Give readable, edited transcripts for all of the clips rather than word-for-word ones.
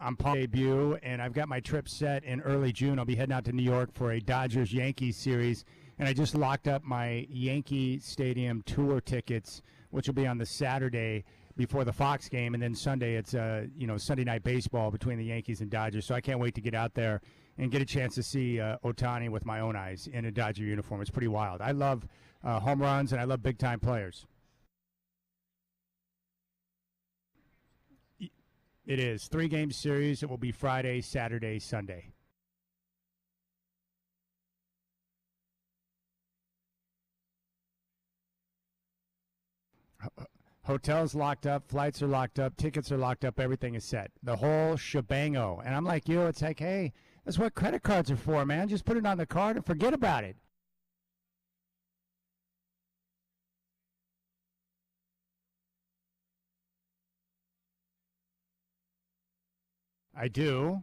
I'm Paul debut, and I've got my trip set in early June. I'll be heading out to New York for a Dodgers-Yankees series, and I just locked up my Yankee Stadium tour tickets, which will be on the Saturday before the Fox game, and then Sunday it's Sunday night baseball between the Yankees and Dodgers. So I can't wait to get out there and get a chance to see Ohtani with my own eyes in a Dodger uniform. It's pretty wild. I love home runs, and I love big-time players. It is 3-game series. It will be Friday, Saturday, Sunday. Hotels locked up, flights are locked up, tickets are locked up, everything is set. The whole shebango. And I'm like you, it's like, hey, that's what credit cards are for, man. Just put it on the card and forget about it. I do.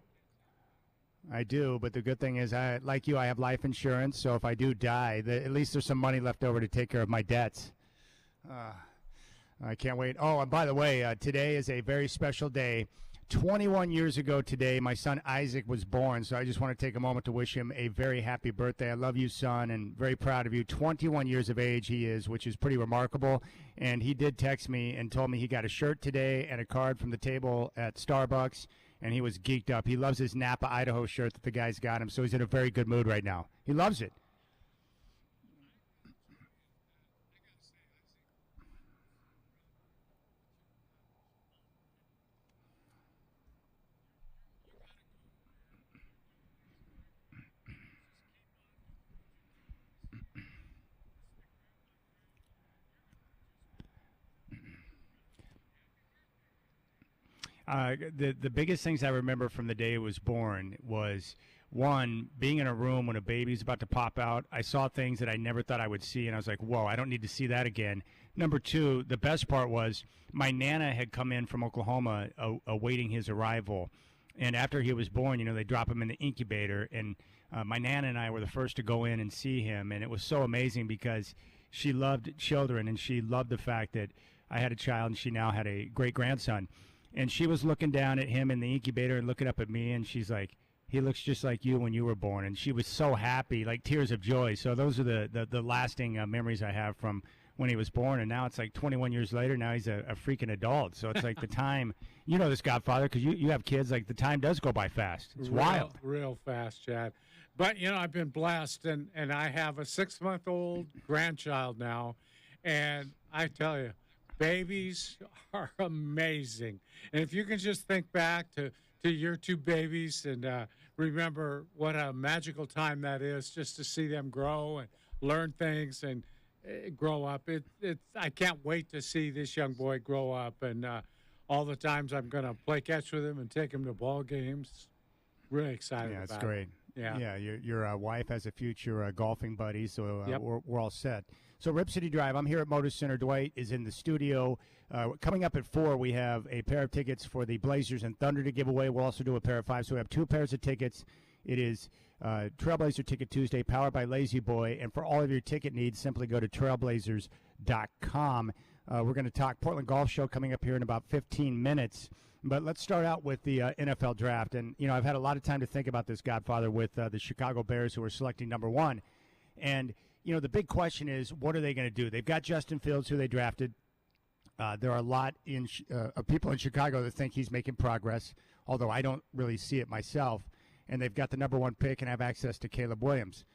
But the good thing is, like you, I have life insurance, so if I do die, at least there's some money left over to take care of my debts. I can't wait. Oh, and by the way, today is a very special day. 21 years ago today, my son Isaac was born, so I just want to take a moment to wish him a very happy birthday. I love you, son, and very proud of you. 21 years of age he is, which is pretty remarkable. And he did text me and told me he got a shirt today and a card from the table at Starbucks, and he was geeked up. He loves his Napa, Idaho shirt that the guys got him, so he's in a very good mood right now. He loves it. The biggest things I remember from the day he was born was, one, being in a room when a baby's about to pop out. I saw things that I never thought I would see, and I was like, whoa, I don't need to see that again. Number two, the best part was my Nana had come in from Oklahoma awaiting his arrival. And after he was born, they drop him in the incubator, and my Nana and I were the first to go in and see him, and it was so amazing because she loved children, and she loved the fact that I had a child, and she now had a great-grandson. And she was looking down at him in the incubator and looking up at me, and she's like, he looks just like you when you were born. And she was so happy, like tears of joy. So those are the lasting memories I have from when he was born. And now it's like 21 years later, now he's a freaking adult. So it's like the time, this, Godfather, because you have kids, like the time does go by fast. It's wild. Real fast, Chad. But, I've been blessed, and I have a 6-month-old grandchild now. And I tell you, babies are amazing. And if you can just think back to your two babies and remember what a magical time that is just to see them grow and learn things and grow up. I can't wait to see this young boy grow up, and all the times I'm going to play catch with him and take him to ball games. Really excited about it. Yeah, it's great. Yeah, your wife has a future golfing buddy, so yep. we're all set. So Rip City Drive, I'm here at Motor Center. Dwight is in the studio. Coming up at 4, we have a pair of tickets for the Blazers and Thunder to give away. We'll also do a pair of 5, so we have 2 pairs of tickets. It is Trailblazer Ticket Tuesday, powered by Lazy Boy. And for all of your ticket needs, simply go to trailblazers.com. We're going to talk Portland Golf Show coming up here in about 15 minutes. But let's start out with the NFL draft. And, I've had a lot of time to think about this, Godfather, with the Chicago Bears, who are selecting number 1. And, the big question is, what are they going to do? They've got Justin Fields, who they drafted. There are a lot of people in Chicago that think he's making progress, although I don't really see it myself. And they've got the number 1 pick and have access to Caleb Williams.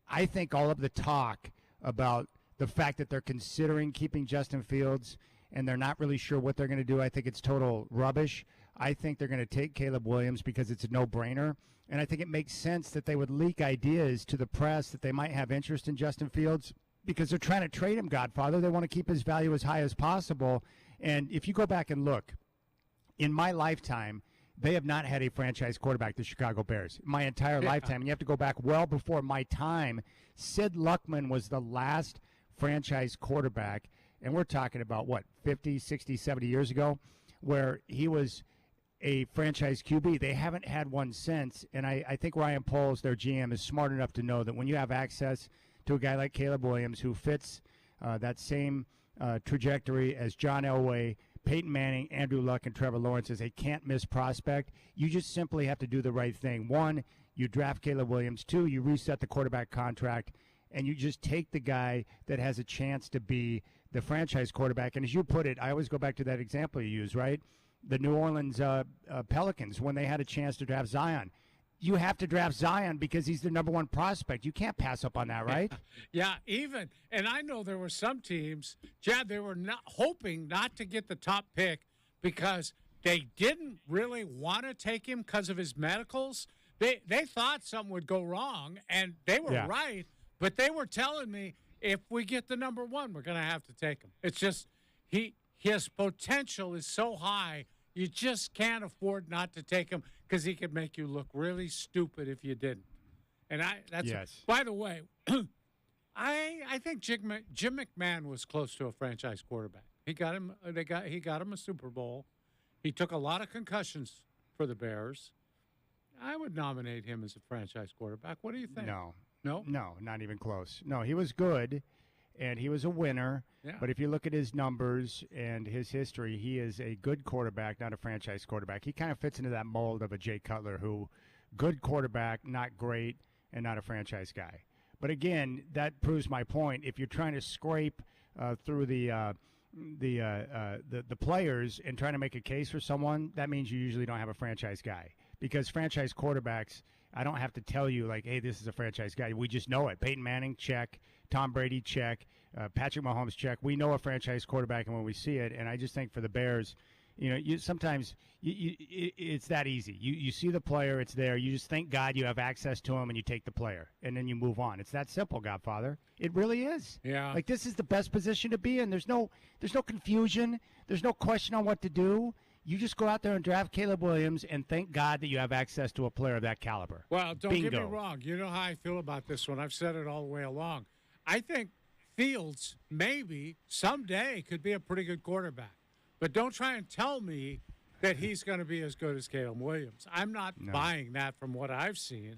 I think all of the talk about the fact that they're considering keeping Justin Fields and they're not really sure what they're going to do, I think it's total rubbish. I think they're going to take Caleb Williams because it's a no-brainer. And I think it makes sense that they would leak ideas to the press that they might have interest in Justin Fields because they're trying to trade him, Godfather. They want to keep his value as high as possible. And if you go back and look, in my lifetime, they have not had a franchise quarterback, the Chicago Bears, my entire lifetime. And you have to go back well before my time. Sid Luckman was the last franchise quarterback, and we're talking about, 50, 60, 70 years ago, where he was a franchise QB. They haven't had one since, and I think Ryan Poles, their GM, is smart enough to know that when you have access to a guy like Caleb Williams who fits that same trajectory as John Elway, Peyton Manning, Andrew Luck, and Trevor Lawrence as a can't-miss prospect. You just simply have to do the right thing. One, you draft Caleb Williams. Two, you reset the quarterback contract, and you just take the guy that has a chance to be the franchise quarterback. And as you put it, I always go back to that example you use, right? The New Orleans Pelicans, when they had a chance to draft Zion. You have to draft Zion because he's the number one prospect. You can't pass up on that, right? Yeah, even. And I know there were some teams, Chad, they were not hoping not to get the top pick because they didn't really want to take him because of his medicals. They thought something would go wrong, and they were right. But they were telling me, if we get the number one, we're going to have to take him. It's just his potential is so high, you just can't afford not to take him because he could make you look really stupid if you didn't. And by the way, I think Jim McMahon was close to a franchise quarterback. He got him a Super Bowl. He took a lot of concussions for the Bears. I would nominate him as a franchise quarterback. What do you think? No, No, not even close. No, he was good, and he was a winner. Yeah. But if you look at his numbers and his history, he is a good quarterback, not a franchise quarterback. He kind of fits into that mold of a Jay Cutler, who good quarterback, not great, and not a franchise guy. But again, that proves my point. If you're trying to scrape through the players and trying to make a case for someone, that means you usually don't have a franchise guy. Because franchise quarterbacks, I don't have to tell you, like, hey, this is a franchise guy. We just know it. Peyton Manning, check. Tom Brady, check. Patrick Mahomes, check. We know a franchise quarterback, and when we see it, and I just think for the Bears, sometimes it's that easy. You see the player, it's there. You just thank God you have access to him, and you take the player, and then you move on. It's that simple, Godfather. It really is. Yeah. Like, this is the best position to be in. There's no confusion. There's no question on what to do. You just go out there and draft Caleb Williams and thank God that you have access to a player of that caliber. Well, don't Bingo. get me wrong. You know how I feel about this one. I've said it all the way along. I think Fields maybe someday could be a pretty good quarterback. But don't try and tell me that he's going to be as good as Caleb Williams. I'm not buying that from what I've seen.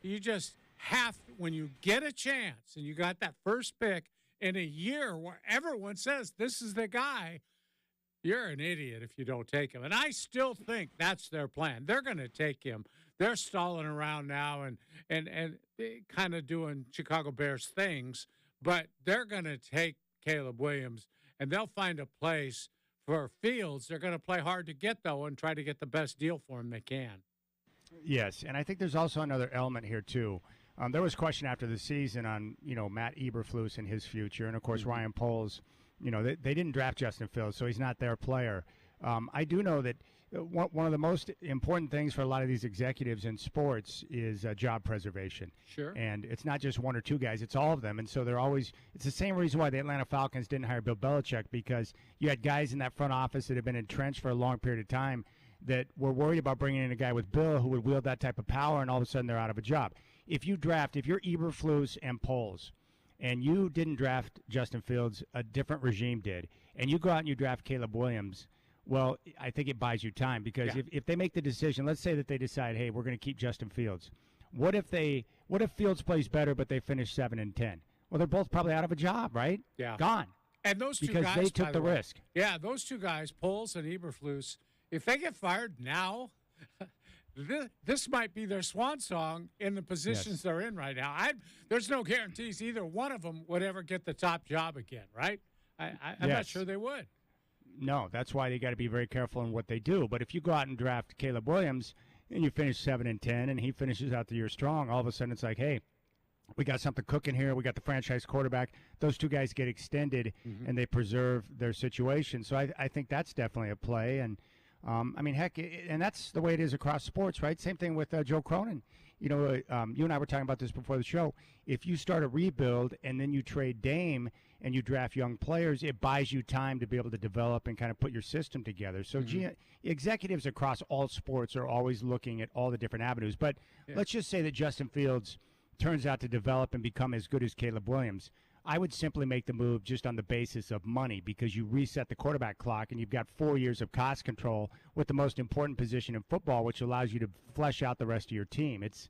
You just have, when you get a chance and you got that first pick in a year where everyone says this is the guy, you're an idiot if you don't take him. And I still think that's their plan. They're going to take him. They're stalling around now and kind of doing Chicago Bears things, but they're going to take Caleb Williams, and they'll find a place for Fields. They're going to play hard to get, though, and try to get the best deal for him they can. Yes, and I think there's also another element here, too. There was question after the season on, Matt Eberflus and his future, and, of course, Ryan Poles. They didn't draft Justin Fields, so he's not their player. I do know that one of the most important things for a lot of these executives in sports is job preservation. Sure. And it's not just one or two guys, it's all of them. And so it's the same reason why the Atlanta Falcons didn't hire Bill Belichick, because you had guys in that front office that had been entrenched for a long period of time that were worried about bringing in a guy with Bill who would wield that type of power, and all of a sudden they're out of a job. If you're Eberflus and Poles, and you didn't draft Justin Fields, a different regime did, and you go out and you draft Caleb Williams, well, I think it buys you time, because if they make the decision, let's say that they decide, hey, we're going to keep Justin Fields. What if Fields plays better but they finish 7-10? Well, they're both probably out of a job, right? Yeah. Gone. And those two because guys, they took the risk. Yeah, those two guys, Poles and Eberflus, if they get fired now, this might be their swan song in the positions they're in right now. There's no guarantees either one of them would ever get the top job again, right? I'm not sure they would. No, that's why they got to be very careful in what they do. But if you go out and draft Caleb Williams and you finish 7-10 and he finishes out the year strong, all of a sudden it's like, hey, we got something cooking here. We got the franchise quarterback. Those two guys get extended and they preserve their situation. So I think that's definitely a play. And heck, and that's the way it is across sports, right? Same thing with Joe Cronin. You and I were talking about this before the show. If you start a rebuild and then you trade Dame and you draft young players, it buys you time to be able to develop and kind of put your system together. So executives across all sports are always looking at all the different avenues. But let's just say that Justin Fields turns out to develop and become as good as Caleb Williams. I would simply make the move just on the basis of money, because you reset the quarterback clock and you've got 4 years of cost control with the most important position in football, which allows you to flesh out the rest of your team. It's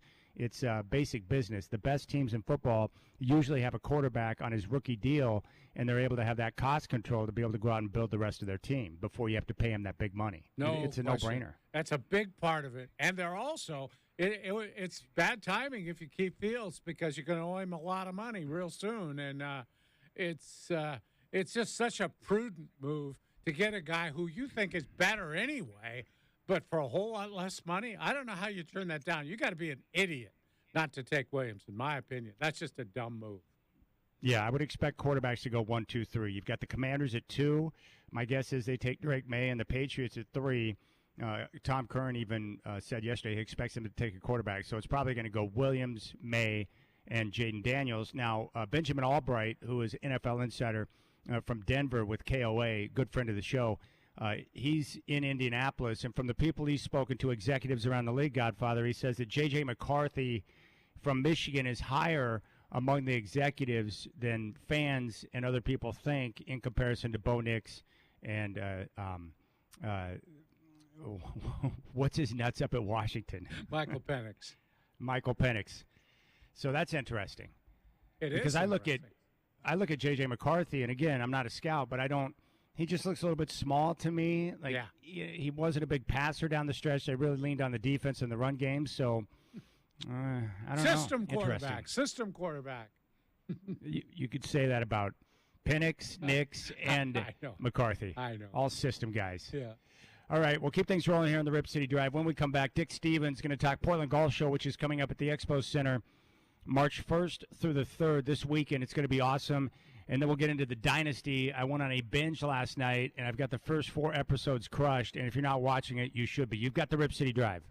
basic business. The best teams in football usually have a quarterback on his rookie deal, and they're able to have that cost control to be able to go out and build the rest of their team before you have to pay them that big money. No, it's a question. no-brainer. That's a big part of it. And they're also it's bad timing if you keep Fields because you're going to owe him a lot of money real soon. And it's just such a prudent move to get a guy who you think is better anyway, but for a whole lot less money. I don't know how you turn that down. You got to be an idiot not to take Williams, in my opinion. That's just a dumb move. Yeah, I would expect quarterbacks to go 1, 2, 3. You've got the Commanders at 2. My guess is they take Drake May, and the Patriots at 3. Tom Curran even said yesterday he expects them to take a quarterback. So it's probably going to go Williams, May, and Jaden Daniels. Now, Benjamin Albright, who is NFL insider from Denver with KOA, good friend of the show, he's in Indianapolis. And from the people he's spoken to, executives around the league, Godfather, he says that J.J. McCarthy from Michigan is higher among the executives than fans and other people think in comparison to Bo Nix and what's his nuts up at Washington? Michael Penix. Michael Penix. So that's interesting. It because is I look at J.J. McCarthy, and again, I'm not a scout, but he just looks a little bit small to me. Like he wasn't a big passer down the stretch. They really leaned on the defense and the run game. So I don't know. System quarterback. You could say that about Penix, Nix, and McCarthy. I know. All system guys. Yeah. All right, we'll keep things rolling here on the Rip City Drive. When we come back, Dick Stevens is going to talk Portland Golf Show, which is coming up at the Expo Center March 1st through the 3rd this weekend. It's going to be awesome. And then we'll get into the Dynasty. I went on a binge last night, and I've got the first 4 episodes crushed. And if you're not watching it, you should be. You've got the Rip City Drive.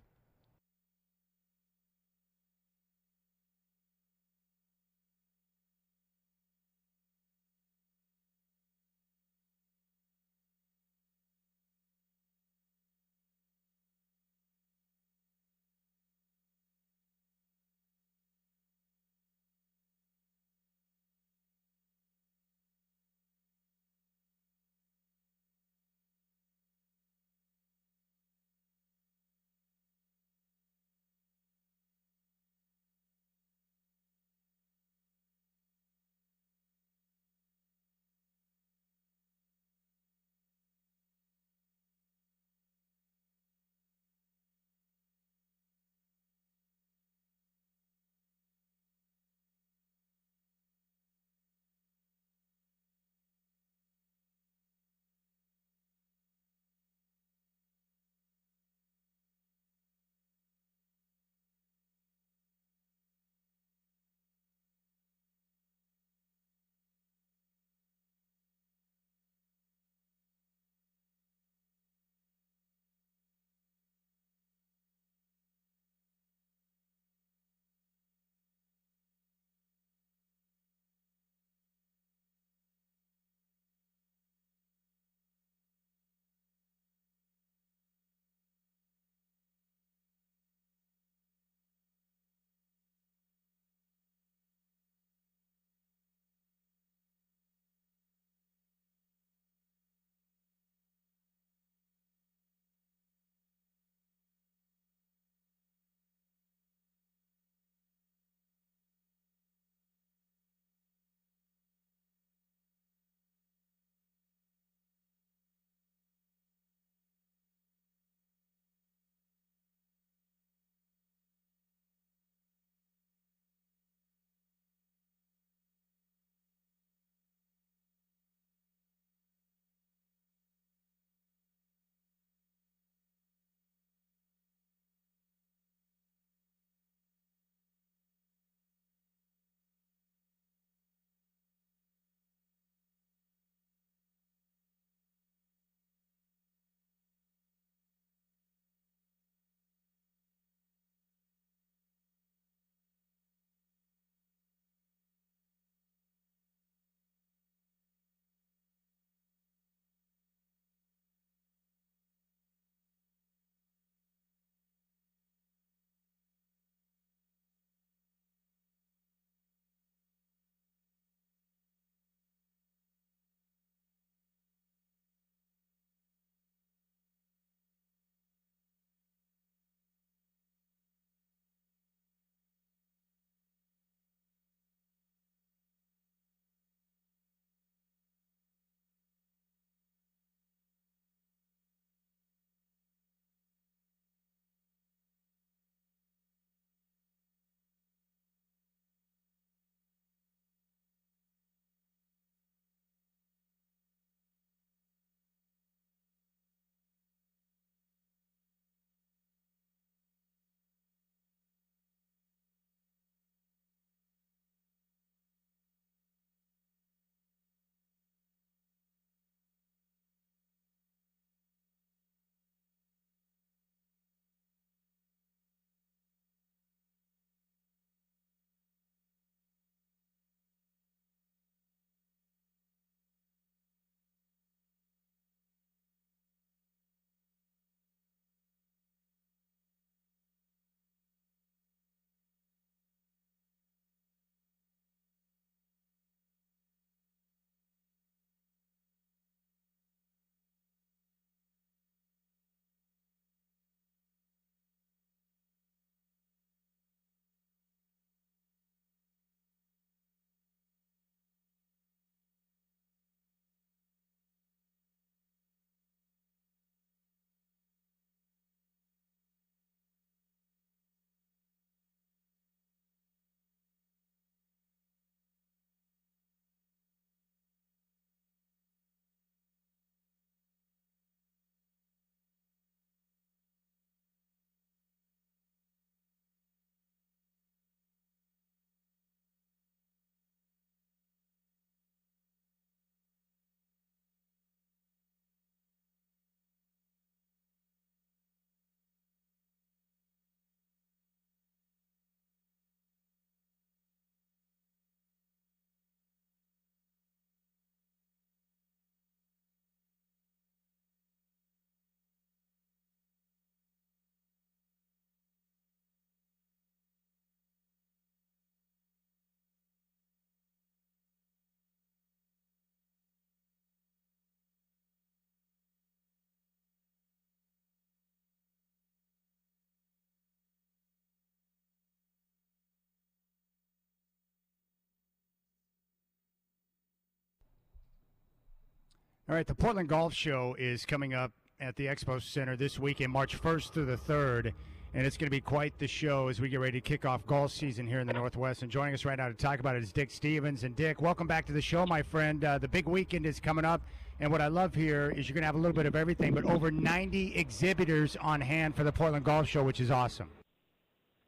All right, the Portland Golf Show is coming up at the Expo Center this weekend, March 1st through the 3rd, and it's going to be quite the show as we get ready to kick off golf season here in the Northwest. And joining us right now to talk about it is Dick Stevens. And Dick, welcome back to the show, my friend. The big weekend is coming up, and what I love here is you're going to have a little bit of everything, but over 90 exhibitors on hand for the Portland Golf Show, which is awesome.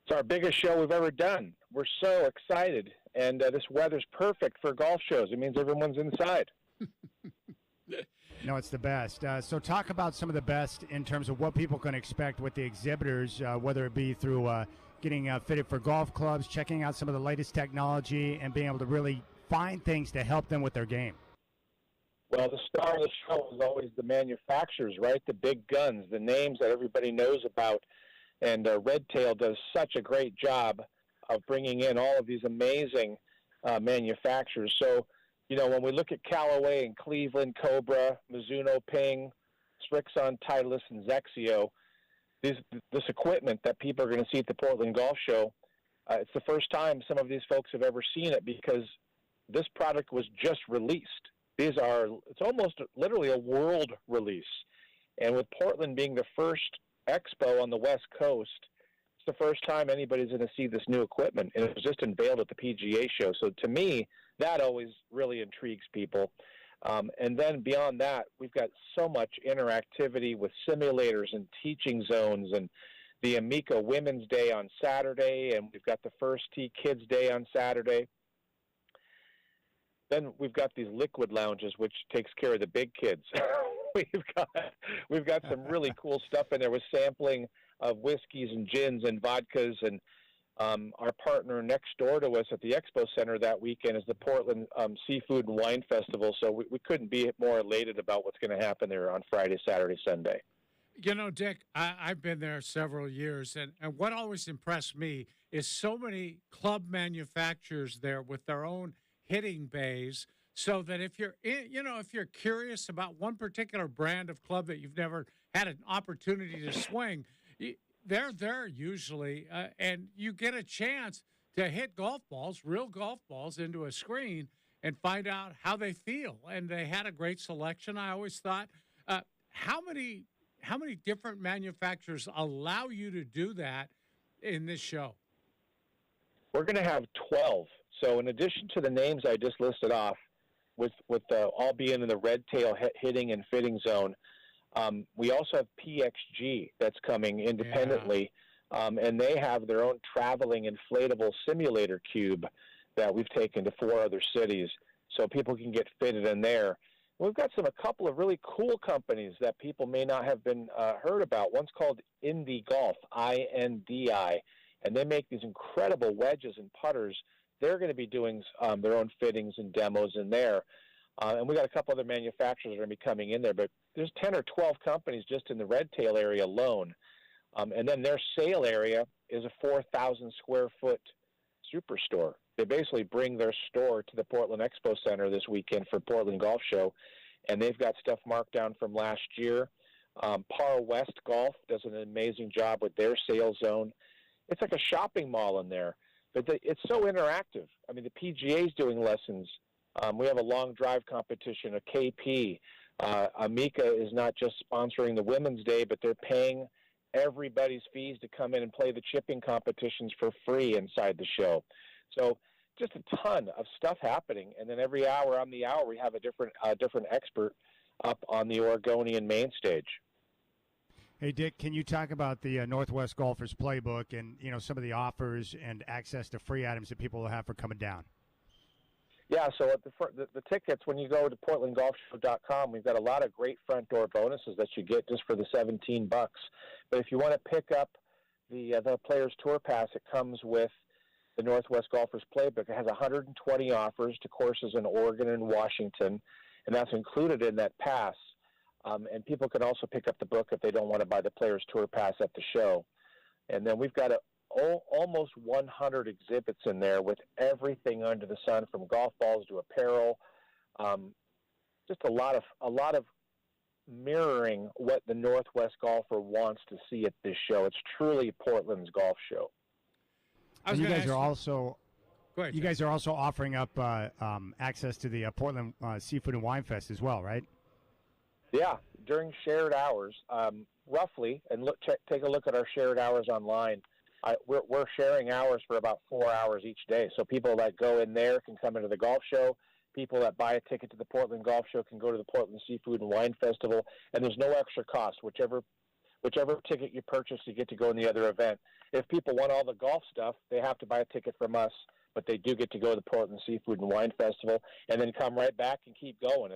It's our biggest show we've ever done. We're so excited, and this weather's perfect for golf shows. It means everyone's inside. No, it's the best. So talk about some of the best in terms of what people can expect with the exhibitors, whether it be through getting fitted for golf clubs, checking out some of the latest technology, and being able to really find things to help them with their game. Well, the star of the show is always the manufacturers, right? The big guns, the names that everybody knows about. And Redtail does such a great job of bringing in all of these amazing manufacturers. So, you know, when we look at Callaway and Cleveland, Cobra, Mizuno, Ping, Srixon, Titleist, and Zexio, this equipment that people are going to see at the Portland Golf Show, it's the first time some of these folks have ever seen it because this product was just released. It's almost literally a world release. And with Portland being the first expo on the West Coast, it's the first time anybody's going to see this new equipment. And it was just unveiled at the PGA show. So to me, that always really intrigues people. And then beyond that, we've got so much interactivity with simulators and teaching zones and the Amica Women's Day on Saturday, and we've got the First Tee Kids Day on Saturday. Then we've got these liquid lounges, which takes care of the big kids. We've got some really cool stuff in there with sampling of whiskeys and gins and vodkas, and our partner next door to us at the Expo Center that weekend is the Portland Seafood and Wine Festival. So we couldn't be more elated about what's going to happen there on Friday, Saturday, Sunday. You know, Dick, I've been there several years, and what always impressed me is so many club manufacturers there with their own hitting bays, so that if you're if you're curious about one particular brand of club that you've never had an opportunity to swing, they're there usually, and you get a chance to hit golf balls, real golf balls, into a screen and find out how they feel. And they had a great selection. I always thought, how many different manufacturers allow you to do that in this show? We're going to have 12. So in addition to the names I just listed off, with all being in the Redtail hitting and fitting zone, we also have PXG that's coming independently, and they have their own traveling inflatable simulator cube that we've taken to 4 other cities, so people can get fitted in there. We've got a couple of really cool companies that people may not have been heard about. One's called Indi Golf, INDI, and they make these incredible wedges and putters. They're going to be doing their own fittings and demos in there. And we got a couple other manufacturers that are going to be coming in there. But there's 10 or 12 companies just in the Redtail area alone. And then their sale area is a 4,000 square foot superstore. They basically bring their store to the Portland Expo Center this weekend for Portland Golf Show. And they've got stuff marked down from last year. Par West Golf does an amazing job with their sales zone. It's like a shopping mall in there. But it's so interactive. I mean, the PGA is doing lessons. We have a long drive competition, a KP. Amica is not just sponsoring the Women's Day, but they're paying everybody's fees to come in and play the chipping competitions for free inside the show. So just a ton of stuff happening. And then every hour on the hour, we have a different expert up on the Oregonian main stage. Hey, Dick, can you talk about the Northwest Golfers Playbook and, some of the offers and access to free items that people will have for coming down? Yeah, so at the tickets, when you go to portlandgolfshow.com, we've got a lot of great front door bonuses that you get just for the $17. But if you want to pick up the Players Tour Pass, it comes with the Northwest Golfers Playbook. It has 120 offers to courses in Oregon and Washington, and that's included in that pass. And people can also pick up the book if they don't want to buy the Players Tour Pass at the show. And then we've got almost 100 exhibits in there with everything under the sun, from golf balls to apparel. Just a lot of mirroring what the Northwest golfer wants to see at this show. It's truly Portland's golf show. You guys are also offering up access to the Portland Seafood and Wine Fest as well, right? Yeah, during shared hours, roughly, and take a look at our shared hours online. We're sharing hours for about 4 hours each day. So people that go in there can come into the golf show. People that buy a ticket to the Portland Golf Show can go to the Portland Seafood and Wine Festival, and there's no extra cost. Whichever ticket you purchase, you get to go in the other event. If people want all the golf stuff, they have to buy a ticket from us, but they do get to go to the Portland Seafood and Wine Festival and then come right back and keep going.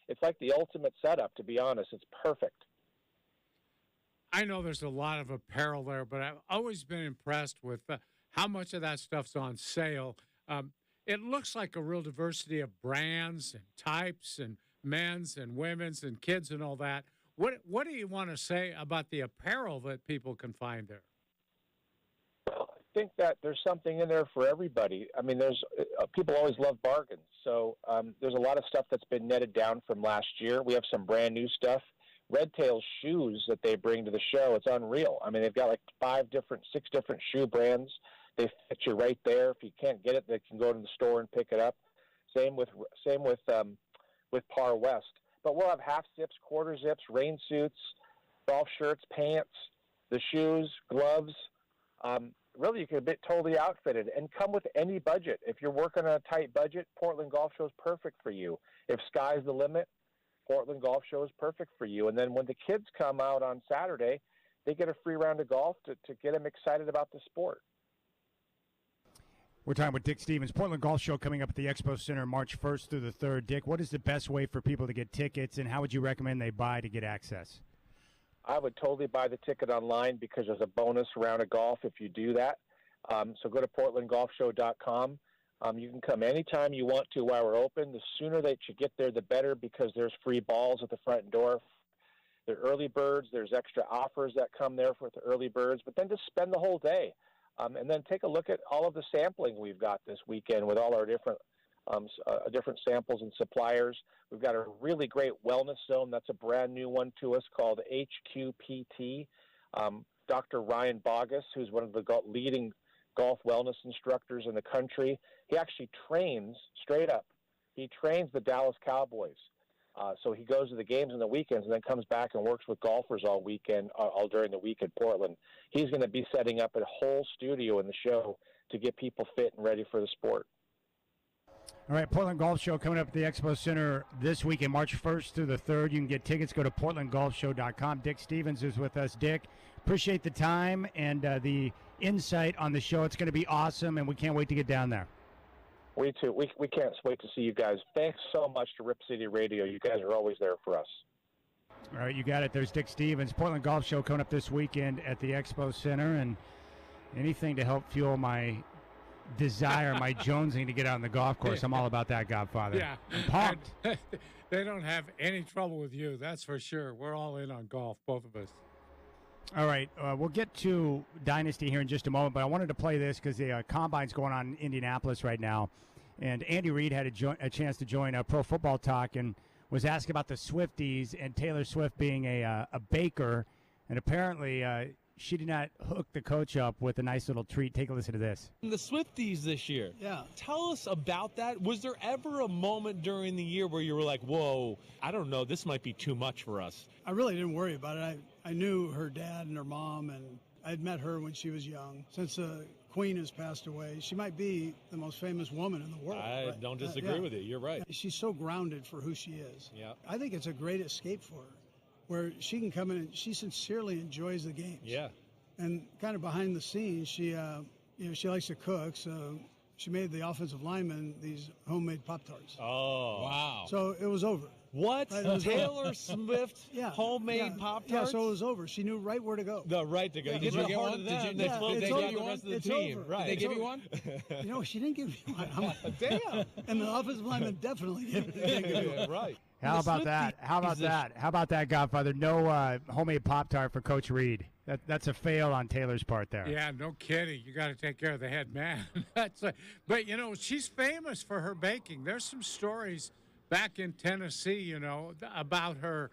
It's like the ultimate setup, to be honest. It's perfect. I know there's a lot of apparel there, but I've always been impressed with how much of that stuff's on sale. It looks like a real diversity of brands and types and men's and women's and kids and all that. What do you want to say about the apparel that people can find there? Well, I think that there's something in there for everybody. I mean, there's people always love bargains, so there's a lot of stuff that's been netted down from last year. We have some brand new stuff. Red Tail's shoes that they bring to the show, it's unreal. I mean, they've got like 6 different shoe brands. They fit you right there. If you can't get it, they can go to the store and pick it up. Same with Par West. But we'll have half zips, quarter zips, rain suits, golf shirts, pants, the shoes, gloves. Really, you can get totally outfitted and come with any budget. If you're working on a tight budget, Portland Golf Show is perfect for you. If sky's the limit, Portland Golf Show is perfect for you. And then when the kids come out on Saturday, they get a free round of golf to get them excited about the sport. We're talking with Dick Stevens. Portland Golf Show coming up at the Expo Center March 1st through the 3rd. Dick, what is the best way for people to get tickets, and how would you recommend they buy to get access? I would totally buy the ticket online because there's a bonus round of golf if you do that. So go to portlandgolfshow.com. You can come anytime you want to while we're open. The sooner that you get there, the better, because there's free balls at the front door. There are early birds. There's extra offers that come there for the early birds. But then just spend the whole day. And then take a look at all of the sampling we've got this weekend with all our different samples and suppliers. We've got a really great wellness zone. That's a brand new one to us called HQPT. Dr. Ryan Bogus, who's one of the leading golf wellness instructors in the country, he actually trains straight up. He trains the Dallas Cowboys. So he goes to the games on the weekends and then comes back and works with golfers all weekend, all during the week in Portland. He's going to be setting up a whole studio in the show to get people fit and ready for the sport. All right, Portland Golf Show coming up at the Expo Center this weekend, March 1st through the 3rd. You can get tickets. Go to portlandgolfshow.com. Dick Stevens is with us. Dick, appreciate the time and the insight on the show. It's going to be awesome, and we can't wait to get down there. We too. We can't wait to see you guys. Thanks so much to Rip City Radio. You guys are always there for us. All right, you got it. There's Dick Stevens. Portland Golf Show coming up this weekend at the Expo Center, and anything to help fuel my desire, my jonesing to get out on the golf course. I'm all about that, Godfather. Yeah. I'm pumped. They don't have any trouble with you, that's for sure. We're all in on golf, both of us. All right, we'll get to Dynasty here in just a moment, but I wanted to play this because the Combine's going on in Indianapolis right now, and Andy Reid had a chance to join Pro Football Talk and was asked about the Swifties and Taylor Swift being a baker, and apparently she did not hook the coach up with a nice little treat. Take a listen to this. The Swifties this year. Yeah. Tell us about that. Was there ever a moment during the year where you were like, whoa, I don't know, this might be too much for us? I really didn't worry about it. I knew her dad and her mom, and I'd met her when she was young. Since the Queen has passed away, she might be the most famous woman in the world. I don't disagree with you. You're right. She's so grounded for who she is. Yeah. I think it's a great escape for her, where she can come in and she sincerely enjoys the games. Yeah. And kind of behind the scenes, she likes to cook, so she made the offensive linemen these homemade Pop-Tarts. Oh, wow. So it was over. What? Right, Taylor Swift homemade Pop-Tarts? Yeah, so it was over. She knew right where to go. The right to go. Yeah. Did you get Right. one? Did you, Yeah, they it's gave over. you the rest of the It's team. over. Right. Did they give you one? She didn't give me one. Damn. And the offensive lineman definitely didn't give me one. Right. How about that? How about that? How about that, Godfather? No homemade Pop-Tart for Coach Reid. That's a fail on Taylor's part there. Yeah, no kidding. You got to take care of the head man. But, she's famous for her baking. There's some stories back in Tennessee, about her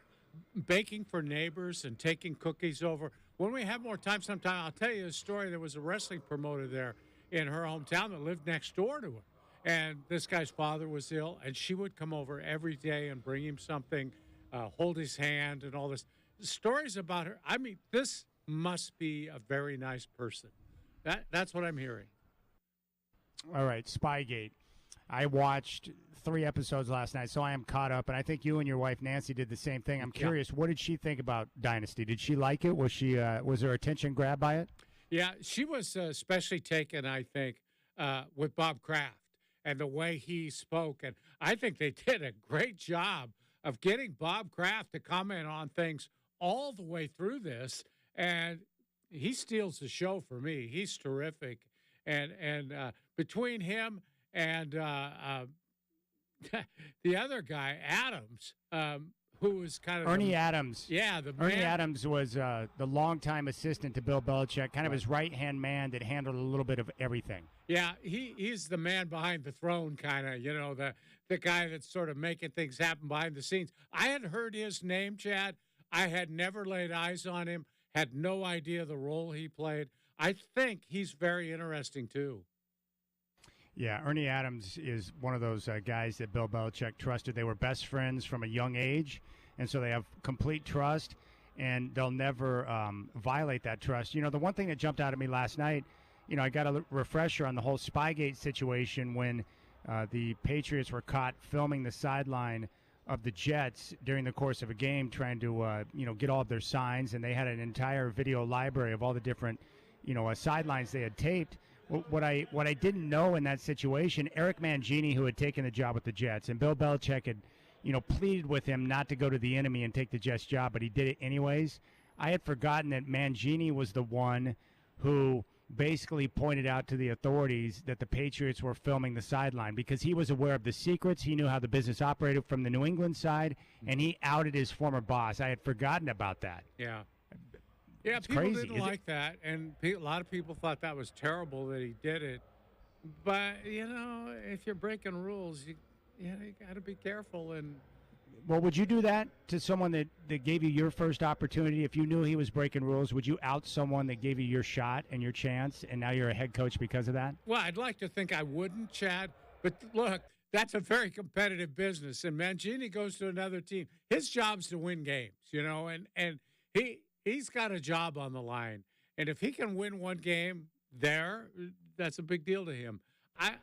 baking for neighbors and taking cookies over. When we have more time sometime, I'll tell you a story. There was a wrestling promoter there in her hometown that lived next door to her. And this guy's father was ill, and she would come over every day and bring him something. hold his hand and all this. Stories about her. I mean, this must be a very nice person. That's what I'm hearing. All right, Spygate. I watched 3 episodes last night, so I am caught up. And I think you and your wife Nancy did the same thing. I'm curious, what did she think about Dynasty? Did she like it? Was her attention grabbed by it? Yeah, she was especially taken, I think, with Bob Kraft and the way he spoke. And I think they did a great job of getting Bob Kraft to comment on things all the way through this. And he steals the show for me. He's terrific. And between him and the other guy, Adams, who was kind of Ernie Adams. Yeah, Ernie Adams was the longtime assistant to Bill Belichick, kind of his right-hand man that handled a little bit of everything. Yeah, he's the man behind the throne, kind of, the guy that's sort of making things happen behind the scenes. I had heard his name, Chad. I had never laid eyes on him, had no idea the role he played. I think he's very interesting, too. Yeah, Ernie Adams is one of those guys that Bill Belichick trusted. They were best friends from a young age, and so they have complete trust, and they'll never violate that trust. The one thing that jumped out at me last night, I got a refresher on the whole Spygate situation when the Patriots were caught filming the sideline of the Jets during the course of a game, trying to, get all of their signs, and they had an entire video library of all the different, sidelines they had taped. What I didn't know in that situation, Eric Mangini, who had taken the job with the Jets, and Bill Belichick had, pleaded with him not to go to the enemy and take the Jets job, but he did it anyways. I had forgotten that Mangini was the one who basically pointed out to the authorities that the Patriots were filming the sideline because he was aware of the secrets. He knew how the business operated from the New England side, and he outed his former boss. I had forgotten about that. Yeah. Yeah, it's people crazy. didn't like that, and a lot of people thought that was terrible that he did it. But, if you're breaking rules, you got to be careful. And well, would you do that to someone that gave you your first opportunity? If you knew he was breaking rules, would you out someone that gave you your shot and your chance, and now you're a head coach because of that? Well, I'd like to think I wouldn't, Chad. But look, that's a very competitive business, and Mangini goes to another team. His job's to win games, and he's got a job on the line. And if he can win one game there, that's a big deal to him.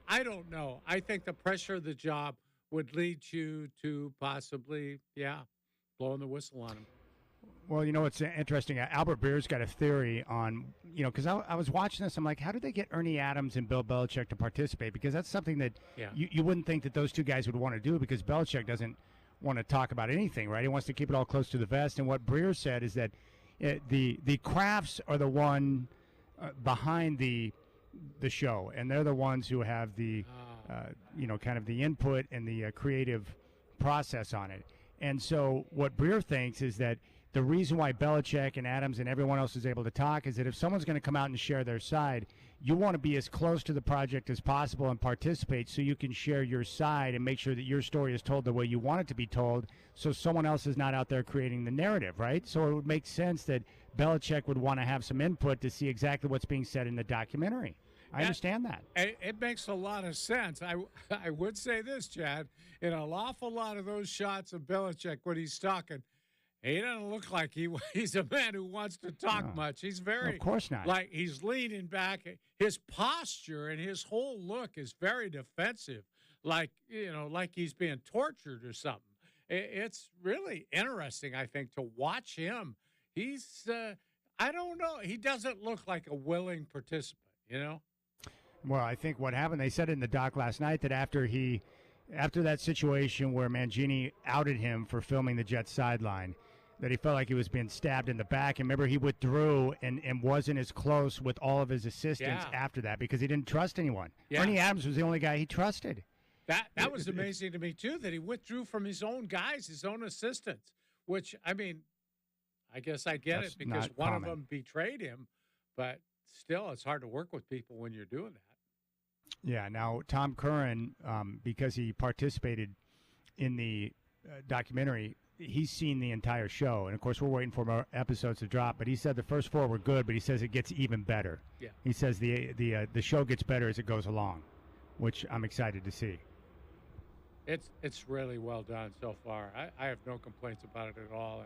I don't know. I think the pressure of the job would lead you to possibly, blowing the whistle on him. Well, it's interesting. Albert Breer's got a theory on, because I was watching this. I'm like, how did they get Ernie Adams and Bill Belichick to participate? Because that's something that you wouldn't think that those two guys would want to do because Belichick doesn't want to talk about anything, right? He wants to keep it all close to the vest. And what Breer said is that the Crafts are the one behind the show, and they're the ones who have the kind of the input and the creative process on it. And so what Breer thinks is that the reason why Belichick and Adams and everyone else is able to talk is that if someone's going to come out and share their side, you want to be as close to the project as possible and participate so you can share your side and make sure that your story is told the way you want it to be told so someone else is not out there creating the narrative, right? So it would make sense that Belichick would want to have some input to see exactly what's being said in the documentary. I understand that. It makes a lot of sense. I would say this, Chad. In an awful lot of those shots of Belichick when he's talking, he doesn't look like he's a man who wants to talk much. He's very, of course not. Like he's leaning back. His posture and his whole look is very defensive, like he's being tortured or something. It's really interesting, I think, to watch him. He's, I don't know. He doesn't look like a willing participant, Well, I think what happened, they said in the doc last night that after that situation where Mangini outed him for filming the Jets sideline, that he felt like he was being stabbed in the back. And remember, he withdrew and wasn't as close with all of his assistants after that because he didn't trust anyone. Yeah. Ernie Adams was the only guy he trusted. That was amazing to me, too, that he withdrew from his own guys, his own assistants, which, I mean, I guess I get it because one of them betrayed him, but still, it's hard to work with people when you're doing that. Yeah. Now, Tom Curran, because he participated in the documentary, he's seen the entire show. And, of course, we're waiting for more episodes to drop. But he said the first 4 were good, but he says it gets even better. Yeah. He says the show gets better as it goes along, which I'm excited to see. It's really well done so far. I have no complaints about it at all.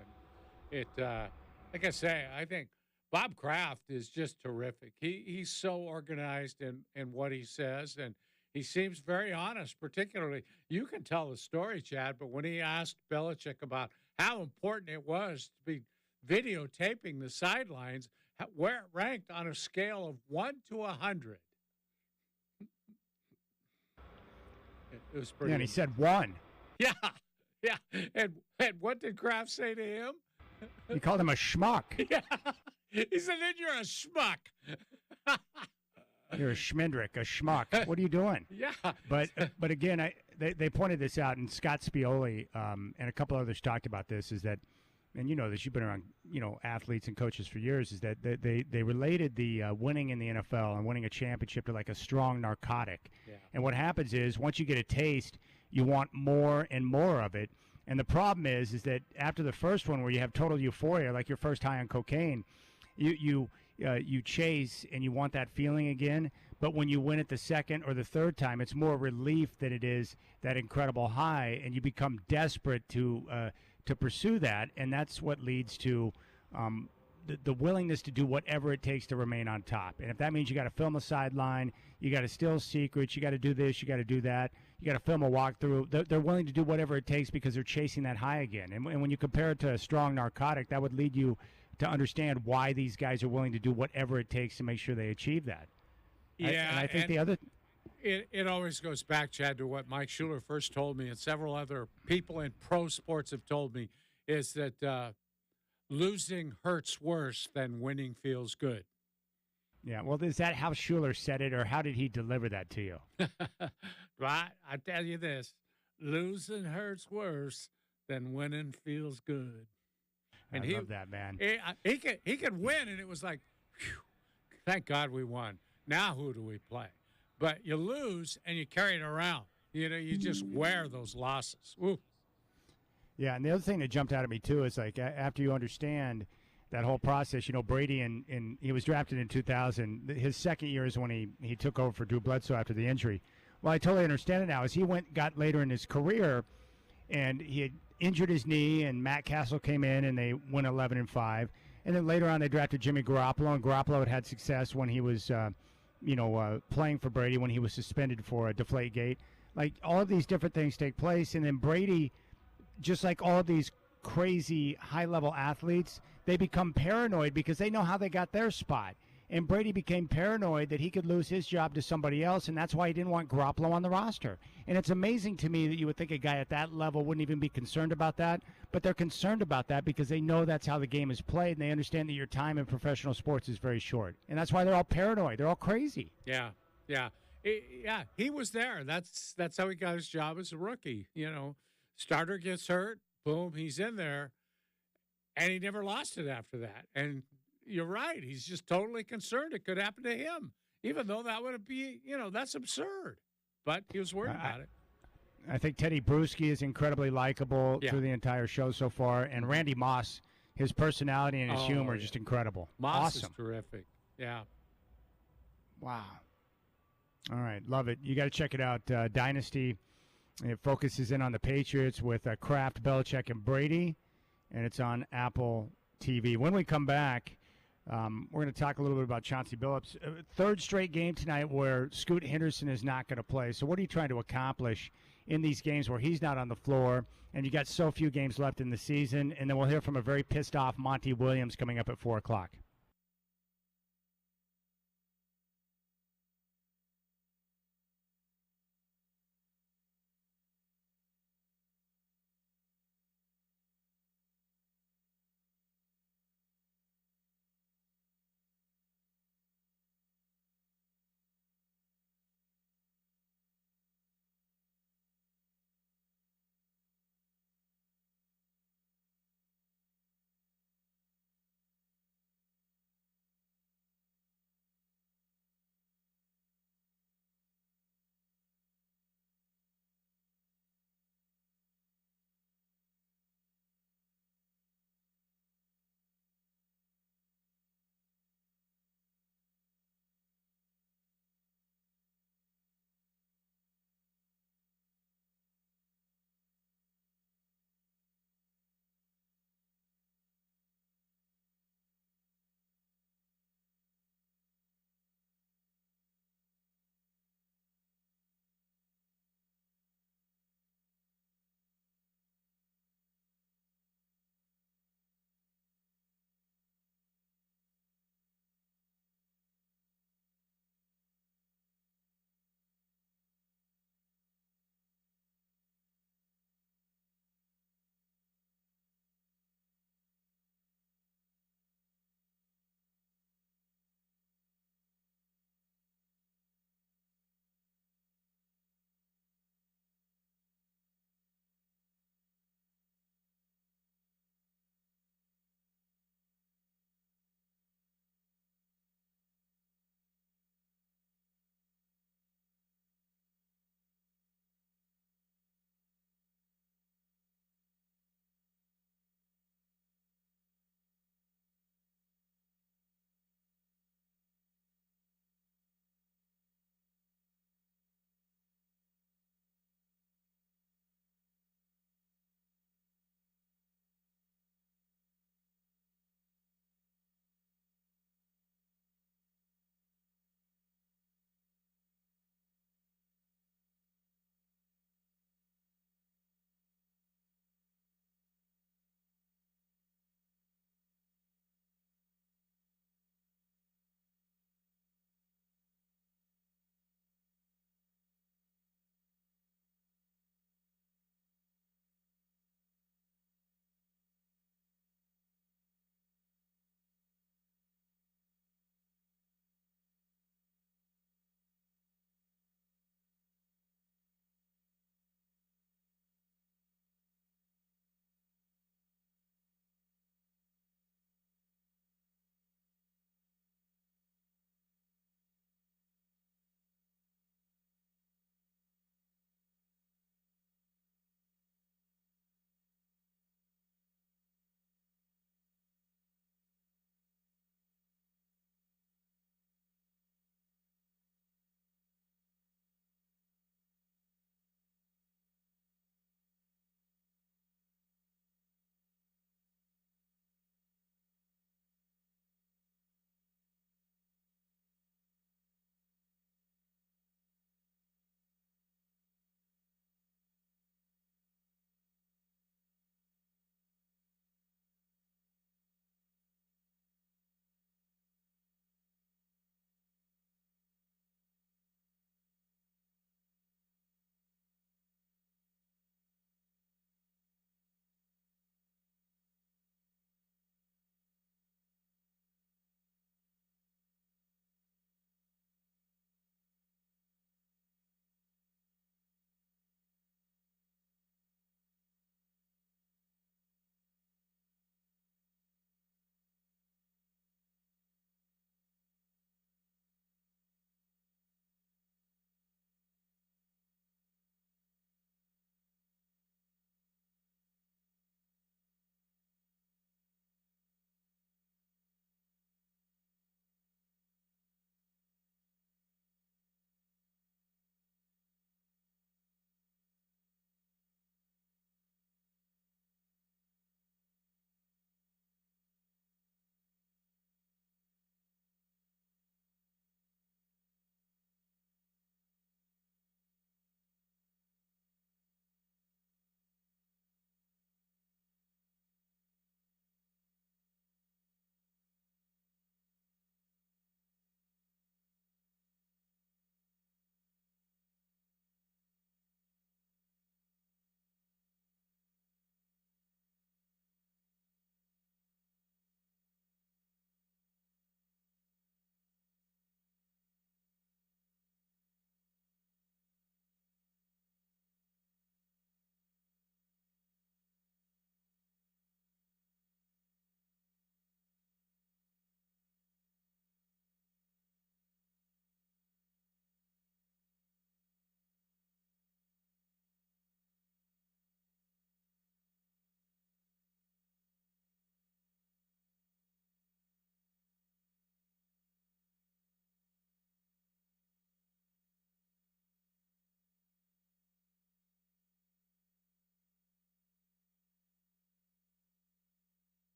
And like I say, I think Bob Kraft is just terrific. He's so organized in what he says, and he seems very honest. Particularly, you can tell the story, Chad, but when he asked Belichick about how important it was to be videotaping the sidelines, where it ranked on a scale of 1 to 100, it was pretty. Yeah, and he said 1. Yeah, yeah. And what did Kraft say to him? He called him a schmuck. Yeah. He said, then you're a schmuck. You're a schmendrick, a schmuck. What are you doing? Yeah. But again, they pointed this out, and Scott Spioli and a couple others talked about this, is that, and you know this, you've been around, athletes and coaches for years, is that they related the winning in the NFL and winning a championship to like a strong narcotic. Yeah. And what happens is once you get a taste, you want more and more of it. And the problem is that after the first one where you have total euphoria, like your first high on cocaine, you chase and you want that feeling again. But when you win it the second or the third time, it's more relief than it is that incredible high, and you become desperate to pursue that, and that's what leads to the willingness to do whatever it takes to remain on top. And if that means you got to film a sideline, you got to steal secrets, you got to do this, you got to do that, you got to film a walkthrough, they're willing to do whatever it takes because they're chasing that high again. And when you compare it to a strong narcotic, that would lead you to understand why these guys are willing to do whatever it takes to make sure they achieve that. Yeah, and I think the other... It always goes back, Chad, to what Mike Schuler first told me, and several other people in pro sports have told me, is that losing hurts worse than winning feels good. Yeah, well, is that how Schuler said it, or how did he deliver that to you? Right? I tell you this, losing hurts worse than winning feels good. And I love that, man. He could win, and it was like, whew, thank God we won. Now who do we play? But you lose, and you carry it around. You just wear those losses. Ooh. Yeah, and the other thing that jumped out at me, too, is like after you understand that whole process, Brady, and he was drafted in 2000. His second year is when he took over for Drew Bledsoe after the injury. Well, I totally understand it now. As he got later in his career, and he had injured his knee, and Matt Castle came in, and they went 11-5. And then later on, they drafted Jimmy Garoppolo, and Garoppolo had success when he was playing for Brady when he was suspended for a Deflategate. Like, all of these different things take place, and then Brady, just like all of these crazy high-level athletes, they become paranoid because they know how they got their spot. And Brady became paranoid that he could lose his job to somebody else, and that's why he didn't want Garoppolo on the roster. And it's amazing to me that you would think a guy at that level wouldn't even be concerned about that, but they're concerned about that because they know that's how the game is played, and they understand that your time in professional sports is very short. And that's why they're all paranoid. They're all crazy. Yeah. He was there. That's how he got his job as a rookie. Starter gets hurt, boom, he's in there, and he never lost it after that. And you're right. He's just totally concerned it could happen to him, even though that would be, that's absurd. But he was worried about it. I think Teddy Bruschi is incredibly likable through the entire show so far. And Randy Moss, his personality and his humor is just incredible. Moss awesome. Is terrific. Yeah. Wow. All right. Love it. You got to check it out. Dynasty. It focuses in on the Patriots with Kraft, Belichick, and Brady. And it's on Apple TV. When we come back, we're going to talk a little bit about Chauncey Billups. Third straight game tonight where Scoot Henderson is not going to play. So what are you trying to accomplish in these games where he's not on the floor and you got so few games left in the season? And then we'll hear from a very pissed off Monty Williams coming up at 4 o'clock.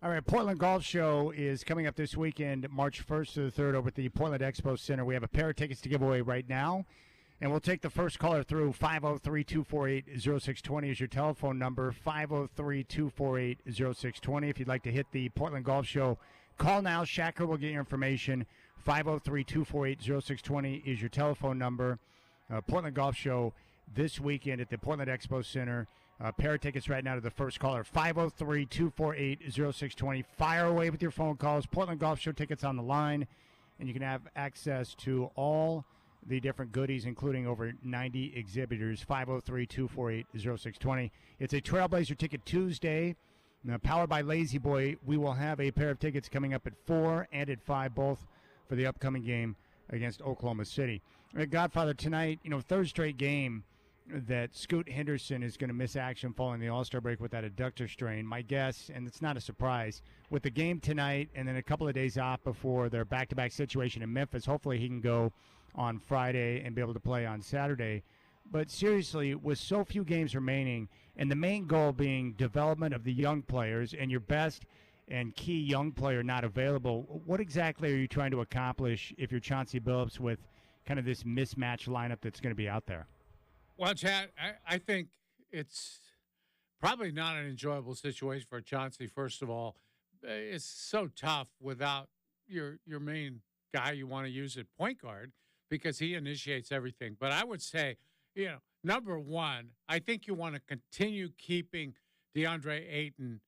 All right, Portland Golf Show is coming up this weekend, March 1st to the 3rd, over at the Portland Expo Center. We have a pair of tickets to give away right now, and we'll take the first caller through. 503-248-0620 is your telephone number, 503-248-0620. If you'd like to hit the Portland Golf Show, call now. Shacker will get your information. 503-248-0620 is your telephone number. Portland Golf Show this weekend at the Portland Expo Center. Pair of tickets right now to the first caller, 503-248-0620. Fire away with your phone calls. Portland Golf Show tickets on the line, and you can have access to all the different goodies, including over 90 exhibitors. 503-248-0620. It's a Trailblazer Ticket Tuesday. Now, powered by Lazy Boy, we will have a pair of tickets coming up at 4 and at 5, both for the upcoming game against Oklahoma City. Godfather, tonight, third straight game that Scoot Henderson is going to miss action following the All-Star break with that adductor strain. My guess, and it's not a surprise, with the game tonight and then a couple of days off before their back-to-back situation in Memphis, hopefully he can go on Friday and be able to play on Saturday. But seriously, with so few games remaining, and the main goal being development of the young players, and your best and key young player not available, what exactly are you trying to accomplish if you're Chauncey Billups with kind of this mismatched lineup that's going to be out there? Well, Chad, I think it's probably not an enjoyable situation for Chauncey, first of all. It's so tough without your main guy you want to use at point guard because he initiates everything. But I would say, number one, I think you want to continue keeping DeAndre Ayton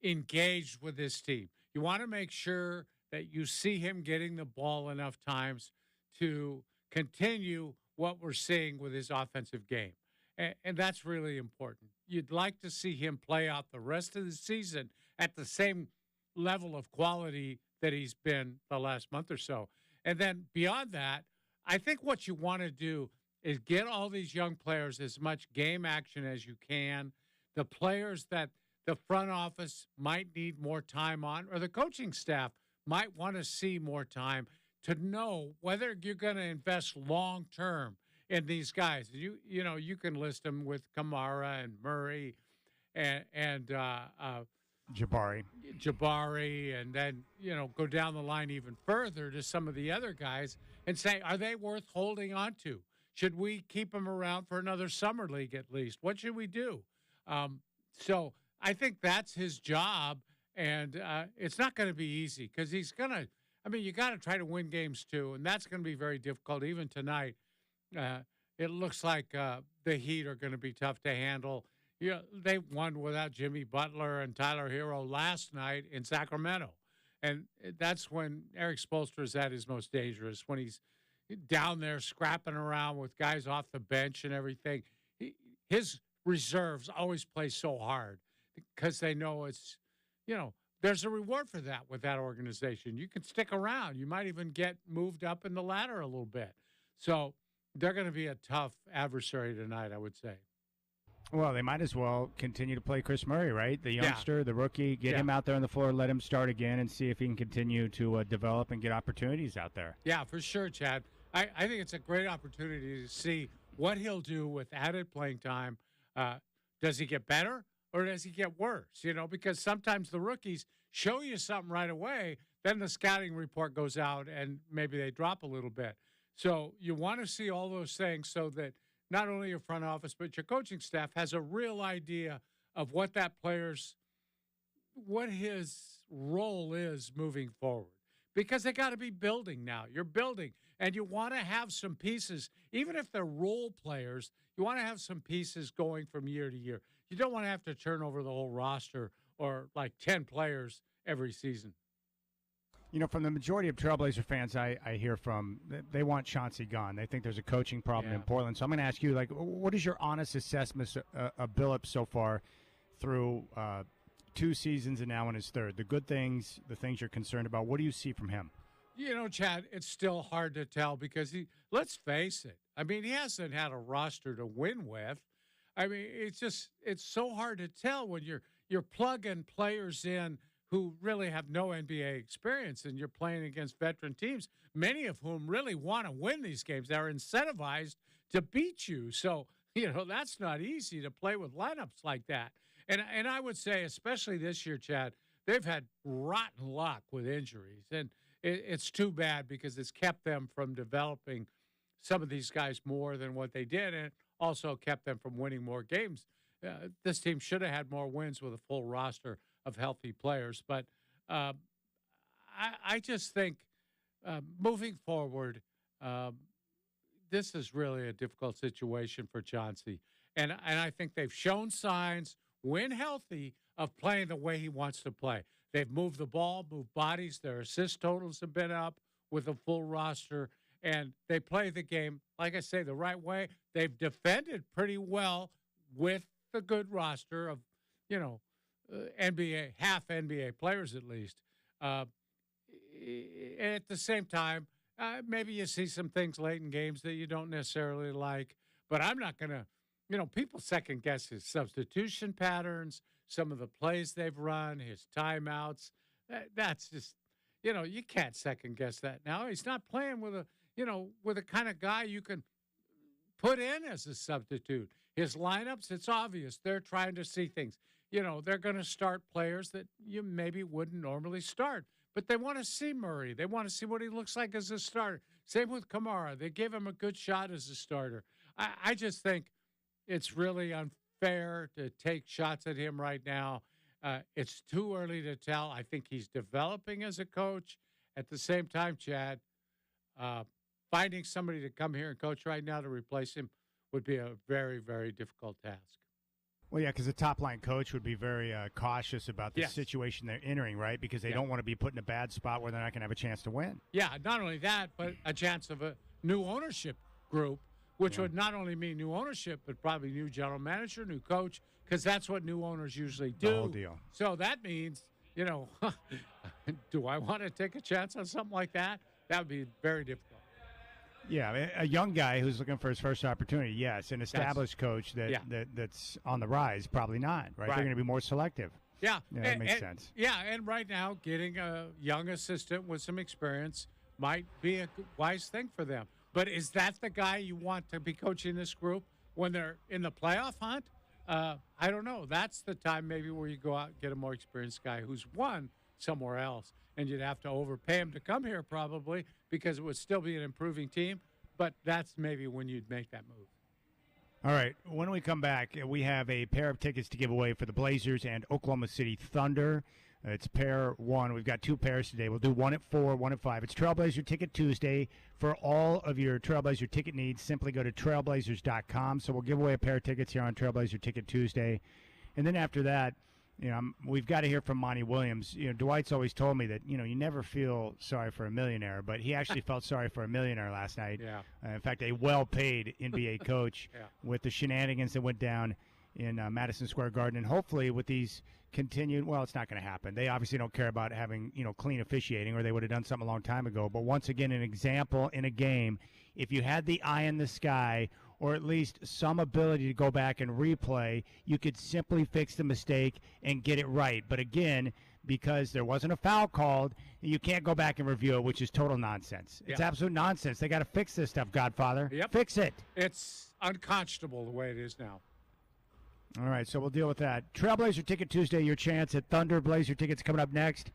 engaged with this team. You want to make sure that you see him getting the ball enough times to continue what we're seeing with his offensive game. And that's really important. You'd like to see him play out the rest of the season at the same level of quality that he's been the last month or so. And then beyond that, I think what you want to do is get all these young players as much game action as you can. The players that the front office might need more time on, or the coaching staff might want to see more time to know whether you're going to invest long term in these guys. You can list them with Kamara and Murray and Jabari, and then go down the line even further to some of the other guys and say, are they worth holding on to? Should we keep them around for another summer league at least? What should we do? So I think that's his job, and it's not going to be easy because he's going to. You got to try to win games too, and that's going to be very difficult. Even tonight, it looks like the Heat are going to be tough to handle. They won without Jimmy Butler and Tyler Hero last night in Sacramento, and that's when Eric Spoelstra is at his most dangerous, when he's down there scrapping around with guys off the bench and everything. His reserves always play so hard because they know it's, there's a reward for that with that organization. You can stick around. You might even get moved up in the ladder a little bit. So they're going to be a tough adversary tonight, I would say. Well, they might as well continue to play Chris Murray, right? The youngster, the rookie, get him out there on the floor, let him start again, and see if he can continue to develop and get opportunities out there. Yeah, for sure, Chad. I think it's a great opportunity to see what he'll do with added playing time. Does he get better? Or does he get worse? Because sometimes the rookies show you something right away, then the scouting report goes out and maybe they drop a little bit. So you want to see all those things so that not only your front office, but your coaching staff has a real idea of what his role is moving forward. Because they got to be building now. You're building, and you want to have some pieces, even if they're role players, you want to have some pieces going from year to year. You don't want to have to turn over the whole roster or like 10 players every season. From the majority of Trailblazer fans I hear from, they want Chauncey gone. They think there's a coaching problem in Portland. So I'm going to ask you, what is your honest assessment of Billups so far through 2 seasons and now in his third? The good things, the things you're concerned about, what do you see from him? Chad, it's still hard to tell because let's face it. He hasn't had a roster to win with. It's so hard to tell when you're plugging players in who really have no NBA experience and you're playing against veteran teams, many of whom really want to win these games. They're incentivized to beat you. So, that's not easy to play with lineups like that. And I would say, especially this year, Chad, they've had rotten luck with injuries, and it's too bad because it's kept them from developing some of these guys more than what they did, and also kept them from winning more games. This team should have had more wins with a full roster of healthy players, but uh, I just think moving forward, this is really a difficult situation for Chauncey, and I think they've shown signs when healthy of playing the way he wants to play. They've moved the ball, moved bodies. Their assist totals have been up with a full roster, and they play the game, like I say, the right way. They've defended pretty well with the good roster of, NBA, half NBA players at least. Uh, at the same time, maybe you see some things late in games that you don't necessarily like, but I'm not going to, people second guess his substitution patterns, some of the plays they've run, his timeouts. That's just, you can't second guess that now. He's not playing with a kind of guy you can put in as a substitute. His lineups, it's obvious they're trying to see things. They're going to start players that you maybe wouldn't normally start, but they want to see Murray. They want to see what he looks like as a starter. Same with Kamara. They gave him a good shot as a starter. I just think it's really unfair to take shots at him right now. It's too early to tell. I think he's developing as a coach. At the same time, Chad, finding somebody to come here and coach right now to replace him would be a very, very difficult task. Well, yeah, because the top-line coach would be very cautious about the situation they're entering, right? Because they don't want to be put in a bad spot where they're not going to have a chance to win. Yeah, not only that, but a chance of a new ownership group, which would not only mean new ownership, but probably new general manager, new coach, because that's what new owners usually do. The whole deal. So that means, do I want to take a chance on something like that? That would be very difficult. Yeah, a young guy who's looking for his first opportunity, yes. An established coach that's on the rise, probably not, right? They're going to be more selective. Yeah. That makes sense. Yeah, and right now, getting a young assistant with some experience might be a wise thing for them. But is that the guy you want to be coaching this group when they're in the playoff hunt? I don't know. That's the time maybe where you go out and get a more experienced guy who's won somewhere else. And you'd have to overpay him to come here probably because it would still be an improving team. But that's maybe when you'd make that move. All right. When we come back, we have a pair of tickets to give away for the Blazers and Oklahoma City Thunder. It's pair one. We've got two pairs today. We'll do one at 4, one at 5. It's Trailblazer Ticket Tuesday. For all of your Trailblazer ticket needs, simply go to trailblazers.com. So we'll give away a pair of tickets here on Trailblazer Ticket Tuesday. And then after that, we've got to hear from Monty Williams. Dwight's always told me that, you never feel sorry for a millionaire, but he actually felt sorry for a millionaire last night. Yeah. In fact, a well-paid NBA coach with the shenanigans that went down in Madison Square Garden. And hopefully with these continued, well, it's not going to happen. They obviously don't care about having, clean officiating, or they would have done something a long time ago. But once again, an example in a game, if you had the eye in the sky, or at least some ability to go back and replay, you could simply fix the mistake and get it right. But again, because there wasn't a foul called, you can't go back and review it, which is total nonsense. It's absolute nonsense. They got to fix this stuff, Godfather. Yep. Fix it. It's unconscionable the way it is now. All right, so we'll deal with that. Trailblazer Ticket Tuesday, your chance at Thunder Blazer tickets coming up next.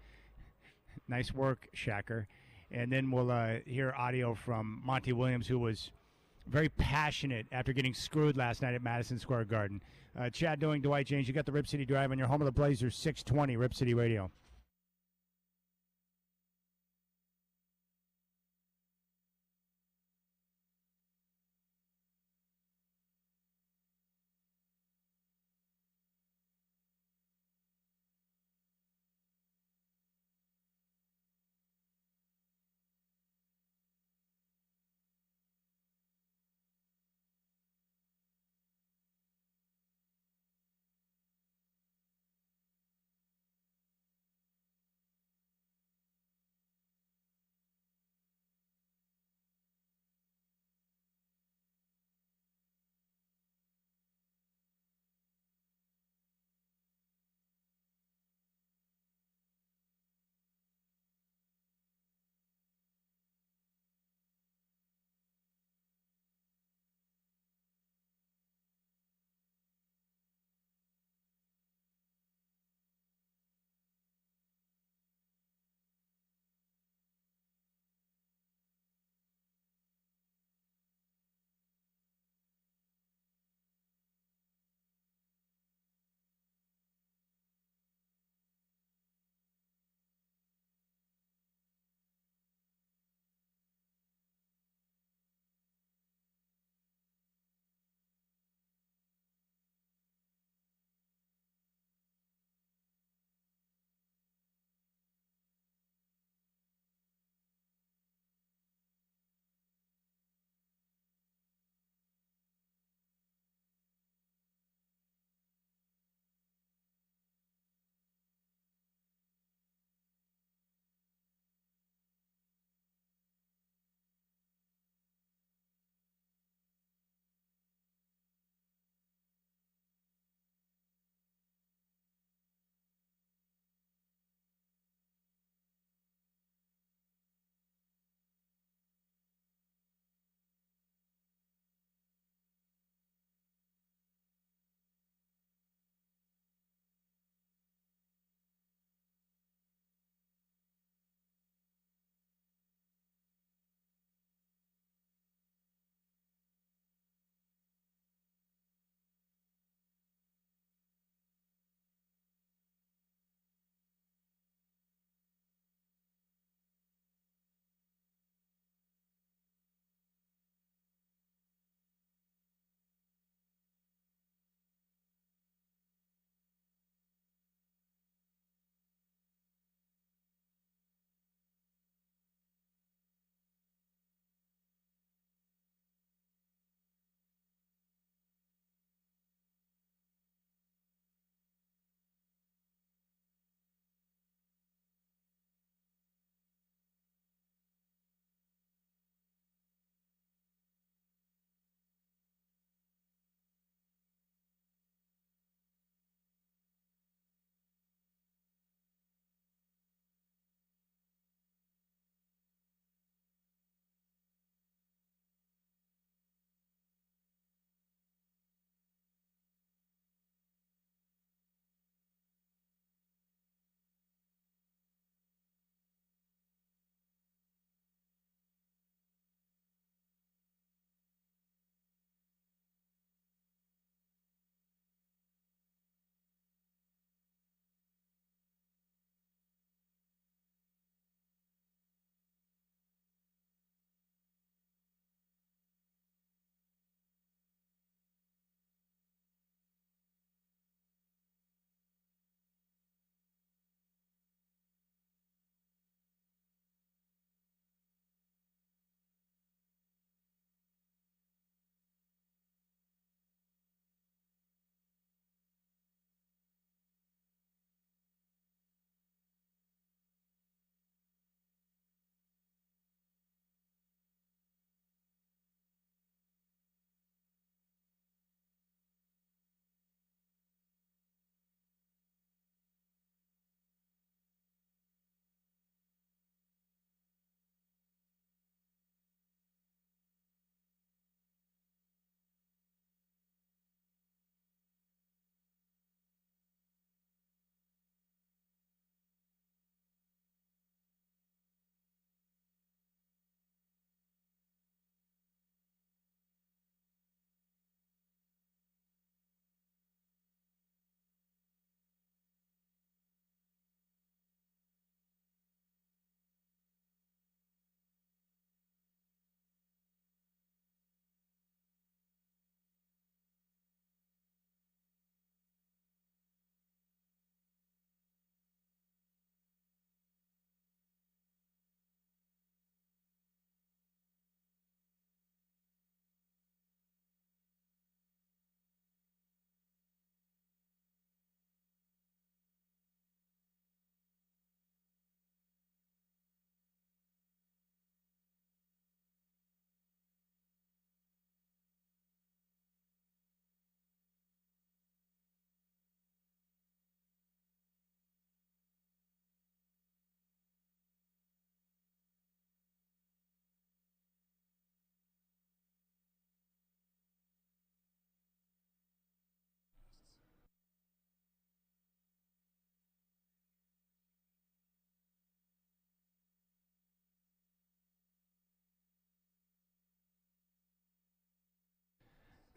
Nice work, Shacker. And then we'll hear audio from Monty Williams, who was very passionate after getting screwed last night at Madison Square Garden. Chad Doing, Dwight Jaynes, you got the Rip City Drive on your home of the Blazers, 620 Rip City Radio.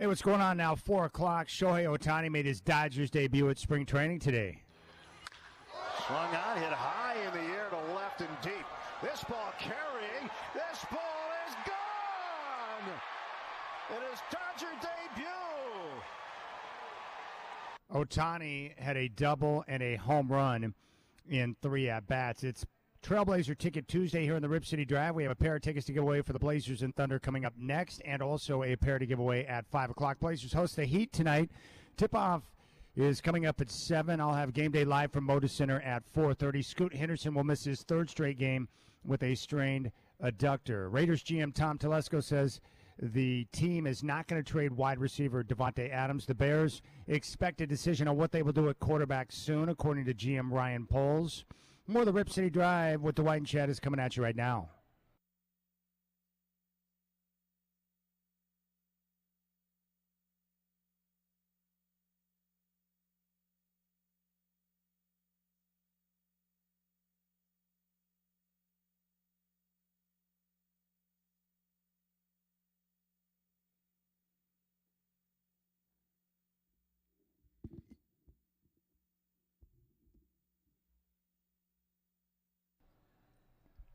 Hey, what's going on now? 4 o'clock. Shohei Ohtani made his Dodgers debut at spring training today. Swung out, hit high in the air to left and deep. This ball carrying. This ball is gone. It is Dodger debut. Ohtani had a double and a home run in 3 at-bats. It's Trailblazer Ticket Tuesday here in the Rip City Drive. We have a pair of tickets to give away for the Blazers and Thunder coming up next, and also a pair to give away at 5 o'clock. Blazers host the Heat tonight. Tip-off is coming up at 7. I'll have Game Day Live from Moda Center at 4:30. Scoot Henderson will miss his 3rd straight game with a strained adductor. Raiders GM Tom Telesco says the team is not going to trade wide receiver Devontae Adams. The Bears expect a decision on what they will do at quarterback soon, according to GM Ryan Poles. More of the Rip City Drive with Dwight and Chad is coming at you right now.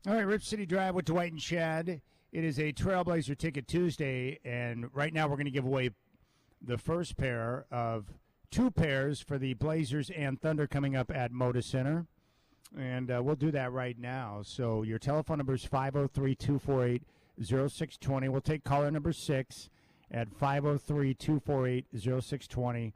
All right, Rip City Drive with Dwight and Chad. It is a Trailblazer Ticket Tuesday, and right now we're going to give away the first pair of 2 pairs for the Blazers and Thunder coming up at Moda Center. And we'll do that right now. So your telephone number is 503-248-0620. We'll take caller number 6 at 503-248-0620.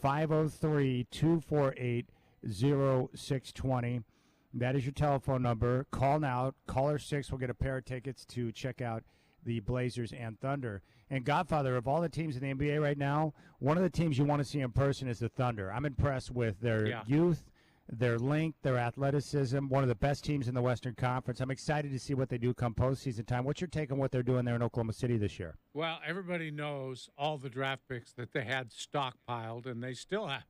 503-248-0620. That is your telephone number. Call now. Caller 6 will get a pair of tickets to check out the Blazers and Thunder. And Godfather, of all the teams in the NBA right now, one of the teams you want to see in person is the Thunder. I'm impressed with their youth, their length, their athleticism. One of the best teams in the Western Conference. I'm excited to see what they do come postseason time. What's your take on what they're doing there in Oklahoma City this year? Well, everybody knows all the draft picks that they had stockpiled, and they still have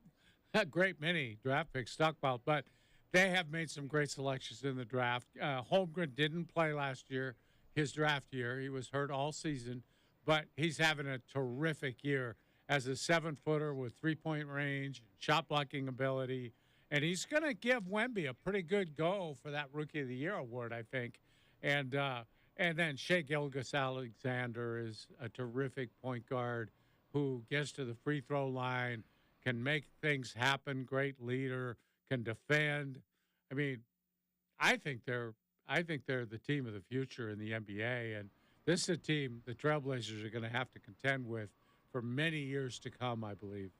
a great many draft picks stockpiled, but they have made some great selections in the draft. Holmgren didn't play last year, his draft year. He was hurt all season, but he's having a terrific year as a 7-footer with 3-point range, shot blocking ability, and he's going to give Wemby a pretty good go for that Rookie of the Year award, I think. And then Shai Gilgeous-Alexander is a terrific point guard who gets to the free throw line, can make things happen, great leader, can defend. I mean, I think they're the team of the future in the NBA, and this is a team the Trailblazers are going to have to contend with for many years to come, I believe.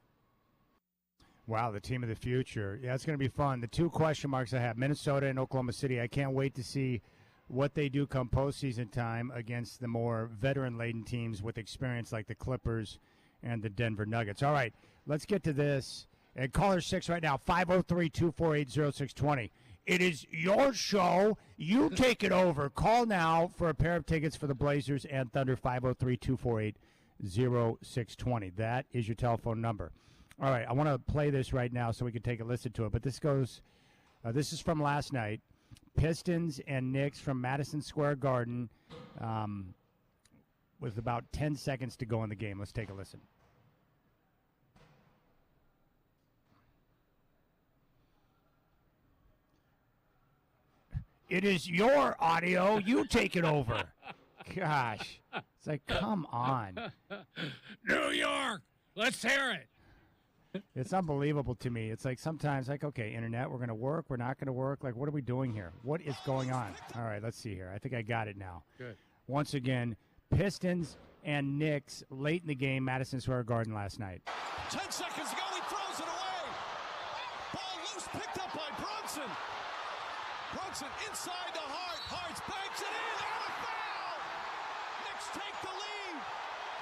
Wow, the team of the future. Yeah, it's going to be fun. The 2 question marks I have, Minnesota and Oklahoma City. I can't wait to see what they do come postseason time against the more veteran-laden teams with experience like the Clippers and the Denver Nuggets. All right, let's get to this. And caller 6 right now, 503-248-0620. It is your show. You take it over. Call now for a pair of tickets for the Blazers and Thunder, 503-248-0620. That is your telephone number. All right, I want to play this right now so we can take a listen to it. But this is from last night. Pistons and Knicks from Madison Square Garden with about 10 seconds to go in the game. Let's take a listen. It is your audio. You take it over. Gosh. It's like, come on. New York, let's hear it. It's unbelievable to me. It's like sometimes, like, okay, internet, we're going to work. We're not going to work. Like, what are we doing here? What is going on? All right, let's see here. I think I got it now. Good. Once again, Pistons and Knicks late in the game, Madison Square Garden last night. 10 seconds ago, he throws it away. Ball loose, picked up by Brunson. Brunson inside the Hart. Hart's banks it in, and a foul. Knicks take the lead.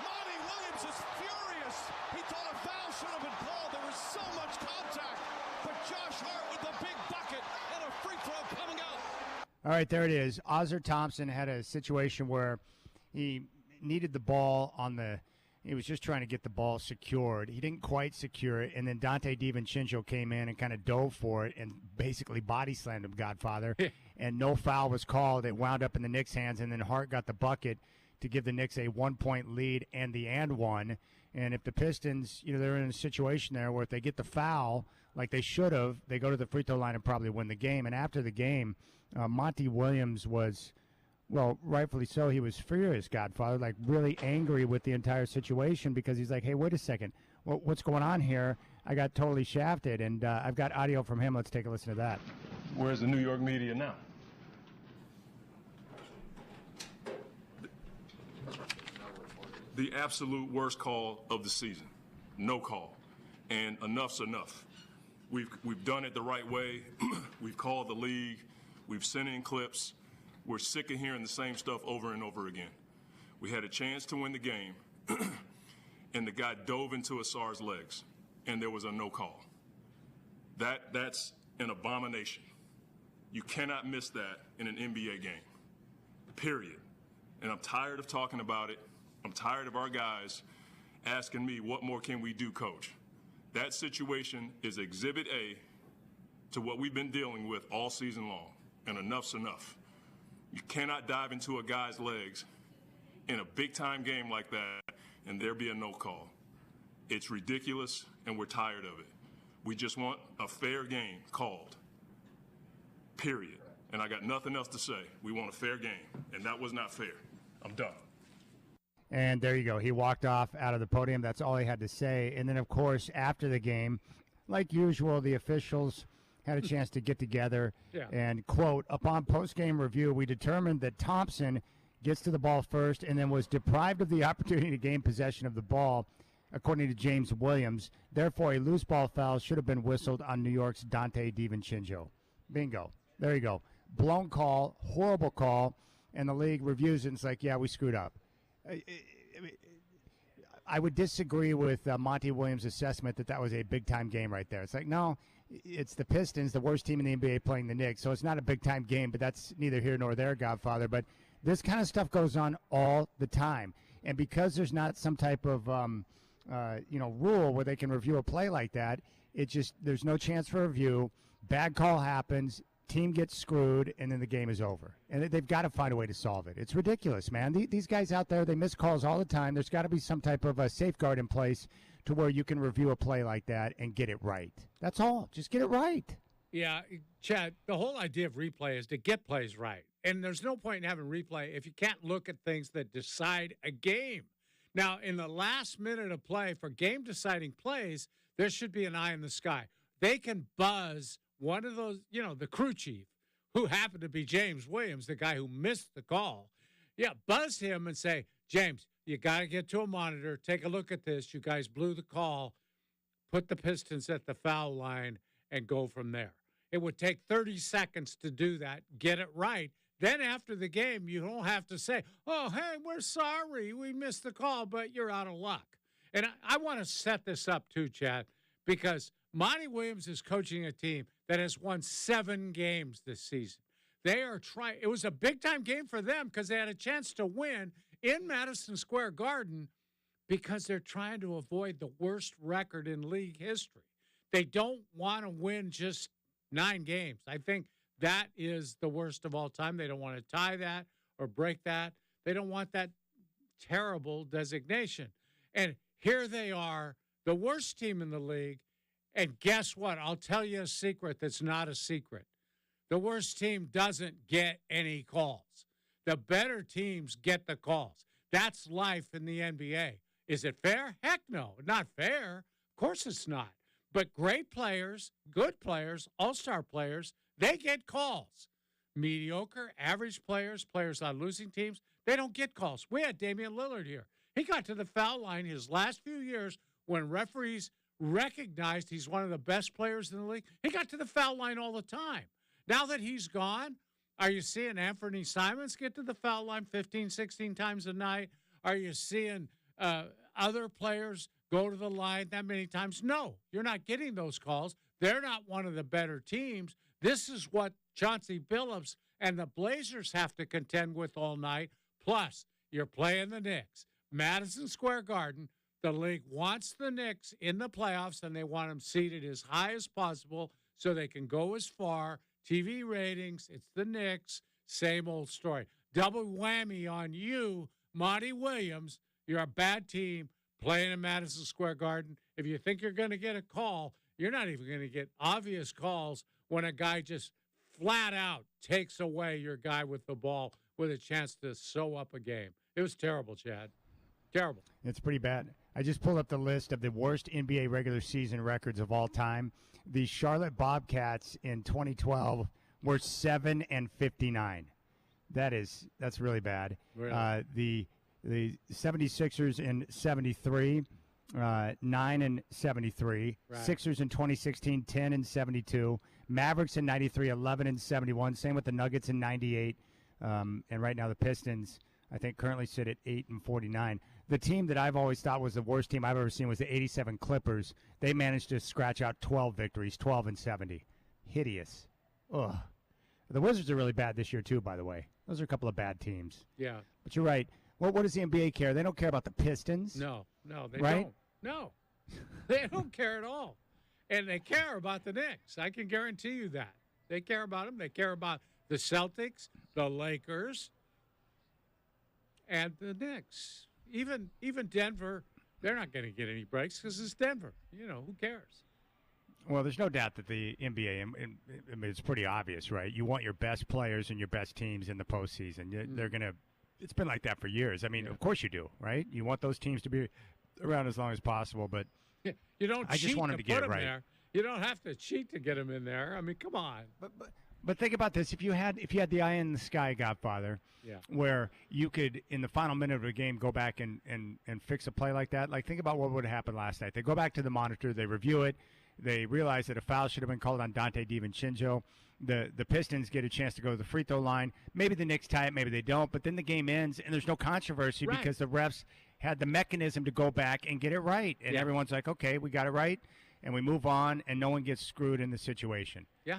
Monty Williams is furious. He thought a foul should have been called. There was so much contact. But Josh Hart with the big bucket and a free throw coming out. All right, there it is. Ozzer Thompson had a situation where he needed the ball on the – he was just trying to get the ball secured. He didn't quite secure it, and then Dante DiVincenzo came in and kind of dove for it and basically body slammed him, Godfather, and no foul was called. It wound up in the Knicks' hands, and then Hart got the bucket to give the Knicks a 1-point lead and the and one. And if the Pistons, they're in a situation there where if they get the foul like they should have, they go to the free throw line and probably win the game. And after the game, Monty Williams was, well, rightfully so, he was furious, Godfather, like really angry with the entire situation because he's like, hey, wait a second. What's going on here? I got totally shafted. And I've got audio from him. Let's take a listen to that. Where's the New York media now? The absolute worst call of the season. No call. And enough's enough. We've done it the right way. We've called the league. We've sent in clips. We're sick of hearing the same stuff over and over again. We had a chance to win the game, and the guy dove into Asar's legs, and there was a no call. That's an abomination. You cannot miss that in an NBA game, period. And I'm tired of talking about it. I'm tired of our guys asking me, what more can we do, coach? That situation is exhibit A to what we've been dealing with all season long, and enough's enough. You cannot dive into a guy's legs in a big-time game like that and there be a no call. It's ridiculous, and we're tired of it. We just want a fair game called, period. And I got nothing else to say. We want a fair game, and that was not fair. I'm done. And there you go. He walked off out of the podium. That's all he had to say. And then, of course, after the game, like usual, the officials had a chance to get together and, quote, upon post-game review, we determined that Thompson gets to the ball first and then was deprived of the opportunity to gain possession of the ball, according to James Williams. Therefore, a loose ball foul should have been whistled on New York's Dante DiVincenzo. Bingo. There you go. Blown call, horrible call, and the league reviews it and it's like, yeah, we screwed up. I would disagree with Monty Williams' assessment that was a big-time game right there. It's like, no, it's the Pistons, the worst team in the NBA, playing the Knicks, so it's not a big-time game, but that's neither here nor there, Godfather. But this kind of stuff goes on all the time. And because there's not some type of rule where they can review a play like that, there's no chance for review. Bad call happens. Team gets screwed, and then the game is over. And they've got to find a way to solve it. It's ridiculous, man. These guys out there, they miss calls all the time. There's got to be some type of a safeguard in place to where you can review a play like that and get it right. That's all. Just get it right. Yeah, Chad, the whole idea of replay is to get plays right. And there's no point in having replay if you can't look at things that decide a game. Now, in the last minute of play for game-deciding plays, there should be an eye in the sky. They can buzz one of those, the crew chief, who happened to be James Williams, the guy who missed the call. Yeah, buzz him and say, James, you got to get to a monitor. Take a look at this. You guys blew the call. Put the Pistons at the foul line and go from there. It would take 30 seconds to do that, get it right. Then after the game, you don't have to say, oh, hey, we're sorry. We missed the call, but you're out of luck. And I want to set this up too, Chad, because Monty Williams is coaching a team that has won 7 games this season. They are trying. It was a big-time game for them because they had a chance to win in Madison Square Garden because they're trying to avoid the worst record in league history. They don't want to win just 9 games. I think that is the worst of all time. They don't want to tie that or break that. They don't want that terrible designation. And here they are, the worst team in the league. And guess what? I'll tell you a secret that's not a secret. The worst team doesn't get any calls. The better teams get the calls. That's life in the NBA. Is it fair? Heck no, not fair. Of course it's not. But great players, good players, all-star players, they get calls. Mediocre, average players, players on losing teams, they don't get calls. We had Damian Lillard here. He got to the foul line his last few years when referees recognized he's one of the best players in the league. He got to the foul line all the time. Now that he's gone, are you seeing Anthony Simons get to the foul line 15, 16 times a night? Are you seeing other players go to the line that many times? No, you're not getting those calls. They're not one of the better teams. This is what Chauncey Billups and the Blazers have to contend with all night. Plus, you're playing the Knicks. Madison Square Garden. The league wants the Knicks in the playoffs, and they want them seated as high as possible so they can go as far. TV ratings, it's the Knicks, same old story. Double whammy on you Monty Williams, you're a bad team playing in Madison Square Garden. If you think you're going to get a call, you're not even going to get obvious calls when a guy just flat out takes away your guy with the ball with a chance to sew up a game. It was terrible, Chad. Terrible. It's pretty bad. I just pulled up the list of the worst NBA regular season records of all time. The Charlotte Bobcats in 2012 were 7-59. That's really bad. Really? The 76ers in 73, 9-73. Right. Sixers in 2016, 10-72. Mavericks in 93, 11-71. Same with the Nuggets in 98. And right now the Pistons, I think, currently sit at 8-49. The team that I've always thought was the worst team I've ever seen was the 87 Clippers. They managed to scratch out 12 victories, 12-70. Hideous. Ugh. The Wizards are really bad this year, too, by the way. Those are a couple of bad teams. Yeah. But you're right. Well, what does the NBA care? They don't care about the Pistons. No, they Right? don't. No, they don't care at all. And they care about the Knicks. I can guarantee you that. They care about them. They care about the Celtics, the Lakers, and the Knicks. Even Denver, they're not going to get any breaks because it's Denver. Who cares? Well, there's no doubt that the NBA, I mean, it's pretty obvious, right? You want your best players and your best teams in the postseason. They're going to – it's been like that for years. I mean, Of course you do, right? You want those teams to be around as long as possible, but you don't I just want them to get it right. there. You don't have to cheat to get them in there. I mean, come on. But think about this: if you had the eye in the sky, Godfather, where you could in the final minute of a game go back and fix a play like that. Like think about what would have happened last night. They go back to the monitor, they review it, they realize that a foul should have been called on Dante DiVincenzo. The Pistons get a chance to go to the free throw line. Maybe the Knicks tie it, maybe they don't. But then the game ends and there's no controversy because the refs had the mechanism to go back and get it right, and everyone's like, okay, we got it right, and we move on, and no one gets screwed in the situation. Yeah.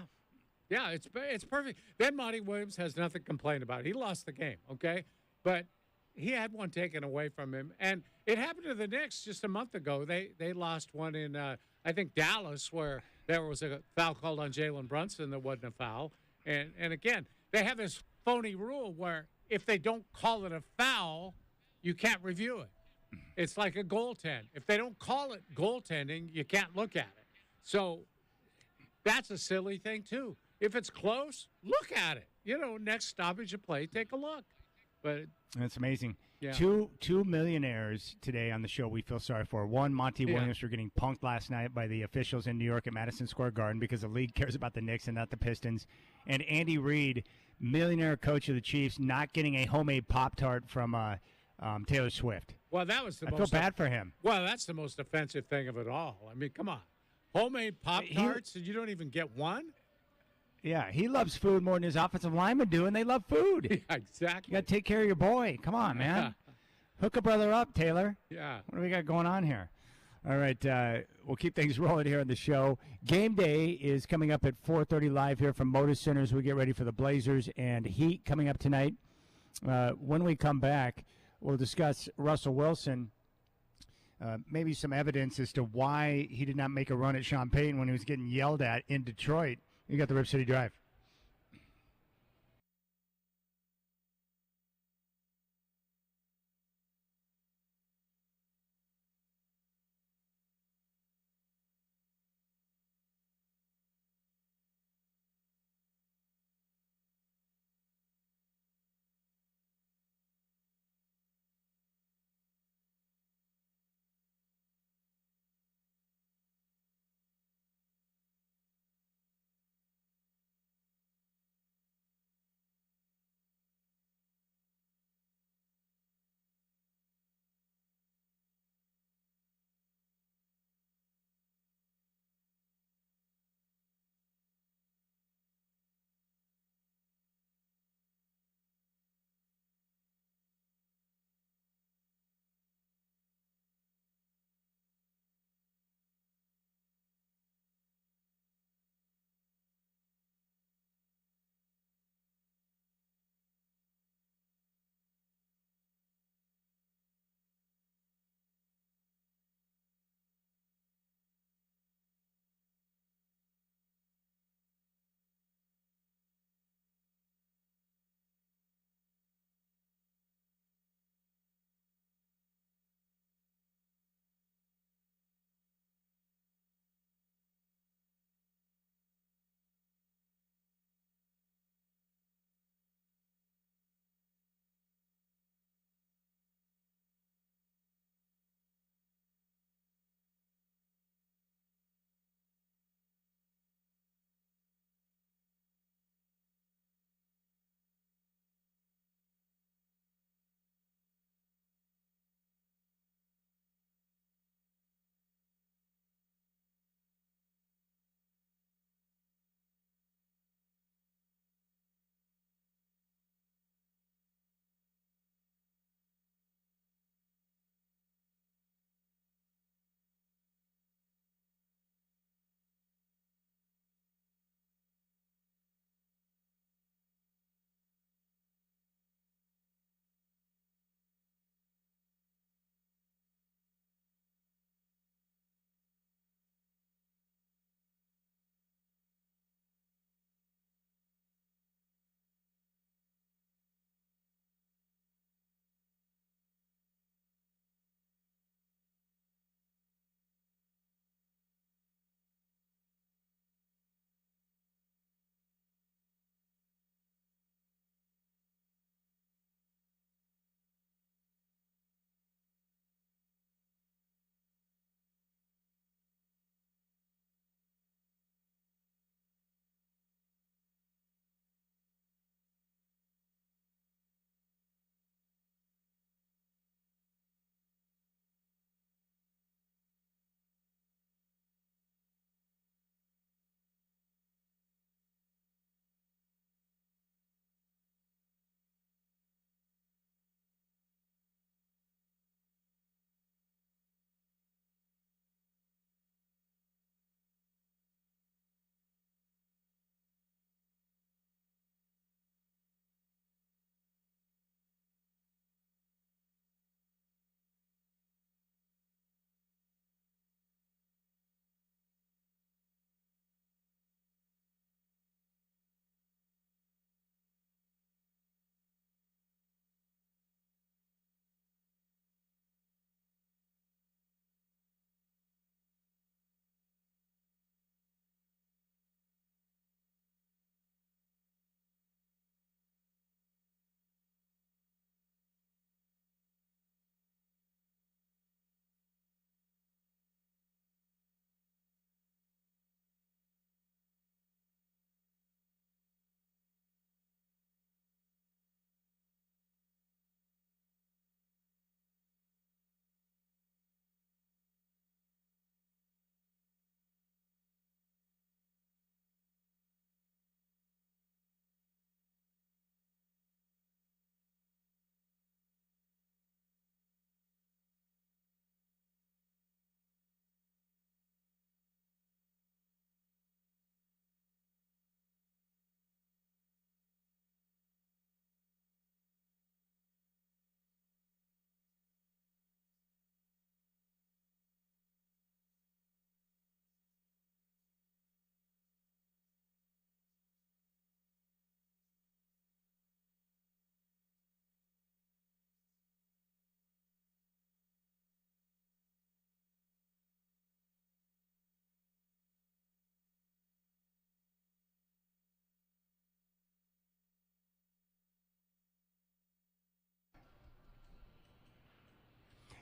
Yeah, it's perfect. Then Monty Williams has nothing to complain about. He lost the game, okay? But he had one taken away from him. And it happened to the Knicks just a month ago. They lost one in, I think, Dallas, where there was a foul called on Jalen Brunson that wasn't a foul. And again, they have this phony rule where if they don't call it a foul, you can't review it. It's like a goaltend. If they don't call it goaltending, you can't look at it. So that's a silly thing, too. If it's close, look at it. Next stoppage of play, take a look. But that's amazing. Yeah. Two millionaires today on the show we feel sorry for. One, Monty Williams for getting punked last night by the officials in New York at Madison Square Garden because the league cares about the Knicks and not the Pistons. And Andy Reid, millionaire coach of the Chiefs, not getting a homemade Pop-Tart from Taylor Swift. Well, that was I feel bad for him. Well, that's the most offensive thing of it all. I mean, come on. Homemade Pop-Tarts, and you don't even get one? Yeah, he loves food more than his offensive linemen do, and they love food. Yeah, exactly. You got to take care of your boy. Come on, man. Hook a brother up, Taylor. Yeah. What do we got going on here? All right, we'll keep things rolling here on the show. Game day is coming up at 4:30 live here from Moda Center as we get ready for the Blazers and Heat coming up tonight. When we come back, we'll discuss Russell Wilson, maybe some evidence as to why he did not make a run at Sean Payton when he was getting yelled at in Detroit. You got the Rip City Drive.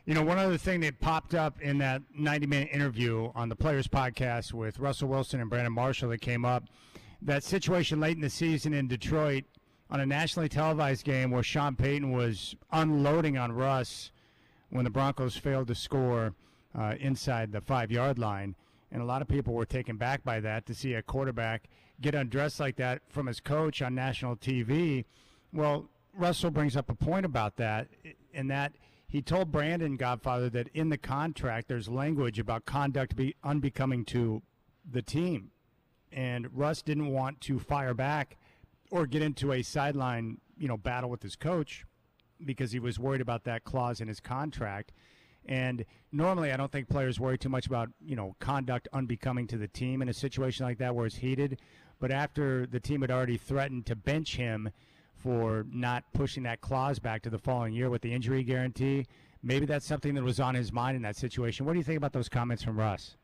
You know, one other thing that popped up in that 90-minute interview on the Players Podcast with Russell Wilson and Brandon Marshall that came up, that situation late in the season in Detroit on a nationally televised game where Sean Payton was unloading on Russ when the Broncos failed to score inside the 5-yard line. And a lot of people were taken back by that, to see a quarterback get undressed like that from his coach on national TV. Well, Russell brings up a point about that, in that he told Brandon Godfather that in the contract there's language about conduct unbecoming to the team. And Russ didn't want to fire back or get into a sideline, battle with his coach because he was worried about that clause in his contract. And normally I don't think players worry too much about, conduct unbecoming to the team in a situation like that where it's heated. But after the team had already threatened to bench him for not pushing that clause back to the following year with the injury guarantee, maybe that's something that was on his mind in that situation. What do you think about those comments from Russ?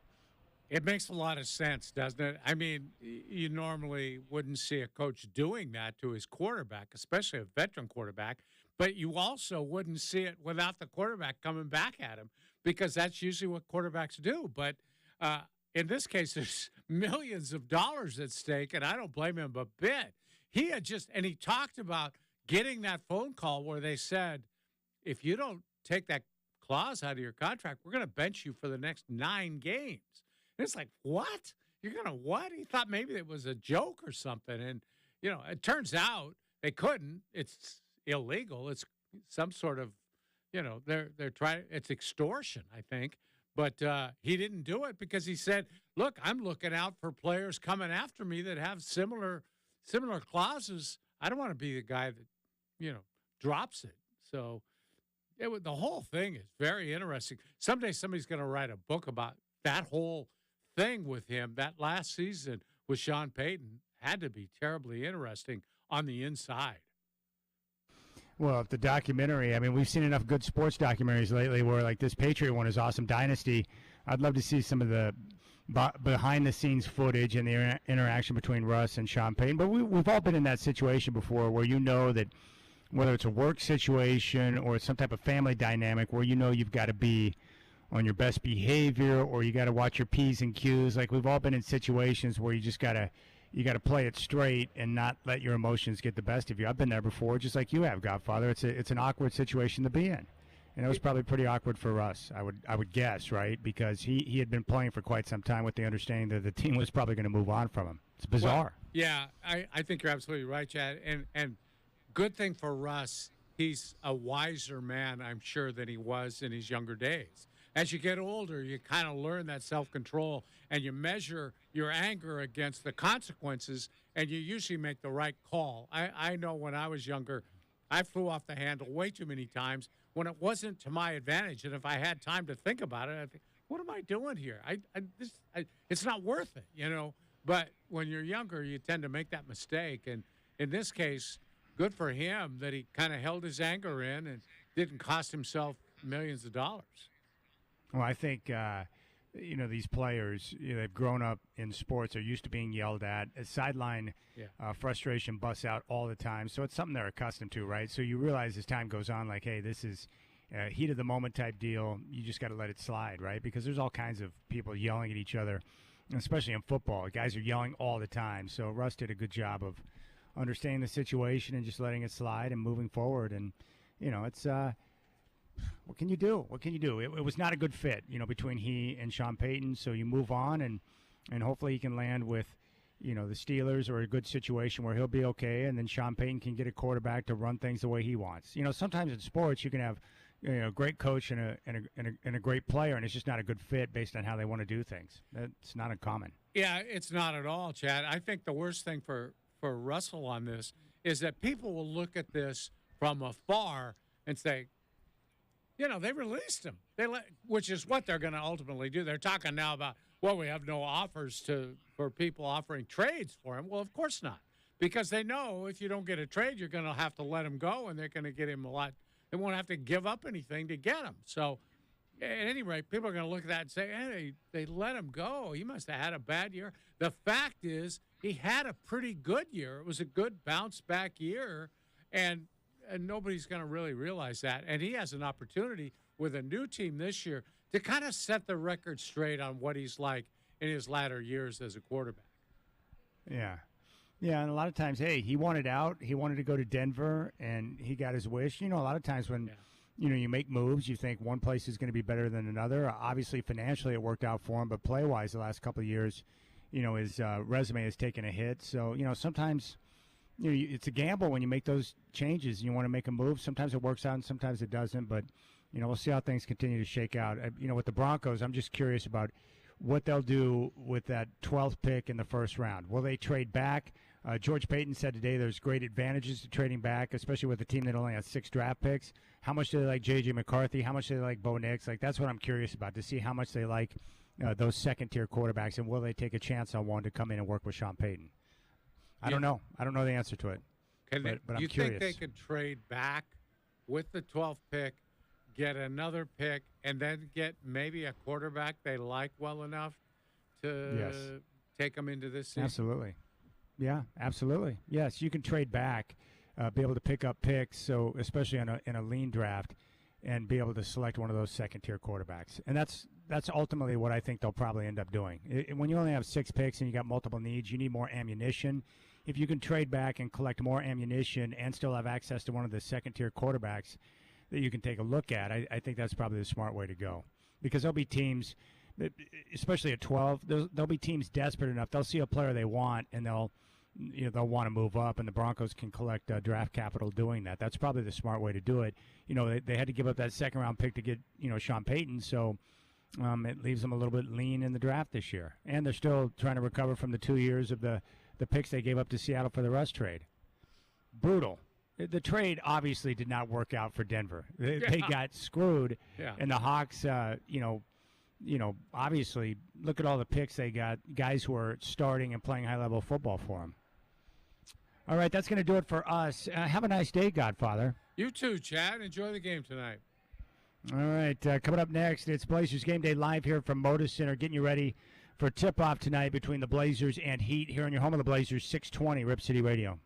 It makes a lot of sense, doesn't it? I mean, you normally wouldn't see a coach doing that to his quarterback, especially a veteran quarterback, but you also wouldn't see it without the quarterback coming back at him, because that's usually what quarterbacks do. But in this case, there's millions of dollars at stake, and I don't blame him a bit. He talked about getting that phone call where they said, if you don't take that clause out of your contract, we're going to bench you for the next 9 games. And it's like, what? You're going to what? He thought maybe it was a joke or something. And, it turns out they couldn't. It's illegal. It's some sort of, they're trying, it's extortion, I think. But he didn't do it because he said, look, I'm looking out for players coming after me that have similar clauses. I don't want to be the guy that, drops it. So the whole thing is very interesting. Someday somebody's going to write a book about that whole thing with him. That last season with Sean Payton had to be terribly interesting on the inside. Well, if the documentary, we've seen enough good sports documentaries lately where, like, this Patriot one is awesome, Dynasty. I'd love to see some of the behind-the-scenes footage and the interaction between Russ and Sean Payton. But we've all been in that situation before where that whether it's a work situation or some type of family dynamic where you've got to be on your best behavior or you got to watch your P's and Q's. Like, we've all been in situations where you just got to play it straight and not let your emotions get the best of you. I've been there before, just like you have, Godfather. It's an awkward situation to be in. And it was probably pretty awkward for Russ, I would guess, right? Because he had been playing for quite some time with the understanding that the team was probably going to move on from him. It's bizarre. Well, yeah, I think you're absolutely right, Chad. And good thing for Russ, he's a wiser man, I'm sure, than he was in his younger days. As you get older, you kind of learn that self-control, and you measure your anger against the consequences, and you usually make the right call. I know when I was younger, I flew off the handle way too many times when it wasn't to my advantage. And if I had time to think about it, I'd think, what am I doing here? It's not worth it, But when you're younger, you tend to make that mistake. And in this case, good for him that he kind of held his anger in and didn't cost himself millions of dollars. Well, I think, these players, they've grown up in sports. They're used to being yelled at. A sideline frustration busts out all the time. So it's something they're accustomed to, right? So you realize as time goes on, like, hey, this is a heat of the moment type deal. You just got to let it slide, right? Because there's all kinds of people yelling at each other, especially in football. Guys are yelling all the time. So Russ did a good job of understanding the situation and just letting it slide and moving forward. And, it's what can you do? What can you do? It was not a good fit, between he and Sean Payton. So you move on, and hopefully he can land with, the Steelers or a good situation where he'll be okay, and then Sean Payton can get a quarterback to run things the way he wants. Sometimes in sports you can have, a great coach and a great player, and it's just not a good fit based on how they want to do things. That's not uncommon. Yeah, it's not at all, Chad. I think the worst thing for Russell on this is that people will look at this from afar and say, they released him, which is what they're going to ultimately do. They're talking now about, we have no offers for people offering trades for him. Well, of course not, because they know if you don't get a trade, you're going to have to let him go, and they're going to get him a lot. They won't have to give up anything to get him. So, at any rate, people are going to look at that and say, hey, they let him go. He must have had a bad year. The fact is, he had a pretty good year. It was a good bounce-back year, and and nobody's going to really realize that. And he has an opportunity with a new team this year to kind of set the record straight on what he's like in his latter years as a quarterback. Yeah. Yeah, and a lot of times, hey, he wanted out. He wanted to go to Denver, and he got his wish. You know, a lot of times when, you make moves, you think one place is going to be better than another. Obviously, financially, it worked out for him, but play-wise, the last couple of years, his resume has taken a hit. So, sometimes, it's a gamble when you make those changes. You want to make a move. Sometimes it works out, and sometimes it doesn't. But, we'll see how things continue to shake out. With the Broncos, I'm just curious about what they'll do with that 12th pick in the first round. Will they trade back? George Paton said today there's great advantages to trading back, especially with a team that only has 6 draft picks. How much do they like J.J. McCarthy? How much do they like Bo Nix? Like, that's what I'm curious about, to see how much they like those second-tier quarterbacks, and will they take a chance on one to come in and work with Sean Payton? I don't know. I don't know the answer to it. But I'm you curious. think they could trade back with the 12th pick, get another pick, and then get maybe a quarterback they like well enough to take them into this season? Absolutely. Yeah, absolutely. Yes, you can trade back, be able to pick up picks, so especially in a lean draft, and be able to select one of those second-tier quarterbacks. And that's ultimately what I think they'll probably end up doing. When you only have 6 picks and you got multiple needs, you need more ammunition. If you can trade back and collect more ammunition and still have access to one of the second-tier quarterbacks that you can take a look at, I think that's probably the smart way to go. Because there'll be teams, especially at 12, there'll be teams desperate enough. They'll see a player they want, and they'll want to move up, and the Broncos can collect draft capital doing that. That's probably the smart way to do it. They had to give up that second-round pick to get, Sean Payton, so it leaves them a little bit lean in the draft this year. And they're still trying to recover from the 2 years of the picks they gave up to Seattle for the Russ trade. Brutal. The trade obviously did not work out for Denver. They got screwed, and the Hawks, obviously, look at all the picks they got, guys who are starting and playing high-level football for them. All right, that's going to do it for us. Have a nice day, Godfather. You too, Chad. Enjoy the game tonight. All right, coming up next, it's Blazers Game Day live here from Moda Center, getting you ready for tip-off tonight between the Blazers and Heat here on your home of the Blazers, 620 Rip City Radio.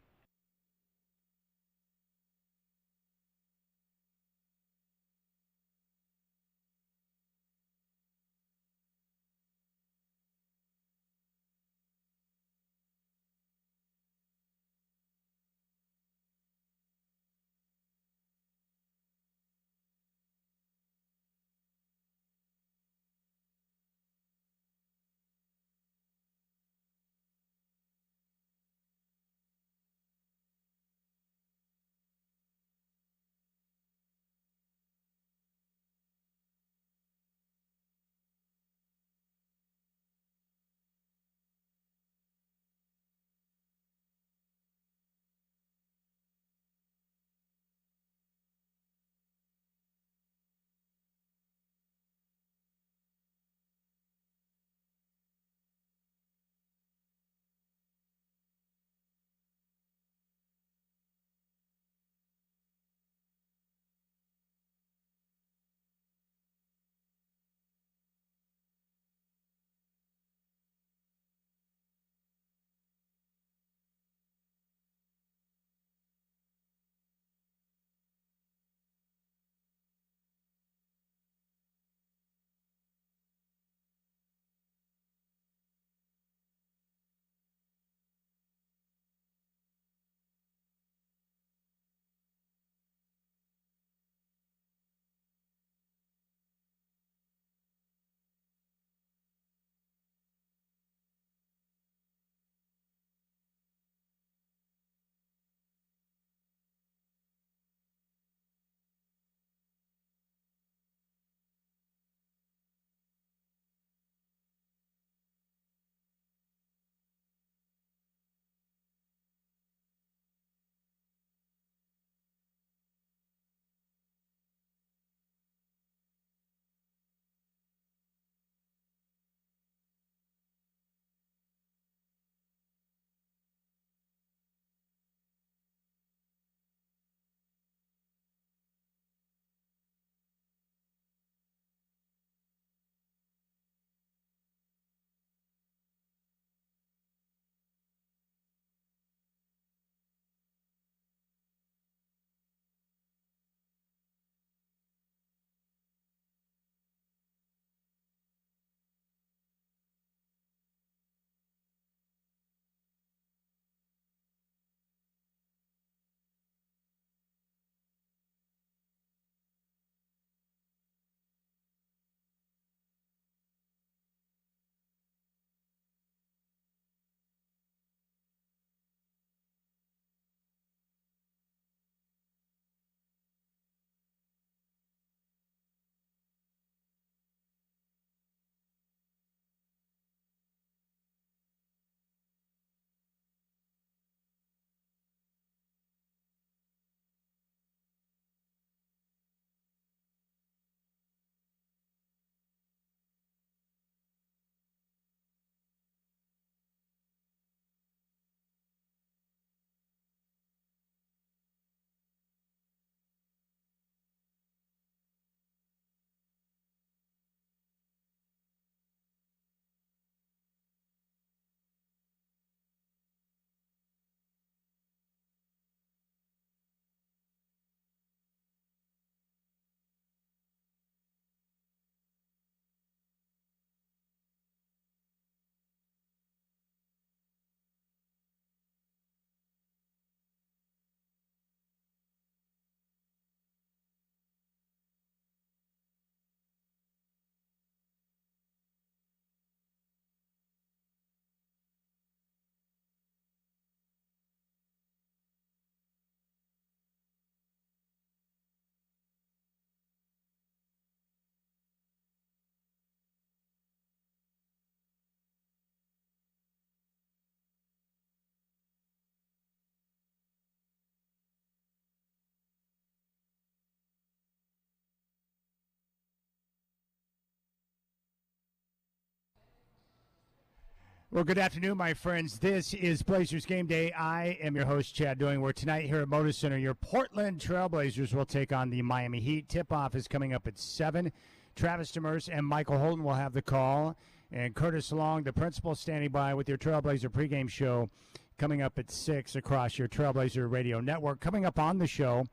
Well, good afternoon, my friends. This is Blazers Game Day. I am your host, Chad Doing. We're tonight here at Moda Center. Your Portland Trailblazers will take on the Miami Heat. Tip-off is coming up at 7. Travis Demers and Michael Holton will have the call. And Curtis Long, the principal, standing by with your Trailblazer pregame show coming up at 6 across your Trailblazer radio network. Coming up on the show,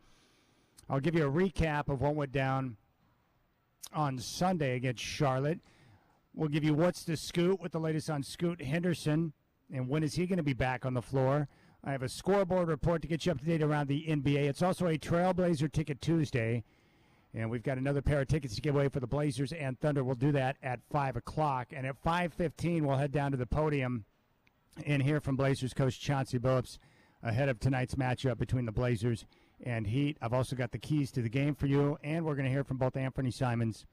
I'll give you a recap of what went down on Sunday against Charlotte. We'll give you what's the scoot with the latest on Scoot Henderson and when is he going to be back on the floor. I have a scoreboard report to get you up to date around the NBA. It's also a Trailblazer Ticket Tuesday, and we've got another pair of tickets to give away for the Blazers and Thunder. We'll do that at 5 o'clock, and at 5:15 we'll head down to the podium and hear from Blazers coach Chauncey Billups ahead of tonight's matchup between the Blazers and Heat. I've also got the keys to the game for you, and we're going to hear from both Anthony Simons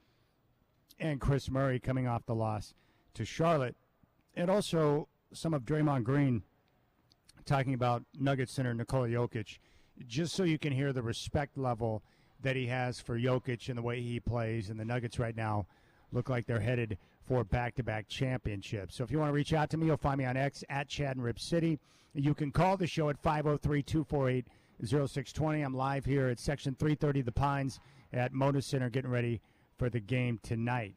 and Chris Murray coming off the loss to Charlotte. And also some of Draymond Green talking about Nuggets center Nikola Jokic, just so you can hear the respect level that he has for Jokic and the way he plays. And the Nuggets right now look like they're headed for back-to-back championships. So if you want to reach out to me, you'll find me on X at Chad and Rip City. You can call the show at 503-248-0620. I'm live here at Section 330 The Pines at Moda Center getting ready for the game tonight.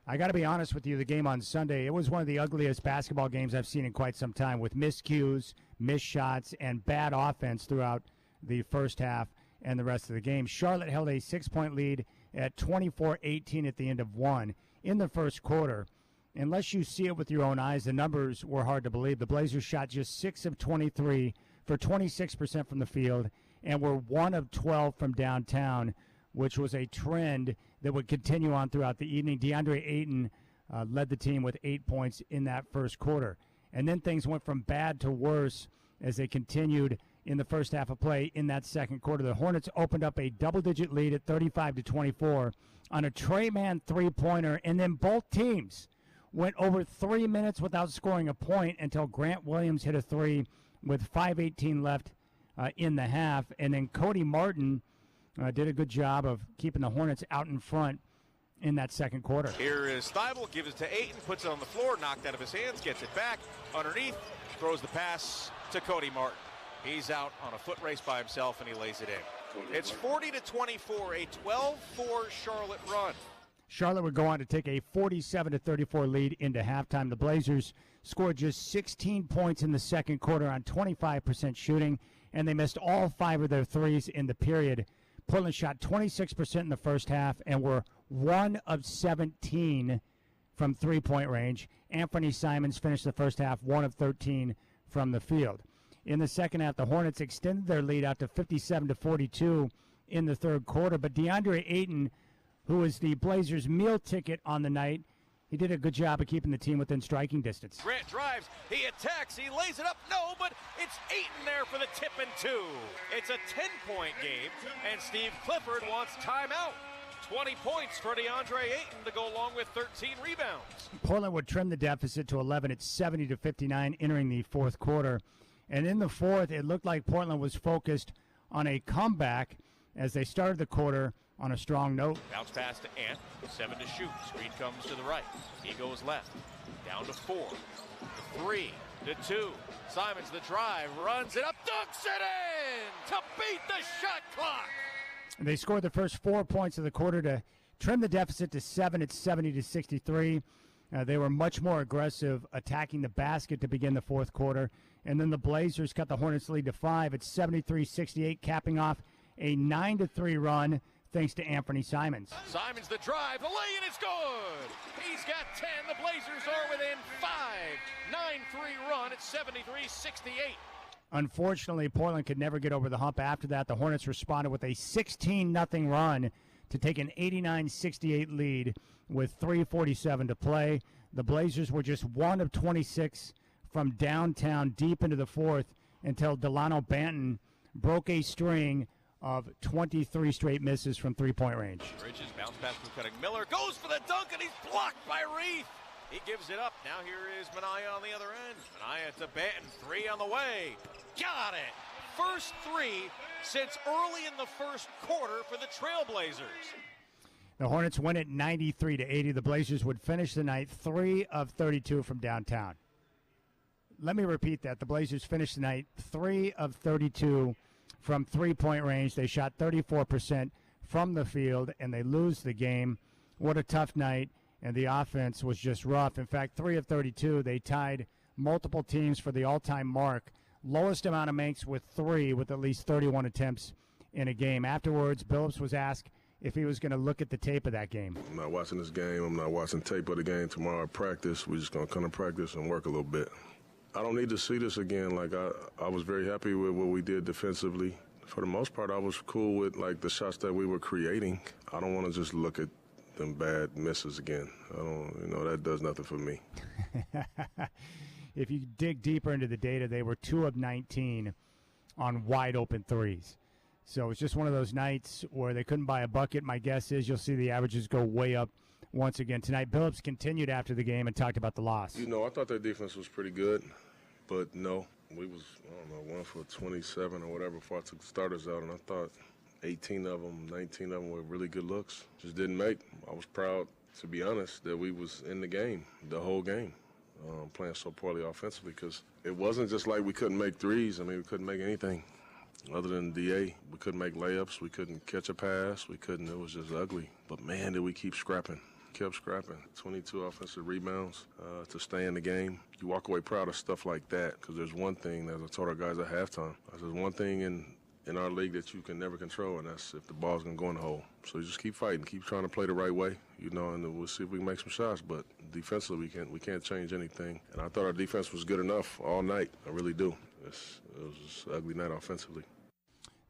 I got to be honest with you, the game on Sunday, it was one of the ugliest basketball games I've seen in quite some time, with miscues, missed shots, and bad offense throughout the first half and the rest of the game. Charlotte held a 6-point lead at 24-18 at the end of one in the first quarter. Unless you see it with your own eyes, the numbers were hard to believe. The Blazers shot just 6 of 23 for 26% from the field and were 1 of 12 from downtown, which was a trend that would continue on throughout the evening. DeAndre Ayton led the team with 8 points in that first quarter. And then things went from bad to worse as they continued in the first half of play in that second quarter. The Hornets opened up a double-digit lead at 35-24 on a Trey Man three-pointer, and then both teams went over 3 minutes without scoring a point until Grant Williams hit a three with 5:18 left in the half. And then Cody Martin did a good job of keeping the Hornets out in front in that second quarter. Here is Thibault, gives it to Ayton, puts it on the floor, knocked out of his hands, gets it back underneath, throws the pass to Cody Martin. He's out on a foot race by himself, and he lays it in. It's 40-24, a 12-4 Charlotte run. Charlotte would go on to take a 47-34 lead into halftime. The Blazers scored just 16 points in the second quarter on 25% shooting, and they missed all 5 of their threes in the period. Portland shot 26% in the first half and were 1 of 17 from three-point range. Anthony Simons finished the first half 1 of 13 from the field. In the second half, the Hornets extended their lead out to 57-42 in the third quarter, but DeAndre Ayton, who was the Blazers' meal ticket on the night, he did a good job of keeping the team within striking distance. Grant drives, he attacks, he lays it up, no, but it's Ayton there for the tip and 2. It's a 10-point game, and Steve Clifford wants timeout. 20 points for DeAndre Ayton to go along with 13 rebounds. Portland would trim the deficit to 11 at 70-59 entering the fourth quarter. And in the fourth, it looked like Portland was focused on a comeback as they started the quarter on a strong note. Bounce pass to Ant, 7 to shoot. Screen comes to the right. He goes left. Down to 4. To 3. To 2. Simons the drive, runs it up, dunks it in to beat the shot clock. And they scored the first 4 points of the quarter to trim the deficit to 7 at 70-63. They were much more aggressive attacking the basket to begin the fourth quarter. And then the Blazers cut the Hornets' lead to 5 at 73-68, capping off a 9-3 run thanks to Anthony Simons. Simons the drive, the lay-in is good. He's got 10. The Blazers are within 5. 9-3 run at 73-68. Unfortunately, Portland could never get over the hump after that. The Hornets responded with a 16-0 run to take an 89-68 lead with 3:47 to play. The Blazers were just 1 of 26 from downtown deep into the fourth until Delano Banton broke a string of 23 straight misses from three-point range. Bridges, bounce pass from Cutting Miller, goes for the dunk, and he's blocked by Reith. He gives it up. Now here is Minaya on the other end. Minaya to Banton, 3 on the way. Got it. First 3 since early in the first quarter for the Trailblazers. The Hornets win at 93-80. The Blazers would finish the night 3 of 32 from downtown. let me repeat that. The Blazers finished the night 3 of 32 from three-point range. They shot 34% from the field, and they lose the game. What a tough night, and the offense was just rough. In fact, 3 of 32, they tied multiple teams for the all-time mark. Lowest amount of makes with 3 with at least 31 attempts in a game. Afterwards, Billups was asked if he was going to look at the tape of that game. I'm not watching this game. I'm not watching tape of the game tomorrow at practice. We're just going to come to practice and work a little bit. I don't need to see this again. Like, I was very happy with what we did defensively. For the most part, I was cool with, like, the shots that we were creating. I don't want to just look at them bad misses again. That does nothing for me. If you dig deeper into the data, they were 2 of 19 on wide-open threes. So it's just one of those nights where they couldn't buy a bucket. My guess is you'll see the averages go way up once again tonight. Billups continued after the game and talked about the loss. I thought their defense was pretty good, but no. We was, 1 for 27 or whatever before I took the starters out, and I thought 18 of them, 19 of them were really good looks. Just didn't make. I was proud, to be honest, that we was in the game, the whole game, playing so poorly offensively, because it wasn't just like we couldn't make threes. I mean, we couldn't make anything. Other than DA, we couldn't make layups. We couldn't catch a pass. It was just ugly. But, man, did we keep scrapping. Kept scrapping. 22 offensive rebounds to stay in the game. You walk away proud of stuff like that, because there's one thing, as I told our guys at halftime, there's one thing in our league that you can never control, and that's if the ball's going to go in the hole. So you just keep fighting, keep trying to play the right way, and we'll see if we can make some shots. But defensively, we can't change anything. And I thought our defense was good enough all night. I really do. It was just an ugly night offensively.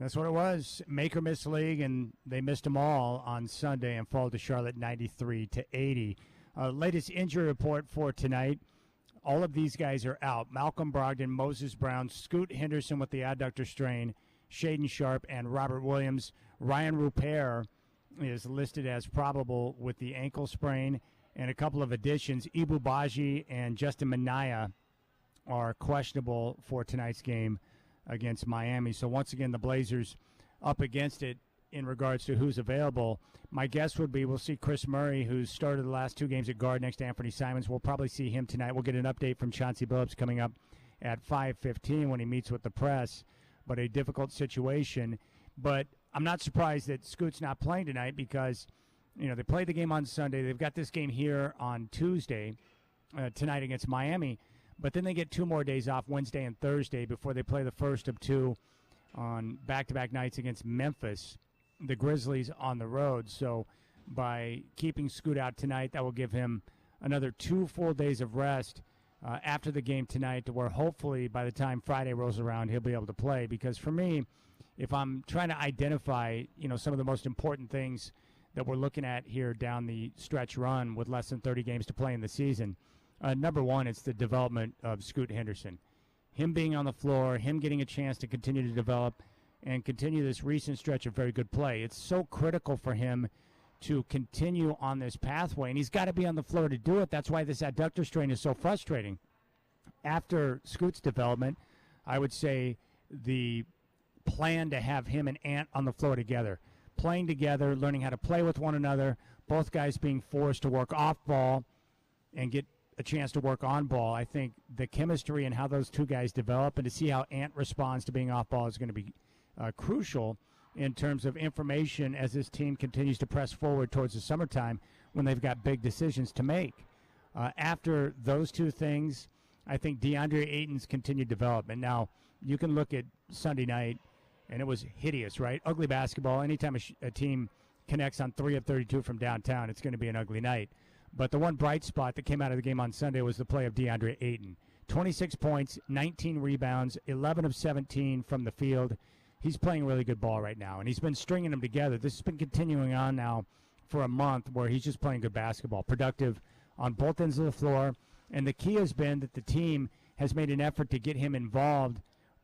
That's what it was. Make or miss league, and they missed them all on Sunday and fall to Charlotte 93-80. Latest injury report for tonight. All of these guys are out. Malcolm Brogdon, Moses Brown, Scoot Henderson with the adductor strain, Shaden Sharp, and Robert Williams. Ryan Rupert is listed as probable with the ankle sprain, and a couple of additions. Ibu Baji and Justin Minaya are questionable for tonight's game against Miami. So once again, the Blazers up against it in regards to who's available. My guess would be we'll see Chris Murray, who's started the last 2 games at guard next to Anthony Simons. We'll probably see him tonight. We'll get an update from Chauncey Billups coming up at 5:15 when he meets with the press. But a difficult situation. But I'm not surprised that Scoot's not playing tonight, because they played the game on Sunday. They've got this game here on Tuesday, tonight against Miami. But then they get 2 more days off, Wednesday and Thursday, before they play the first of 2 on back-to-back nights against Memphis, the Grizzlies on the road. So by keeping Scoot out tonight, that will give him another 2 full days of rest after the game tonight, to where hopefully by the time Friday rolls around, he'll be able to play. Because for me, if I'm trying to identify, some of the most important things that we're looking at here down the stretch run with less than 30 games to play in the season, number one, it's the development of Scoot Henderson. Him being on the floor, him getting a chance to continue to develop and continue this recent stretch of very good play. It's so critical for him to continue on this pathway, and he's got to be on the floor to do it. That's why this adductor strain is so frustrating. After Scoot's development, I would say the plan to have him and Ant on the floor together, playing together, learning how to play with one another, both guys being forced to work off ball and get a chance to work on ball. I think the chemistry and how those 2 guys develop, and to see how Ant responds to being off ball, is going to be crucial in terms of information as this team continues to press forward towards the summertime when they've got big decisions to make. After those 2 things, I think DeAndre Ayton's continued development. Now, you can look at Sunday night, and it was hideous, right? Ugly basketball. Anytime a team connects on 3 of 32 from downtown, it's going to be an ugly night. But the one bright spot that came out of the game on Sunday was the play of DeAndre Ayton. 26 points, 19 rebounds, 11 of 17 from the field. He's playing really good ball right now, and he's been stringing them together. This has been continuing on now for a month, where he's just playing good basketball, productive on both ends of the floor. And the key has been that the team has made an effort to get him involved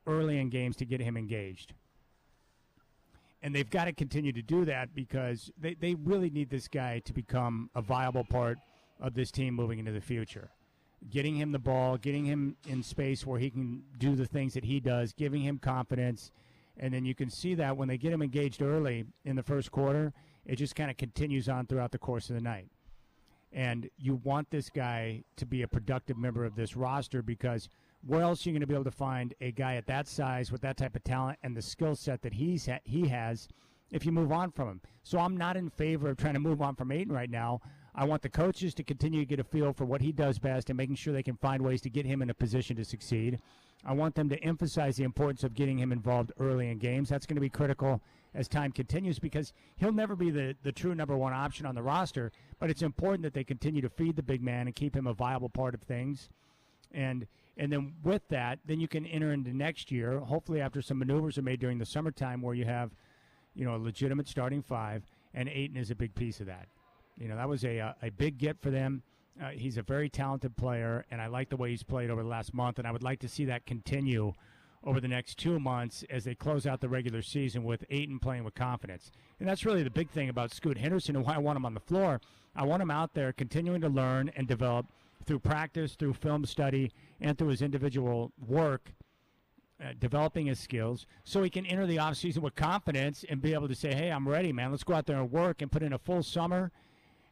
early in games, to get him engaged. And they've got to continue to do that, because they really need this guy to become a viable part of this team moving into the future. Getting him the ball, getting him in space where he can do the things that he does, giving him confidence. And then you can see that when they get him engaged early in the first quarter, it just kind of continues on throughout the course of the night. And you want this guy to be a productive member of this roster, because where else are you going to be able to find a guy at that size with that type of talent and the skill set that he has if you move on from him? So I'm not in favor of trying to move on from Ayton right now. I want the coaches to continue to get a feel for what he does best and making sure they can find ways to get him in a position to succeed. I want them to emphasize the importance of getting him involved early in games. That's going to be critical as time continues because he'll never be the true number one option on the roster, but it's important that they continue to feed the big man and keep him a viable part of things. And then with that, then you can enter into next year, hopefully after some maneuvers are made during the summertime where you have, a legitimate starting five, and Ayton is a big piece of that. That was a big get for them. He's a very talented player, and I like the way he's played over the last month, and I would like to see that continue over the next 2 months as they close out the regular season with Ayton playing with confidence. And that's really the big thing about Scoot Henderson and why I want him on the floor. I want him out there continuing to learn and develop through practice, through film study, and through his individual work, developing his skills, so he can enter the offseason with confidence and be able to say, hey, I'm ready, man. Let's go out there and work and put in a full summer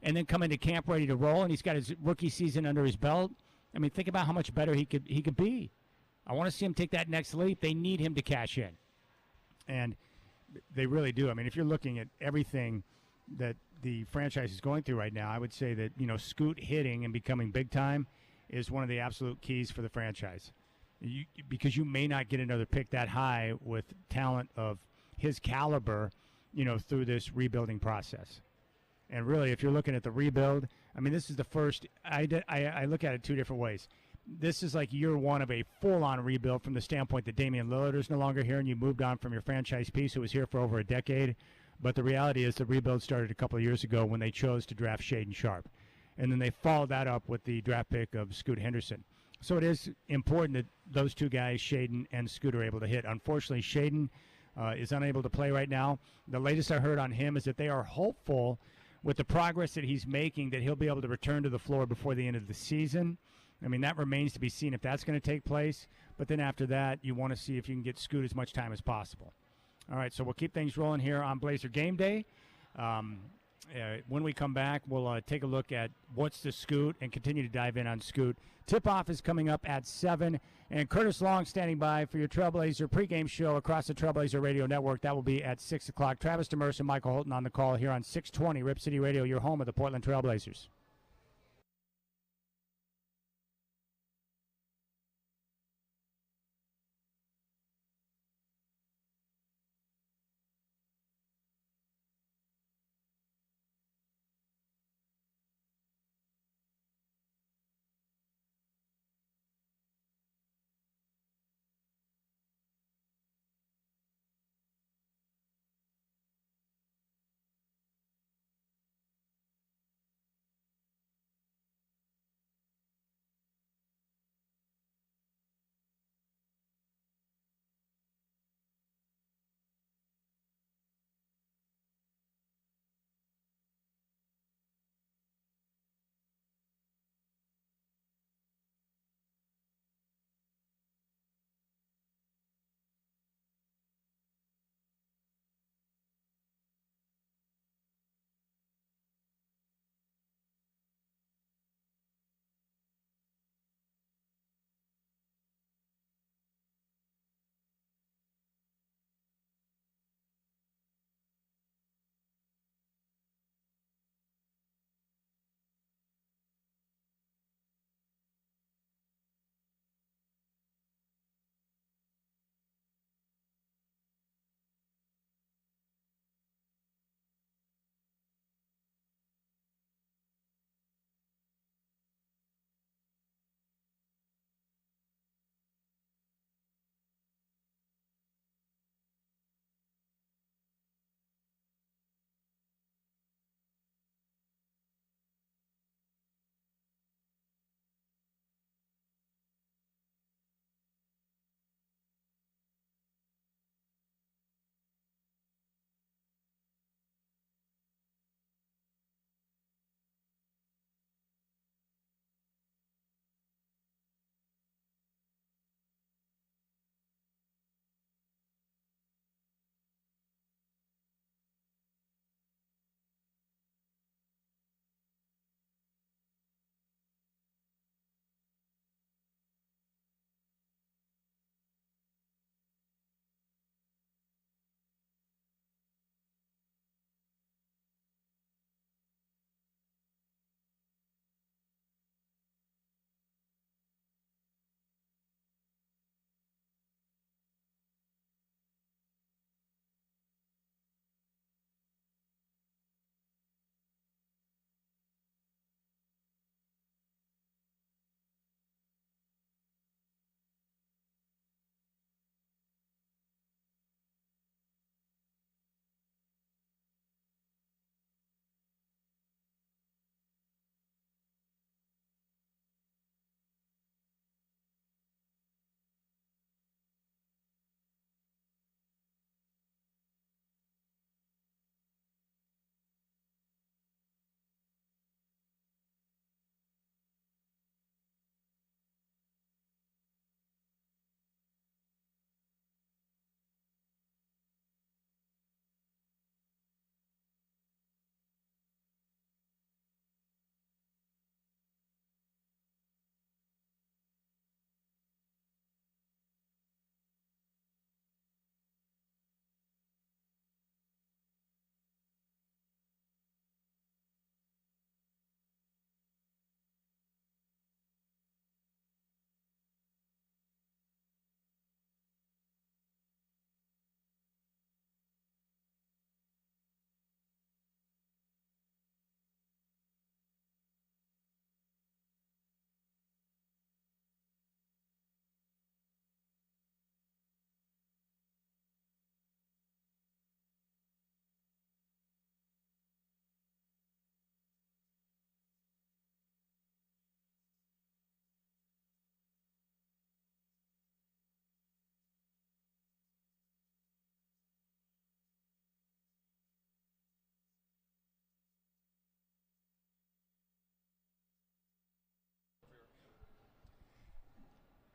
and then come into camp ready to roll, and he's got his rookie season under his belt. I mean, think about how much better he could be. I want to see him take that next leap. They need him to cash in, and they really do. I mean, if you're looking at everything that the franchise is going through right now, I would say that, Scoot hitting and becoming big time is one of the absolute keys for the franchise. Because you may not get another pick that high with talent of his caliber, through this rebuilding process. And really, if you're looking at the rebuild, I mean, this is the first. I look at it two different ways. This is like year one of a full-on rebuild from the standpoint that Damian Lillard is no longer here, and you moved on from your franchise piece who was here for over a decade. But the reality is the rebuild started a couple of years ago when they chose to draft Shaedon Sharpe. And then they followed that up with the draft pick of Scoot Henderson. So it is important that those two guys, Shaedon and Scoot, are able to hit. Unfortunately, Shaedon is unable to play right now. The latest I heard on him is that they are hopeful with the progress that he's making that he'll be able to return to the floor before the end of the season. I mean, that remains to be seen if that's going to take place. But then after that, you want to see if you can get Scoot as much time as possible. All right, so we'll keep things rolling here on Blazer Game Day. When we come back, we'll take a look at what's the Scoot and continue to dive in on Scoot. Tip-off is coming up at 7, and Curtis Long standing by for your Trailblazer pregame show across the Trailblazer Radio Network. That will be at 6 o'clock. Travis Demers and Michael Holton on the call here on 620 Rip City Radio, your home of the Portland Trailblazers.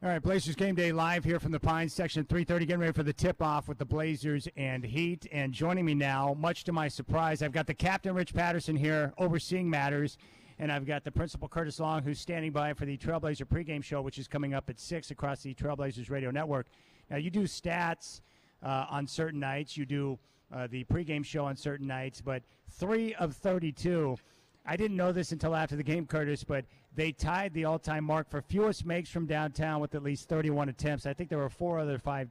All right, Blazers Game Day live here from the Pines, section 330, getting ready for the tip-off with the Blazers and Heat. And joining me now, much to my surprise, I've got the captain, Rich Patterson, here overseeing matters, and I've got the principal, Curtis Long, who's standing by for the Trailblazer pregame show, which is coming up at 6 across the Trailblazers radio network. Now, you do stats on certain nights. You do the pregame show on certain nights, but 3 of 32. I didn't know this until after the game, Curtis, but they tied the all-time mark for fewest makes from downtown with at least 31 attempts. I think there were 4 other 5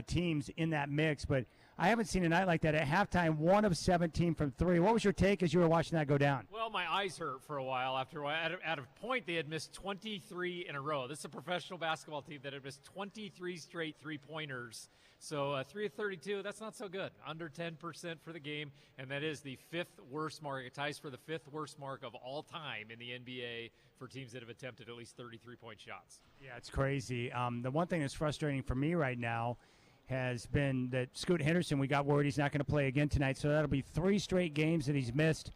teams in that mix, but I haven't seen a night like that. At halftime, 1 of 17 from 3. What was your take as you were watching that go down? Well, my eyes hurt for a while. After a while, at a point, they had missed 23 in a row. This is a professional basketball team that had missed 23 straight three-pointers. So 3 of 32, that's not so good. Under 10% for the game, and that is the 5th worst mark. It ties for the 5th worst mark of all time in the NBA for teams that have attempted at least 33-point shots. Yeah, it's crazy. The one thing that's frustrating for me right now has been that Scoot Henderson, we got word he's not going to play again tonight, so that'll be 3 straight games that he's missed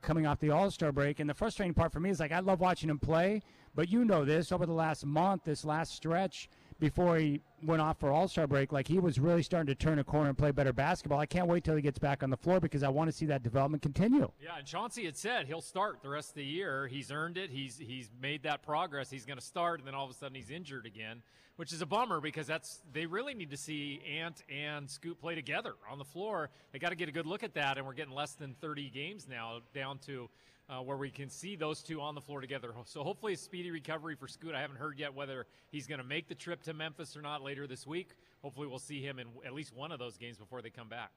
coming off the All-Star break. And the frustrating part for me is, like, I love watching him play, but you know this, over the last month, this last stretch, before he went off for All-Star break, like, he was really starting to turn a corner and play better basketball. I can't wait till he gets back on the floor because I want to see that development continue. Yeah, and Chauncey had said he'll start the rest of the year. He's earned it. He's made that progress. He's going to start, and then all of a sudden he's injured again, which is a bummer because they really need to see Ant and Scoot play together on the floor. They got to get a good look at that, and we're getting less than 30 games now, down to where we can see those two on the floor together. So hopefully a speedy recovery for Scoot. I haven't heard yet whether he's going to make the trip to Memphis or not later this week. Hopefully we'll see him in at least one of those games before they come back.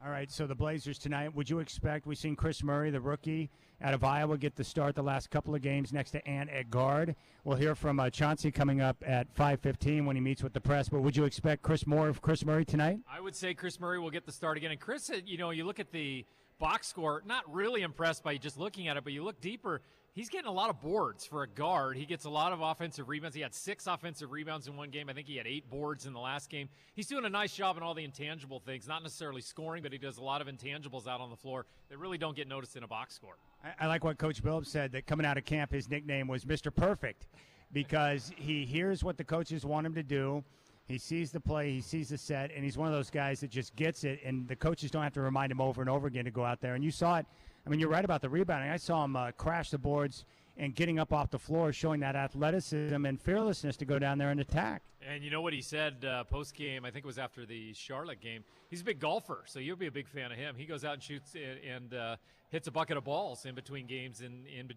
All right, so the Blazers tonight, would you expect, we've seen Chris Murray, the rookie out of Iowa, get the start the last couple of games next to Ant at guard. We'll hear from Chauncey coming up at 5:15 when he meets with the press, but would you expect Chris Murray tonight? I would say Chris Murray will get the start again. And Chris, you look at the box score, not really impressed by just looking at it, but you look deeper, he's getting a lot of boards for a guard. He gets a lot of offensive rebounds. He had 6 offensive rebounds in one game. I think he had 8 boards in the last game. He's doing a nice job in all the intangible things, not necessarily scoring, but he does a lot of intangibles out on the floor that really don't get noticed in a box score. I like what Coach Billups said, that coming out of camp, his nickname was Mr. Perfect because he hears what the coaches want him to do. He sees the play, he sees the set, and he's one of those guys that just gets it, and the coaches don't have to remind him over and over again to go out there. And you saw it. I mean, you're right about the rebounding. I saw him crash the boards and getting up off the floor, showing that athleticism and fearlessness to go down there and attack. And you know what he said post-game, I think it was after the Charlotte game, he's a big golfer, so you'll be a big fan of him. He goes out and shoots and hits a bucket of balls in between games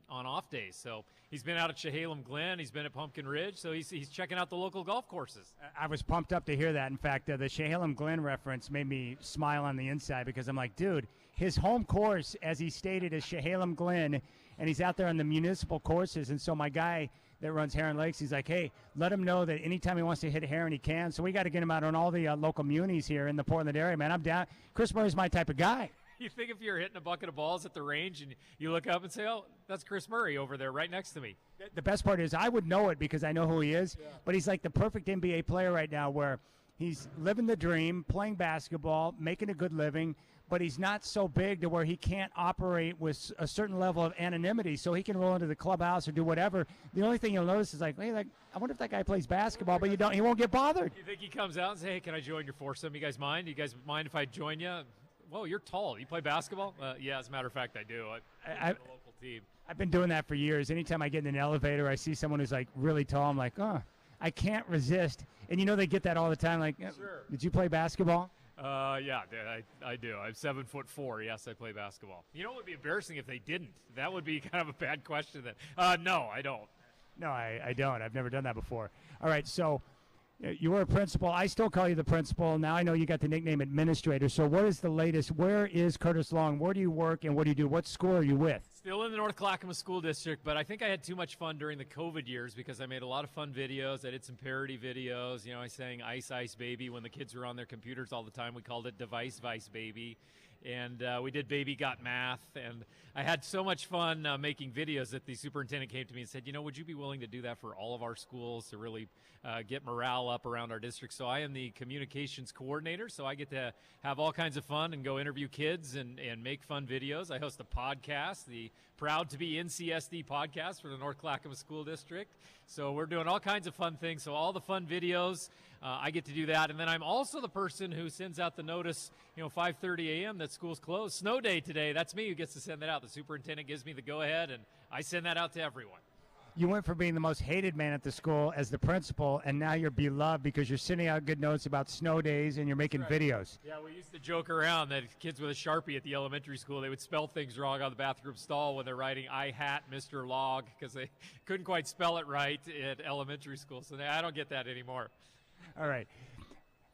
on off days. So he's been out at Chehalem Glen, he's been at Pumpkin Ridge, so he's checking out the local golf courses. I was pumped up to hear that. In fact, the Chehalem Glen reference made me smile on the inside because I'm like, dude, his home course, as he stated, is Chehalem Glen, and he's out there on the municipal courses. And so my guy that runs Heron Lakes, he's like, hey, let him know that anytime he wants to hit Heron, he can. So we got to get him out on all the local munis here in the Portland area, man. I'm down. Chris Murray's my type of guy. You think if you're hitting a bucket of balls at the range and you look up and say, oh, that's Chris Murray over there right next to me. The best part is I would know it because I know who he is, but he's like the perfect NBA player right now where he's living the dream, playing basketball, making a good living, but he's not so big to where he can't operate with a certain level of anonymity, so he can roll into the clubhouse or do whatever. The only thing you'll notice is like, hey, I wonder if that guy plays basketball, but he won't get bothered. You think he comes out and says, hey, can I join your foursome? You guys mind? You guys mind if I join you? Whoa, you're tall. You play basketball? Yeah, as a matter of fact, I do. I'm a local team. I've been doing that for years. Anytime I get in an elevator, I see someone who's like really tall. I'm like, oh, I can't resist. And they get that all the time. Like, sure. Did you play basketball? Yeah, I do. I'm 7'4". Yes, I play basketball. You know what would be embarrassing if they didn't? That would be kind of a bad question. Then, no, I don't. No, I don't. I've never done that before. All right, so you were a principal. I still call you the principal. Now I know you got the nickname administrator. So what is the latest? Where is Curtis Long? Where do you work and what do you do? What school are you with? Still in the North Clackamas School District, but I think I had too much fun during the COVID years because I made a lot of fun videos. I did some parody videos. I sang Ice Ice Baby when the kids were on their computers all the time. We called it Device Vice Baby. and we did Baby Got Math, and I had so much fun making videos that the superintendent came to me and said, would you be willing to do that for all of our schools to really get morale up around our district? So I am the communications coordinator, so I get to have all kinds of fun and go interview kids and make fun videos. I host a podcast, the Proud to be NCSD podcast for the North Clackamas School District. So we're doing all kinds of fun things. So all the fun videos, I get to do that. And then I'm also the person who sends out the notice, 5:30 a.m. that school's closed. Snow day today. That's me who gets to send that out. The superintendent gives me the go-ahead, and I send that out to everyone. You went from being the most hated man at the school as the principal, and now you're beloved because you're sending out good notes about snow days and you're making videos. Yeah, we used to joke around that kids with a Sharpie at the elementary school, they would spell things wrong on the bathroom stall when they're writing I hat Mr. Log because they couldn't quite spell it right at elementary school. So I don't get that anymore. All right.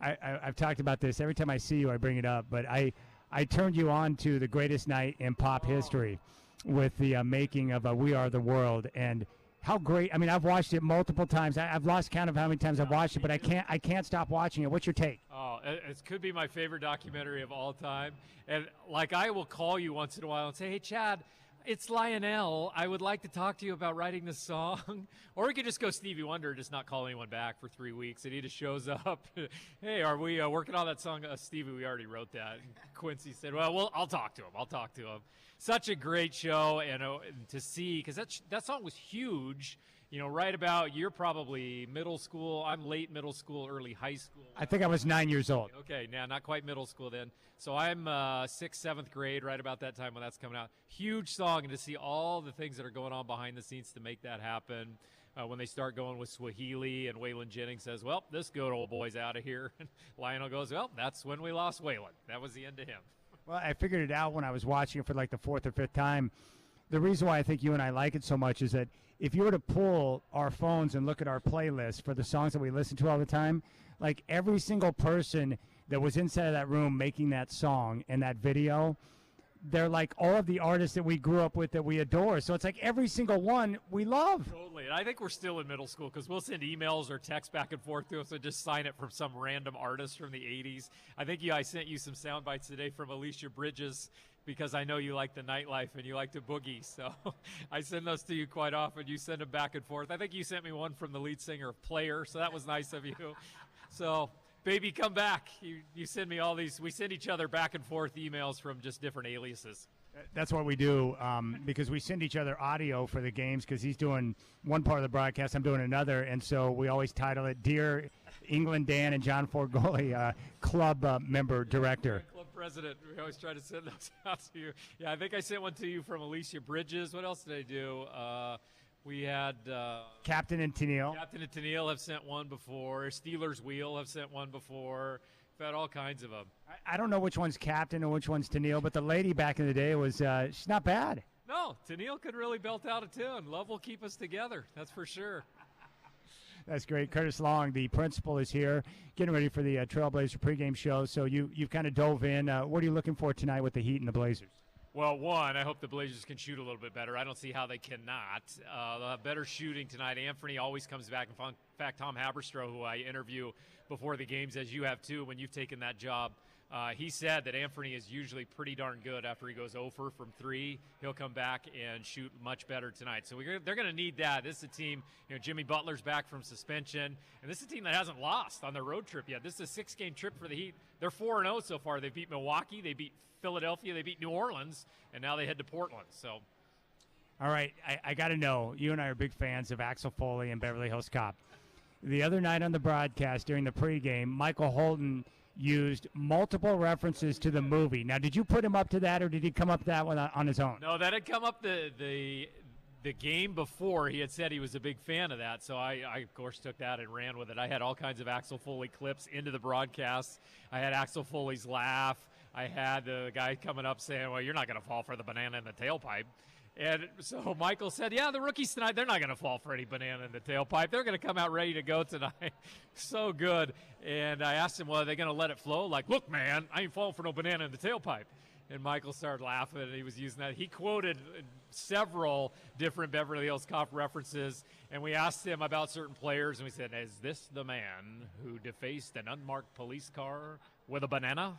I've talked about this. Every time I see you, I bring it up. But I turned you on to the greatest night in pop history with the making of We Are the World. And how great! I mean, I've watched it multiple times. I've lost count of how many times I've watched it, but I can't stop watching it. What's your take? Oh, it could be my favorite documentary of all time. And I will call you once in a while and say, "Hey, Chad, it's Lionel. I would like to talk to you about writing this song." Or we could just go Stevie Wonder, just not call anyone back for 3 weeks, and he just shows up. Hey, are we working on that song? Stevie, we already wrote that. And Quincy said, well, I'll talk to him. Such a great show, and to see, because that song was huge. Right about, you're probably middle school. I'm late middle school, early high school. I think I was 9 years old. Okay, now not quite middle school then. So I'm 6th, 7th grade, right about that time when that's coming out. Huge song, and to see all the things that are going on behind the scenes to make that happen. When they start going with Swahili, and Waylon Jennings says, well, this good old boy's out of here. And Lionel goes, well, that's when we lost Waylon. That was the end of him. Well, I figured it out when I was watching it for like the 4th or 5th time. The reason why I think you and I like it so much is that if you were to pull our phones and look at our playlist for the songs that we listen to all the time, like every single person that was inside of that room making that song and that video, they're like all of the artists that we grew up with that we adore. So it's like every single one we love. Totally. And I think we're still in middle school because we'll send emails or texts back and forth to us and just sign it from some random artist from the 80s. I think I sent you some sound bites today from Alicia Bridges because I know you like the nightlife and you like to boogie. So I send those to you quite often. You send them back and forth. I think you sent me one from the lead singer of Player, so that was nice of you. So, baby, come back. You send me all these. We send each other back and forth emails from just different aliases. That's what we do because we send each other audio for the games because he's doing one part of the broadcast, I'm doing another, and so we always title it Dear England Dan and John Forgoli, club member director. Club president. We always try to send those out to you. Yeah, I think I sent one to you from Alicia Bridges. What else did I do? We had Captain and Tennille. Captain and Tennille have sent one before. Steelers Wheel have sent one before. We've had all kinds of them. I don't know which one's Captain and which one's Tennille, but the lady back in the day was she's not bad. No, Tennille could really belt out a tune. Love will keep us together. That's for sure. That's great. Curtis Long, the principal, is here getting ready for the Trailblazer pregame show. So you've kind of dove in. What are you looking for tonight with the Heat and the Blazers? Well, one, I hope the Blazers can shoot a little bit better. I don't see how they cannot. They'll have better shooting tonight. Anthony always comes back. In fact, Tom Haberstroh, who I interview before the games, as you have too, when you've taken that job, he said that Anthony is usually pretty darn good after he goes 0 from 3. He'll come back and shoot much better tonight. So they're going to need that. This is a team, Jimmy Butler's back from suspension, and this is a team that hasn't lost on their road trip yet. This is a 6-game trip for the Heat. They're 4-0 so far. They beat Milwaukee. They beat Philadelphia, they beat New Orleans, and now they head to Portland. So, all right, I got to know, you and I are big fans of Axel Foley and Beverly Hills Cop. The other night on the broadcast during the pregame, Michael Holton used multiple references to the movie. Now, did you put him up to that, or did he come up to that one on his own? No, that had come up the game before. He had said he was a big fan of that, so I of course took that and ran with it. I had all kinds of Axel Foley clips into the broadcast. I had Axel Foley's laugh. I had the guy coming up saying, well, you're not going to fall for the banana in the tailpipe. And so Michael said, yeah, the rookies tonight, they're not going to fall for any banana in the tailpipe. They're going to come out ready to go tonight. So good. And I asked him, well, are they going to let it flow? Like, look, man, I ain't falling for no banana in the tailpipe. And Michael started laughing, and he was using that. He quoted several different Beverly Hills Cop references, and we asked him about certain players, and we said, is this the man who defaced an unmarked police car with a banana?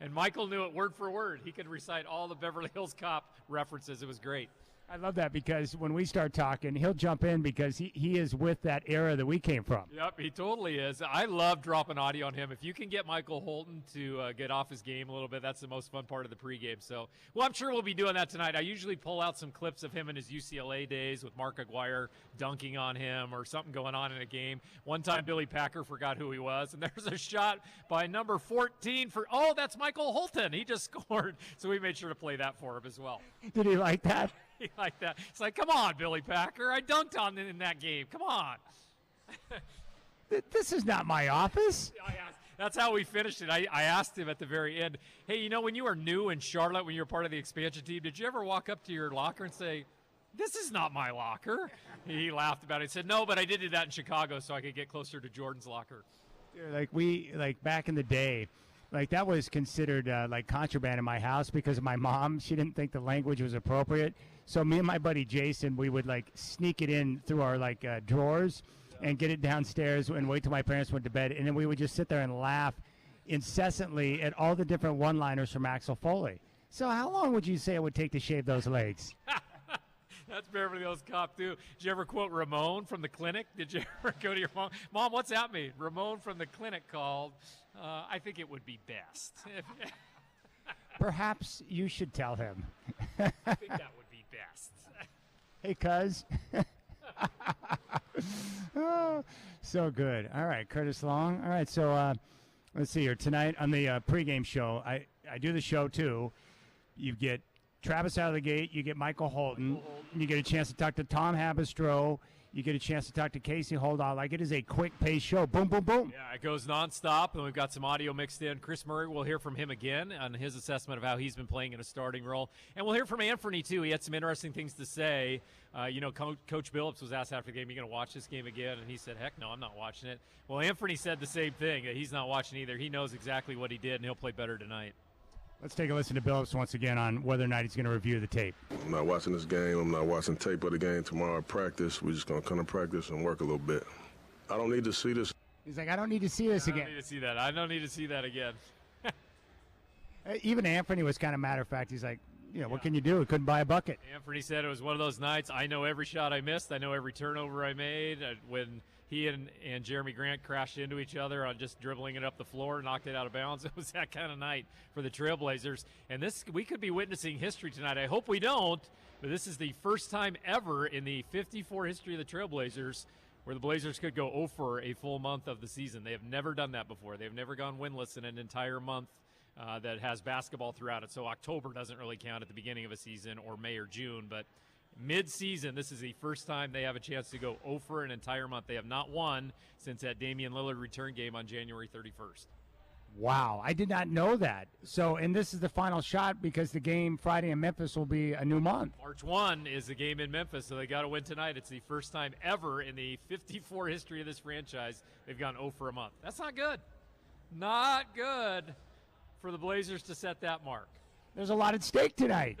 And Michael knew it word for word. He could recite all the Beverly Hills Cop references. It was great. I love that because when we start talking, he'll jump in because he is with that era that we came from. Yep, he totally is. I love dropping audio on him. If you can get Michael Holton to get off his game a little bit, that's the most fun part of the pregame. So, well, I'm sure we'll be doing that tonight. I usually pull out some clips of him in his UCLA days with Mark Aguirre dunking on him or something going on in a game. One time Billy Packer forgot who he was, and there's a shot by number 14 that's Michael Holton. He just scored. So we made sure to play that for him as well. Did he like that? Like that. It's like, come on, Billy Packer. I dunked on in that game. Come on. This is not my office. That's how we finished it. I asked him at the very end, hey, when you were new in Charlotte, when you were part of the expansion team, did you ever walk up to your locker and say, this is not my locker? He laughed about it. He said, no, but I did do that in Chicago so I could get closer to Jordan's locker. Dude, back in the day, that was considered contraband in my house because of my mom. She didn't think the language was appropriate. So me and my buddy Jason, we would sneak it in through our drawers and get it downstairs and wait till my parents went to bed. And then we would just sit there and laugh incessantly at all the different one-liners from Axel Foley. So how long would you say it would take to shave those legs? That's Beverly Hills Cop, too. Did you ever quote Ramon from the clinic? Did you ever go to your mom? Mom, what's that mean? Ramon from the clinic called. I think it would be best. Perhaps you should tell him. I think that would be best. Hey, cuz. Oh, so good. All right, Curtis Long. All right, so let's see here. Tonight on the pregame show, I do the show, too. You get Travis out of the gate. You get Michael Holton. You get a chance to talk to Tom Habistro. You get a chance to talk to Casey Holdahl. It is a quick-paced show. Boom, boom, boom. Yeah, it goes nonstop, and we've got some audio mixed in. Chris Murray, we'll hear from him again on his assessment of how he's been playing in a starting role. And we'll hear from Anthony, too. He had some interesting things to say. Coach Billups was asked after the game, are you going to watch this game again? And he said, heck no, I'm not watching it. Well, Anthony said the same thing, that he's not watching either. He knows exactly what he did, and he'll play better tonight. Let's take a listen to Billups once again on whether or not he's going to review the tape. I'm not watching this game. I'm not watching tape of the game tomorrow at practice. We're just going to come to practice and work a little bit. I don't need to see this. He's like, I don't need to see this again. I don't need to see that. I don't need to see that again. Even Anthony was kind of matter of fact. He's like, what can you do? He couldn't buy a bucket. Anthony said it was one of those nights. I know every shot I missed. I know every turnover I made. When he and Jeremy Grant crashed into each other on just dribbling it up the floor, knocked it out of bounds. It was that kind of night for the Trailblazers. And we could be witnessing history tonight. I hope we don't, but this is the first time ever in the 54 history of the Trailblazers where the Blazers could go 0 for a full month of the season. They have never done that before. They've never gone winless in an entire month that has basketball throughout it. So October doesn't really count at the beginning of a season, or May or June, but mid-season, this is the first time they have a chance to go 0 for an entire month. They have not won since that Damian Lillard return game on January 31st. Wow, I did not know that. So, and this is the final shot because the game Friday in Memphis will be a new month. March 1 is the game in Memphis, so they got to win tonight. It's the first time ever in the 54 history of this franchise they've gone 0 for a month. That's not good. Not good for the Blazers to set that mark. There's a lot at stake tonight.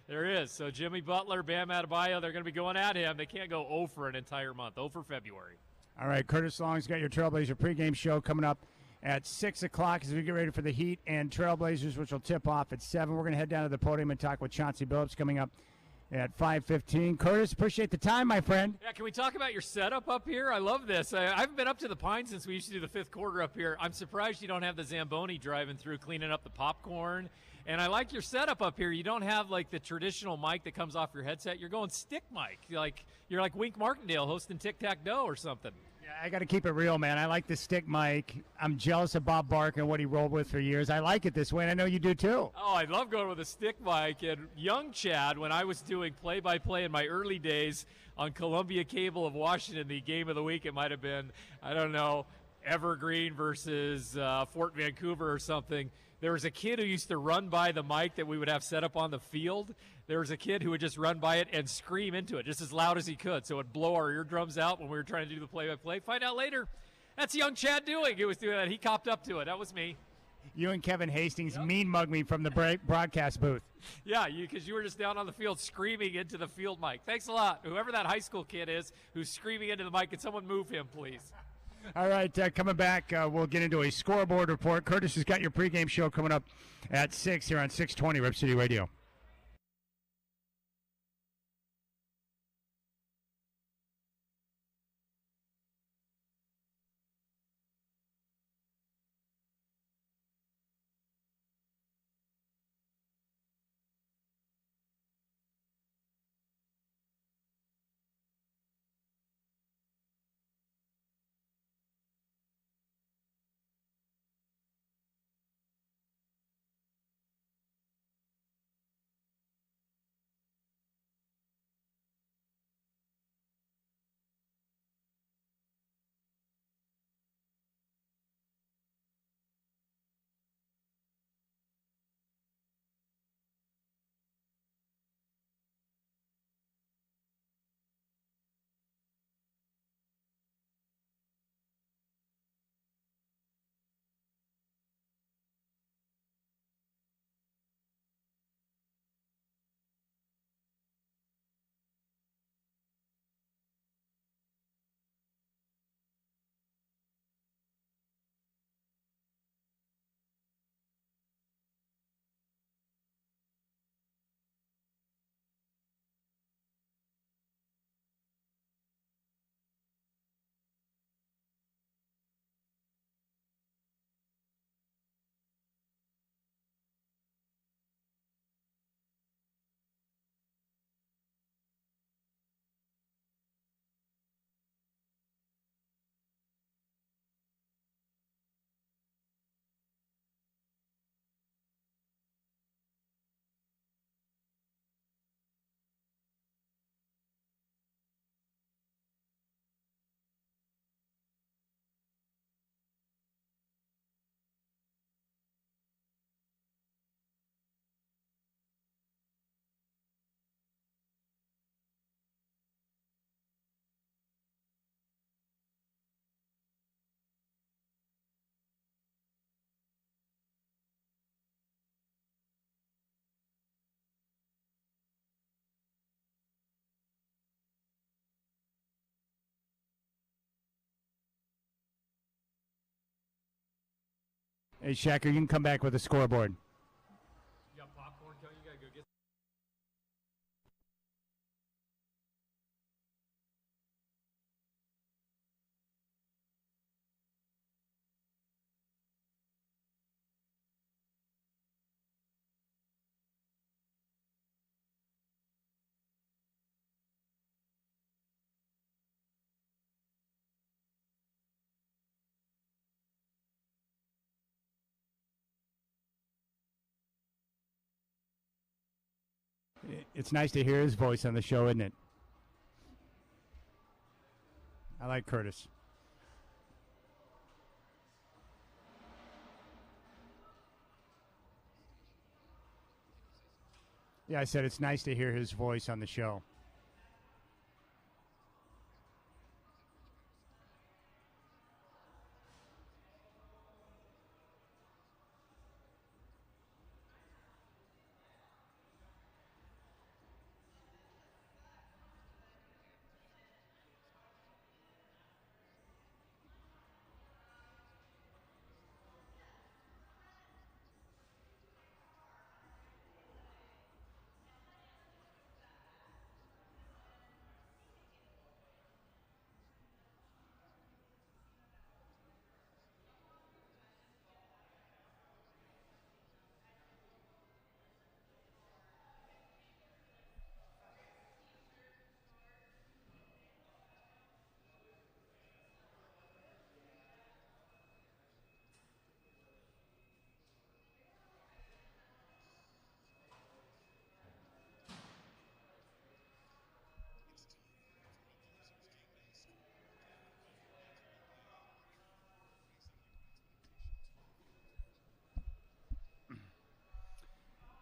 There is. So Jimmy Butler, Bam Adebayo, they're going to be going at him. They can't go 0 for an entire month, 0 for February. All right, Curtis Long's got your Trailblazer pregame show coming up at 6 o'clock as we get ready for the Heat and Trailblazers, which will tip off at 7. We're going to head down to the podium and talk with Chauncey Billups coming up at 5:15. Curtis, appreciate the time, my friend. Yeah, can we talk about your setup up here? I love this. I haven't been up to the Pine since we used to do the fifth quarter up here. I'm surprised you don't have the Zamboni driving through, cleaning up the popcorn. And I like your setup up here. You don't have like the traditional mic that comes off your headset. You're going stick mic. You're like Wink Martindale hosting Tic-Tac-Dough or something. Yeah, I got to keep it real, man. I like the stick mic. I'm jealous of Bob Barker and what he rolled with for years. I like it this way, and I know you do too. Oh, I love going with a stick mic. And young Chad, when I was doing play-by-play in my early days on Columbia Cable of Washington, the game of the week, it might have been, I don't know, Evergreen versus Fort Vancouver or something. There was a kid who used to run by the mic that we would have set up on the field. There was a kid who would just run by it and scream into it just as loud as he could. So it would blow our eardrums out when we were trying to do the play-by-play. Find out later, that's young Chad doing. He was doing that. He copped up to it. That was me. You and Kevin Hastings mean mug me from the broadcast booth. Yeah, because you were just down on the field screaming into the field mic. Thanks a lot. Whoever that high school kid is who's screaming into the mic, can someone move him, please? All right, coming back, we'll get into a scoreboard report. Curtis has got your pregame show coming up at 6 here on 620 Rip City Radio. Hey, Shacker, you can come back with a scoreboard. You got popcorn, Tony? You got to go get It's nice to hear his voice on the show, isn't it? I like Curtis. Yeah, I said it's nice to hear his voice on the show.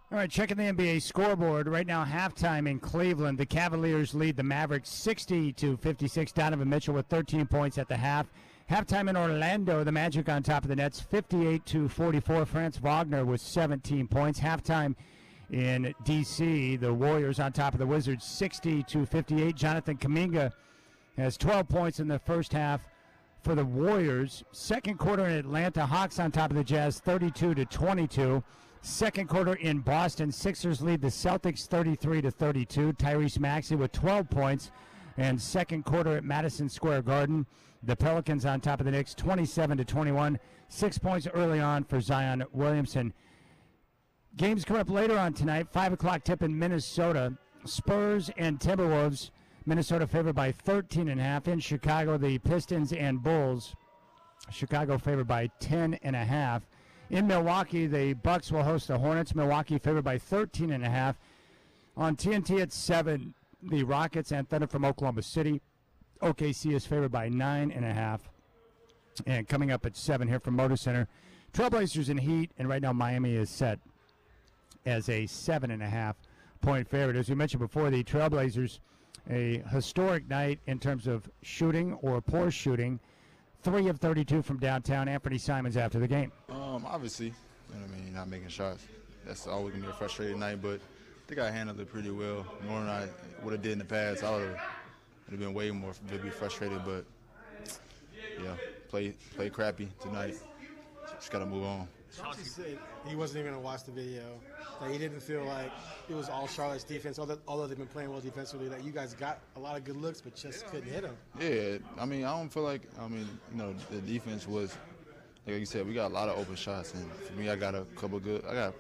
All right, checking the NBA scoreboard. Right now, halftime in Cleveland. The Cavaliers lead the Mavericks 60-56. Donovan Mitchell with 13 points at the half. Halftime in Orlando, the Magic on top of the Nets, 58-44. Franz Wagner with 17 points. Halftime in D.C., the Warriors on top of the Wizards, 60-58. Jonathan Kuminga has 12 points in the first half. for the Warriors. Second quarter in Atlanta, Hawks on top of the Jazz, 32-22. Second quarter in Boston, Sixers lead the Celtics 33-32. Tyrese Maxey with 12 points. And second quarter at Madison Square Garden, the Pelicans on top of the Knicks, 27-21. 6 points early on for Zion Williamson. Games coming up later on tonight. 5 o'clock tip in Minnesota. Spurs and Timberwolves. Minnesota favored by 13.5. In Chicago, the Pistons and Bulls. Chicago favored by 10.5. In Milwaukee, the Bucks will host the Hornets. Milwaukee favored by 13.5. On TNT at 7, the Rockets and Thunder from Oklahoma City. OKC is favored by 9.5. And coming up at 7 here from Motor Center, Trailblazers and Heat. And right now Miami is set as a 7.5 point favorite. As we mentioned before, the Trailblazers, a historic night in terms of shooting or poor shooting. 3 of 32 from downtown. Anthony Simons after the game. Obviously, you know what I mean, not making shots. That's always going to be a frustrating night, but I think I handled it pretty well. More than I would have did in the past. I would have been way more maybe frustrated, but yeah, play crappy tonight. Just got to move on. Chauncey said he wasn't even going to watch the video. That he didn't feel like it was all Charlotte's defense, although they've been playing well defensively, that you guys got a lot of good looks but just couldn't hit them. Yeah, I mean, I don't feel like, the defense was, like you said, we got a lot of open shots, and for me, I got a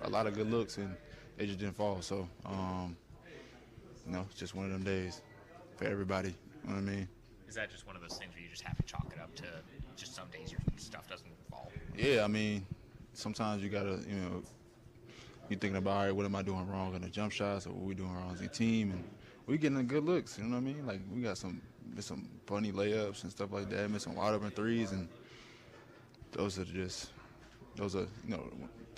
lot of good looks, and they just didn't fall. So, it's just one of them days for everybody. You know what I mean? Is that just one of those things where you just have to chalk it up to just some days your stuff doesn't fall? Yeah, I mean, sometimes you gotta, you're thinking about, all right, what am I doing wrong in the jump shots, or what we doing wrong as a team, and we getting the good looks. You know what I mean? Like we got some funny layups and stuff like that, missing wide open threes, and those are the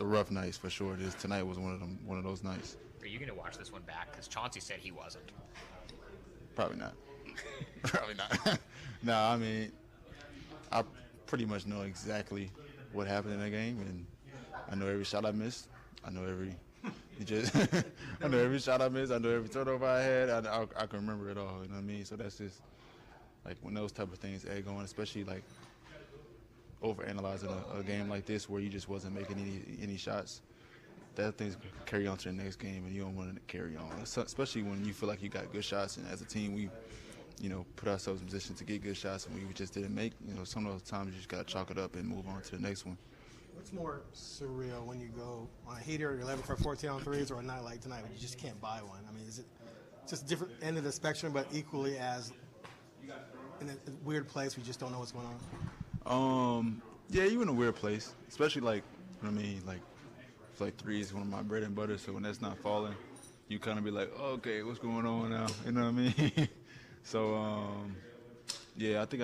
rough nights for sure. Tonight was one of those nights. Are you going to watch this one back? Because Chauncey said he wasn't. Probably not. Probably not. No, I mean, I pretty much know exactly what happened in that game, and I know every shot I missed. I know every shot I missed. I know every turnover I had. I can remember it all. You know what I mean? So that's just like when those type of things egg on, especially like overanalyzing a game like this where you just wasn't making any shots. That things carry on to the next game, and you don't want it to carry on, especially when you feel like you got good shots. And as a team, we, put ourselves in position to get good shots, and we just didn't make. Some of those times you just got to chalk it up and move on to the next one. What's more surreal when you go on a heater, you're 11 for 14 on threes, or a night like tonight when you just can't buy one? I mean, is it just a different end of the spectrum, but equally as in a weird place we just don't know what's going on? Yeah, you in a weird place, especially like three is one of my bread and butter. So when that's not falling, you kind of be like, oh, okay, what's going on now? You know what I mean? So yeah, I think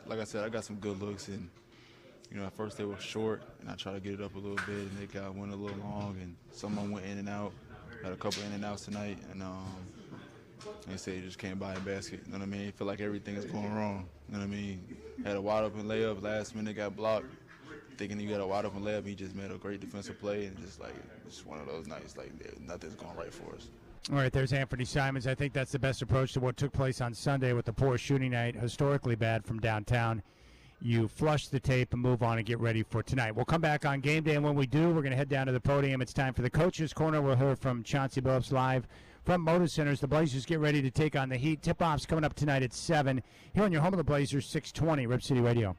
like I said, I got some good looks, and at first they were short, and I tried to get it up a little bit, and they went a little long, and someone went in and out. Had a couple in and outs tonight, and they say you just can't buy a basket. You know what I mean? You feel like everything is going wrong. You know what I mean? Had a wide open layup, last minute got blocked. Thinking you got a wide open layup, he just made a great defensive play, and it's one of those nights like nothing's going right for us. All right, there's Anthony Simons. I think that's the best approach to what took place on Sunday with the poor shooting night, historically bad from downtown. You flush the tape and move on and get ready for tonight. We'll come back on game day, and when we do, we're going to head down to the podium. It's time for the Coach's Corner. We'll hear from Chauncey Billups live from Motor Centers. The Blazers get ready to take on the Heat. Tip-off's coming up tonight at 7 here on your home of the Blazers, 620 Rip City Radio.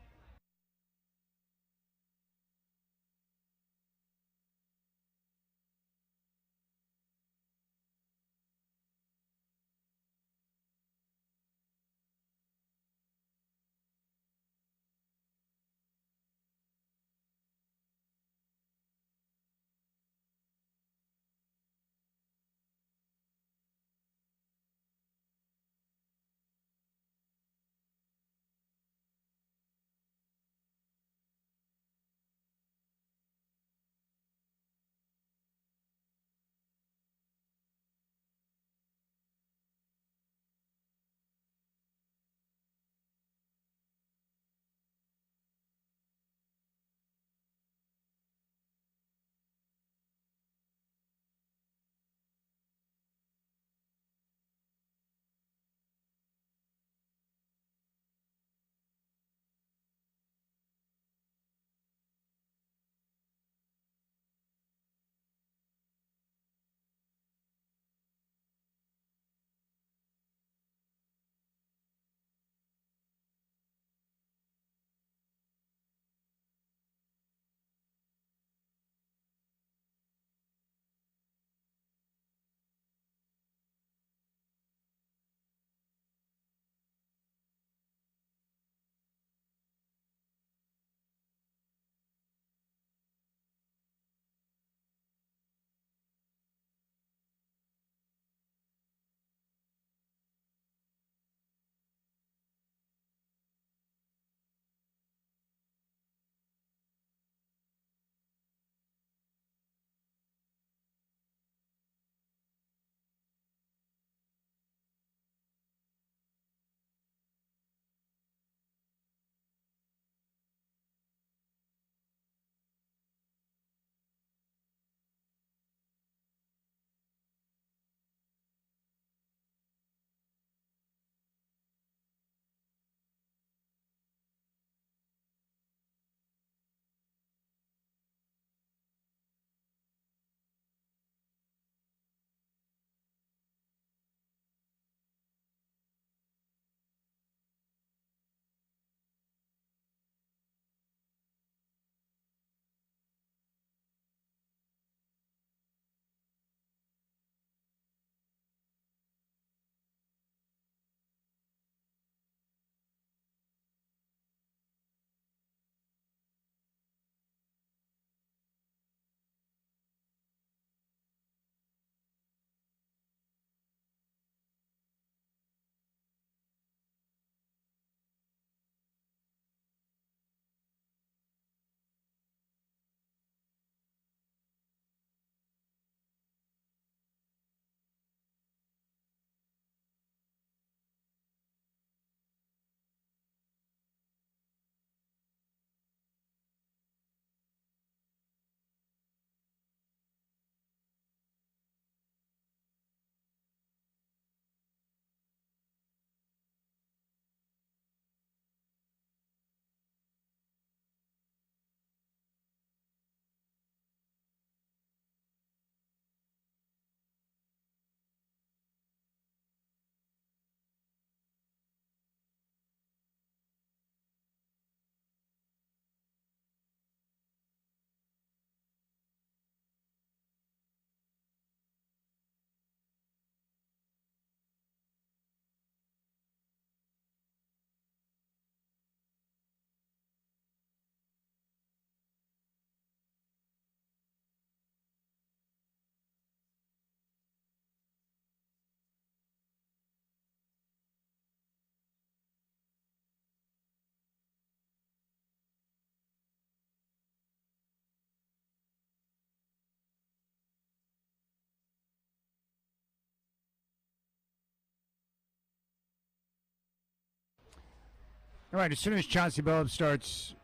All right, as soon as Chauncey Billups starts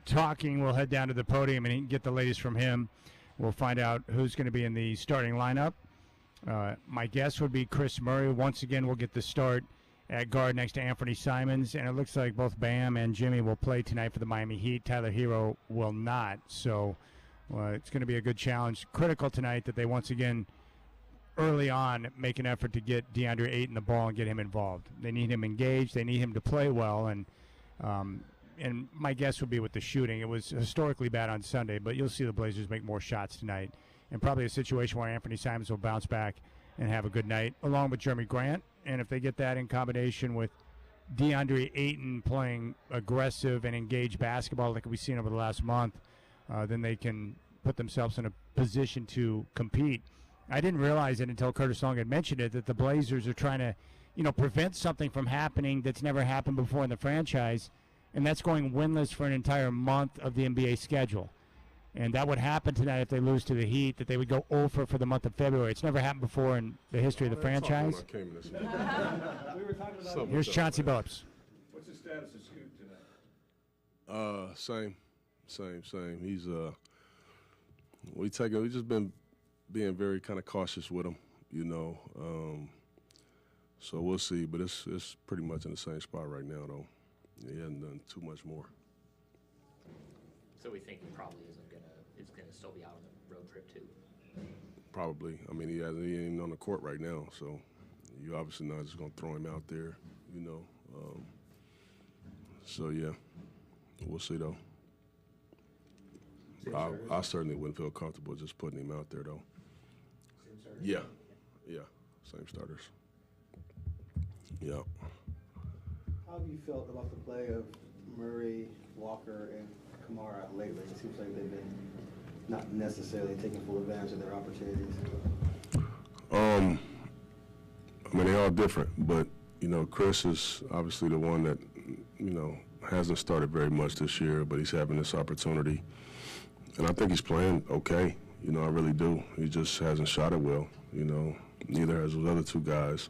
talking, we'll head down to the podium and get the latest from him. We'll find out who's going to be in the starting lineup. My guess would be Chris Murray. Once again, we'll get the start at guard next to Anthony Simons, and it looks like both Bam and Jimmy will play tonight for the Miami Heat. Tyler Hero will not, so it's going to be a good challenge. Critical tonight that they once again, early on, make an effort to get DeAndre Ayton the ball and get him involved. They need him engaged. They need him to play well, and my guess would be with the shooting. It was historically bad on Sunday, but you'll see the Blazers make more shots tonight, and probably a situation where Anthony Simons will bounce back and have a good night, along with Jeremy Grant. And if they get that in combination with DeAndre Ayton playing aggressive and engaged basketball like we've seen over the last month, then they can put themselves in a position to compete. I didn't realize it until Curtis Long had mentioned it, that the Blazers are trying to, prevent something from happening that's never happened before in the franchise, and that's going winless for an entire month of the NBA schedule. And that would happen tonight if they lose to the Heat, that they would go over for the month of February. It's never happened before in the history of the franchise. Here's Chauncey Billups. What's the status of Scoot tonight? Same. He's we just been being very kind of cautious with him, so we'll see. But it's pretty much in the same spot right now, though. He hasn't done too much more. So we think he probably is gonna still be out on the road trip too. Probably. I mean, he ain't even on the court right now, so you obviously not just gonna throw him out there, So yeah, we'll see though. I certainly wouldn't feel comfortable just putting him out there though. Same starters? Yeah, same starters. Yeah. How have you felt about the play of Murray, Walker, and Kamara lately? It seems like they've been not necessarily taking full advantage of their opportunities. I mean, they're all different, but, Chris is obviously the one that, hasn't started very much this year, but he's having this opportunity. And I think he's playing okay. I really do. He just hasn't shot it well, Neither has those other two guys.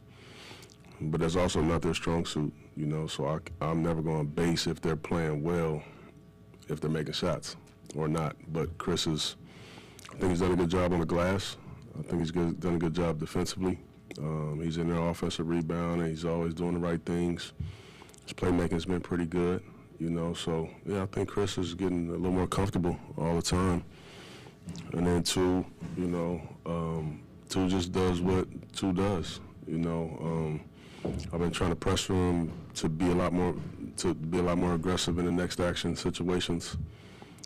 But that's also not their strong suit, so I'm never going to base if they're playing well if they're making shots or not. But I think he's done a good job on the glass. I think he's done a good job defensively. He's in their offensive rebound, and he's always doing the right things. His playmaking's been pretty good, So, yeah, I think Chris is getting a little more comfortable all the time. And then two just does what two does, I've been trying to pressure him to be a lot more aggressive in the next action situations.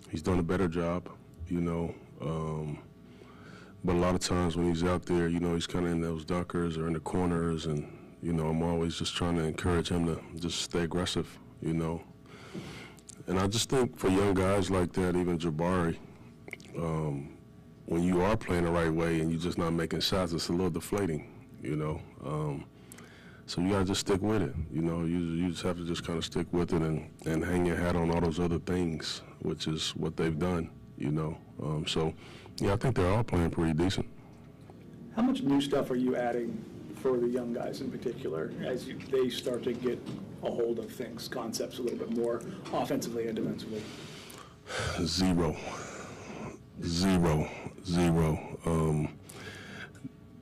He's done a better job, but a lot of times when he's out there, he's kind of in those dunkers or in the corners, and I'm always just trying to encourage him to just stay aggressive, And I just think for young guys like that, even Jabari, when you are playing the right way and you're just not making shots, it's a little deflating, So you gotta just stick with it, You just have to just kind of stick with it and hang your hat on all those other things, which is what they've done, So, yeah, I think they're all playing pretty decent. How much new stuff are you adding for the young guys in particular as they start to get a hold of things, concepts a little bit more offensively and defensively? Zero.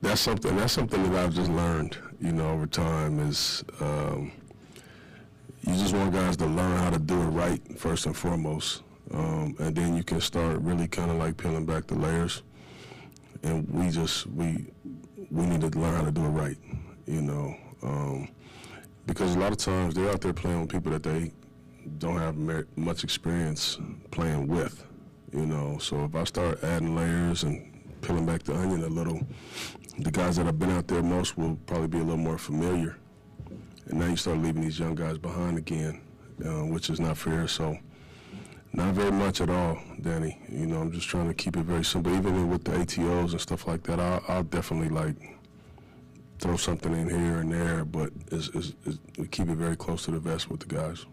That's something that I've just learned, over time is you just want guys to learn how to do it right first and foremost, and then you can start really kind of like peeling back the layers. And we need to learn how to do it right, because a lot of times they're out there playing with people that they don't have much experience playing with, So if I start adding layers and peeling back the onion a little, the guys that have been out there most will probably be a little more familiar. And now you start leaving these young guys behind again, which is not fair. So not very much at all, Danny. I'm just trying to keep it very simple. Even with the ATOs and stuff like that, I'll definitely throw something in here and there, but we keep it very close to the vest with the guys.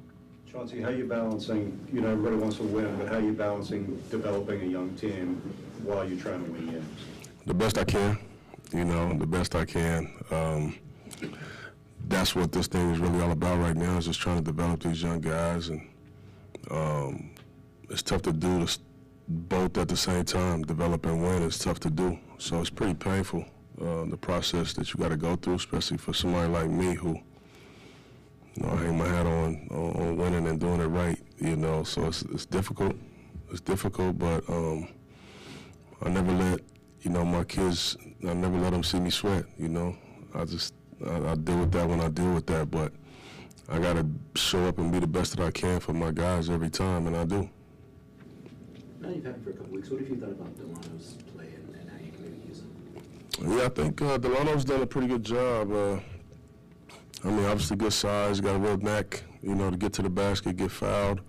Chauncey, how are you balancing, everybody wants to win, but how are you balancing developing a young team while you're trying to win games? The best I can, the best I can. that's what this thing is really all about right now, is just trying to develop these young guys. And it's tough to do both at the same time. Develop and win is tough to do. So it's pretty painful, the process that you got to go through, especially for somebody like me who, I hang my hat on winning and doing it right, So it's difficult. It's difficult, but I never let, my kids, I never let them see me sweat, I deal with that when I deal with that, but I got to show up and be the best that I can for my guys every time, and I do. Now you've had him for a couple weeks. What have you thought about Delano's play and how you can maybe use him? Yeah, I think Delano's done a pretty good job. Obviously good size, got a real knack, to get to the basket, get fouled.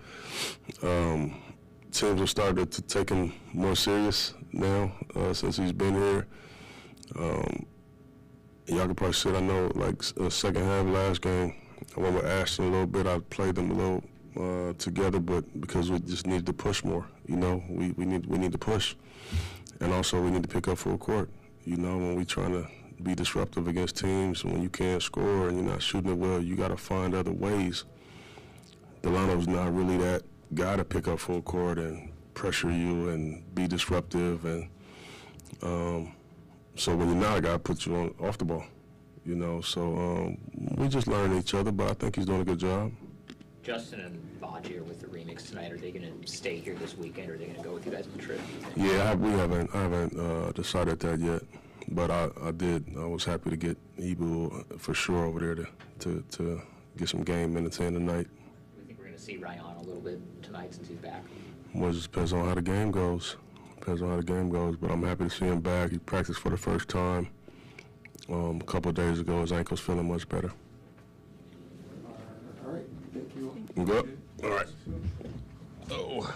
Teams have started to take him more serious now since he's been here. Y'all can probably see it. I know, like, second half last game, I went with Ashton a little bit. I played them a little together, but because we just need to push more, we need to push. And also we need to pick up full court, when we're trying to be disruptive against teams. When you can't score and you're not shooting it well, you got to find other ways. Delano's not really that guy to pick up full court and pressure you and be disruptive. And so when you're not a guy, put you off the ball, So we just learn each other, but I think he's doing a good job. Justin and Baji are with the remix tonight. Are they going to stay here this weekend, or are they going to go with you guys on the trip? Yeah, I haven't decided that yet, but I was happy to get Ibu for sure over there to get some game minutes in tonight. We think we're going to see Ryan a little bit tonight since he's back. Well, it just depends on how the game goes. But I'm happy to see him back. He practiced for the first time a couple of days ago. His ankle's feeling much better. All right, thank you. Good. All right. Oh.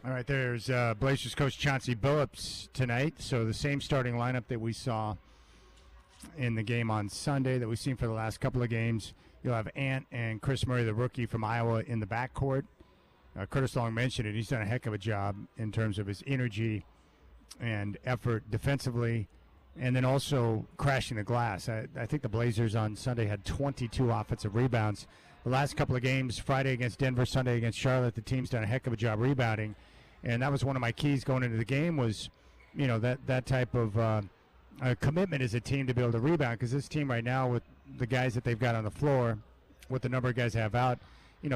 All right, there's Blazers coach Chauncey Billups tonight. So the same starting lineup that we saw in the game on Sunday that we've seen for the last couple of games. You'll have Ant and Chris Murray, the rookie from Iowa, in the backcourt. Curtis Long mentioned it. He's done a heck of a job in terms of his energy and effort defensively, and then also crashing the glass. I think the Blazers on Sunday had 22 offensive rebounds. The last couple of games, Friday against Denver, Sunday against Charlotte, the team's done a heck of a job rebounding, and that was one of my keys going into the game was, that type of commitment as a team to be able to rebound, because this team right now with the guys that they've got on the floor, with the number of guys they have out,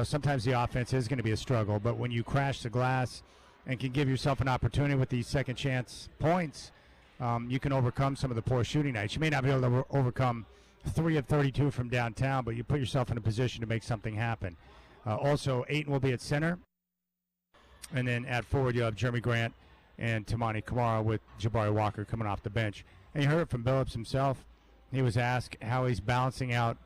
sometimes the offense is going to be a struggle, but when you crash the glass and can give yourself an opportunity with these second chance points, you can overcome some of the poor shooting nights. You may not be able to overcome 3 of 32 from downtown, but you put yourself in a position to make something happen. Also, Ayton will be at center, and then at forward you'll have Jeremy Grant and Tamani Kamara with Jabari Walker coming off the bench. And you heard it from Billups himself. He was asked how he's balancing out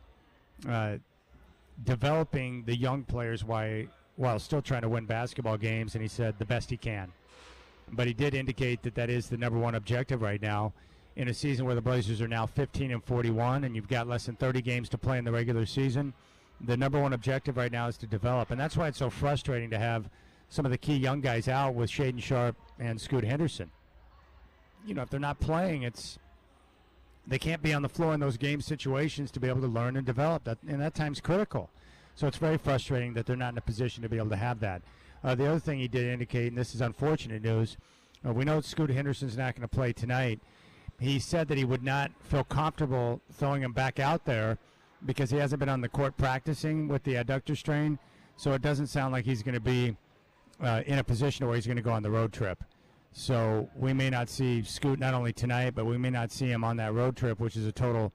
developing the young players while still trying to win basketball games, and he said the best he can. But he did indicate that is the number one objective right now in a season where the Blazers are now 15-41, and you've got less than 30 games to play in the regular season. The number one objective right now is to develop, and that's why it's so frustrating to have some of the key young guys out with Shaedon Sharpe and Scoot Henderson. If they're not playing, they can't be on the floor in those game situations to be able to learn and develop, and that time's critical. So it's very frustrating that they're not in a position to be able to have that. The other thing he did indicate, and this is unfortunate news, we know Scoot Henderson's not going to play tonight. He said that he would not feel comfortable throwing him back out there because he hasn't been on the court practicing with the adductor strain, so it doesn't sound like he's going to be in a position where he's going to go on the road trip. So we may not see Scoot not only tonight, but we may not see him on that road trip, which is a total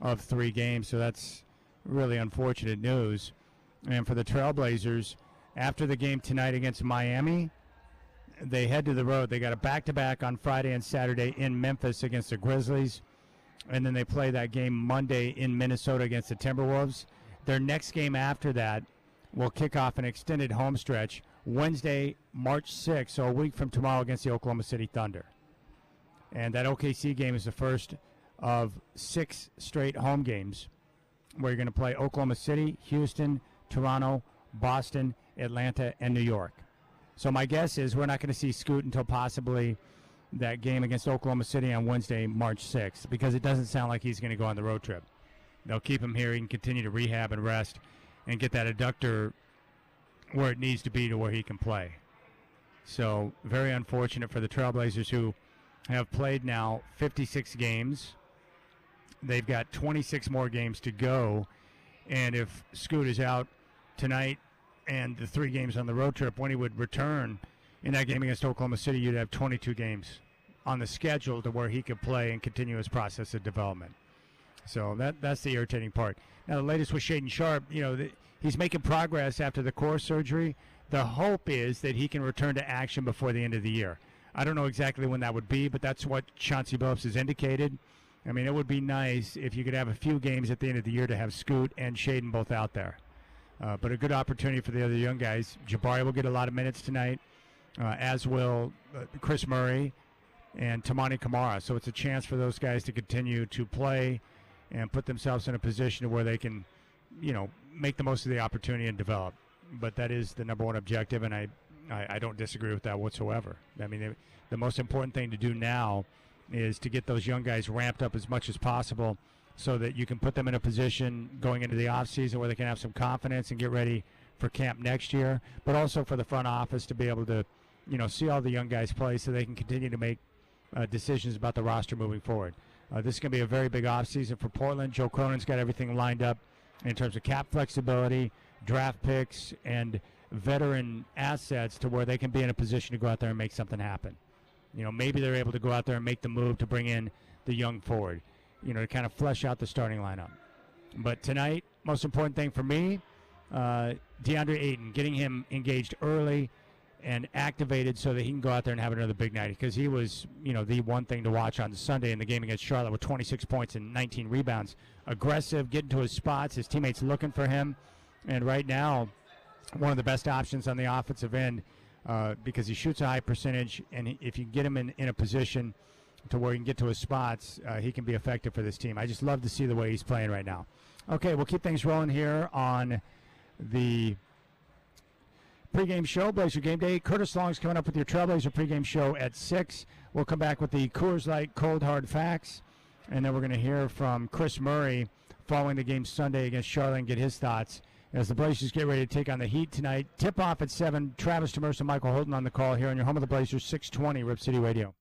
of 3 games. So that's really unfortunate news. And for the Trailblazers, after the game tonight against Miami, they head to the road. They got a back-to-back on Friday and Saturday in Memphis against the Grizzlies. And then they play that game Monday in Minnesota against the Timberwolves. Their next game after that will kick off an extended home stretch Wednesday, March 6th, so a week from tomorrow against the Oklahoma City Thunder. And that OKC game is the first of 6 straight home games where you're going to play Oklahoma City, Houston, Toronto, Boston, Atlanta, and New York. So my guess is we're not going to see Scoot until possibly that game against Oklahoma City on Wednesday, March 6th, because it doesn't sound like he's going to go on the road trip. They'll keep him here. He can continue to rehab and rest and get that adductor where it needs to be to where he can play. So very unfortunate for the Trailblazers, who have played now 56 games. They've got 26 more games to go. And if Scoot is out tonight and the 3 games on the road trip, when he would return in that game against Oklahoma City, you'd have 22 games on the schedule to where he could play and continue his process of development. So that's the irritating part. Now, the latest with Shaedon Sharpe, he's making progress after the core surgery. The hope is that he can return to action before the end of the year. I don't know exactly when that would be, but that's what Chauncey Billups has indicated. I mean, it would be nice if you could have a few games at the end of the year to have Scoot and Shaedon both out there. But a good opportunity for the other young guys. Jabari will get a lot of minutes tonight, as will Chris Murray and Tamani Kamara. So it's a chance for those guys to continue to play and put themselves in a position where they can, make the most of the opportunity and develop. But that is the number one objective, and I don't disagree with that whatsoever. I mean, the most important thing to do now is to get those young guys ramped up as much as possible so that you can put them in a position going into the offseason where they can have some confidence and get ready for camp next year, but also for the front office to be able to, see all the young guys play so they can continue to make decisions about the roster moving forward. This is going to be a very big offseason for Portland. Joe Cronin's got everything lined up in terms of cap flexibility, draft picks, and veteran assets to where they can be in a position to go out there and make something happen. Maybe they're able to go out there and make the move to bring in the young forward, to kind of flesh out the starting lineup. But tonight, most important thing for me, DeAndre Ayton, getting him engaged early and activated so that he can go out there and have another big night, because he was, the one thing to watch on Sunday in the game against Charlotte with 26 points and 19 rebounds. Aggressive, getting to his spots, his teammates looking for him. And right now, one of the best options on the offensive end, because he shoots a high percentage, and if you get him in a position to where he can get to his spots, he can be effective for this team. I just love to see the way he's playing right now. Okay, we'll keep things rolling here on the pregame show, Blazer Game Day. Curtis Long's coming up with your Trailblazer pregame show at 6. We'll come back with the Coors Light Cold Hard Facts, and then we're going to hear from Chris Murray following the game Sunday against Charlotte and get his thoughts as the Blazers get ready to take on the Heat tonight. Tip-off at 7. Travis Demers and Michael Holton on the call here on your home of the Blazers, 620 Rip City Radio.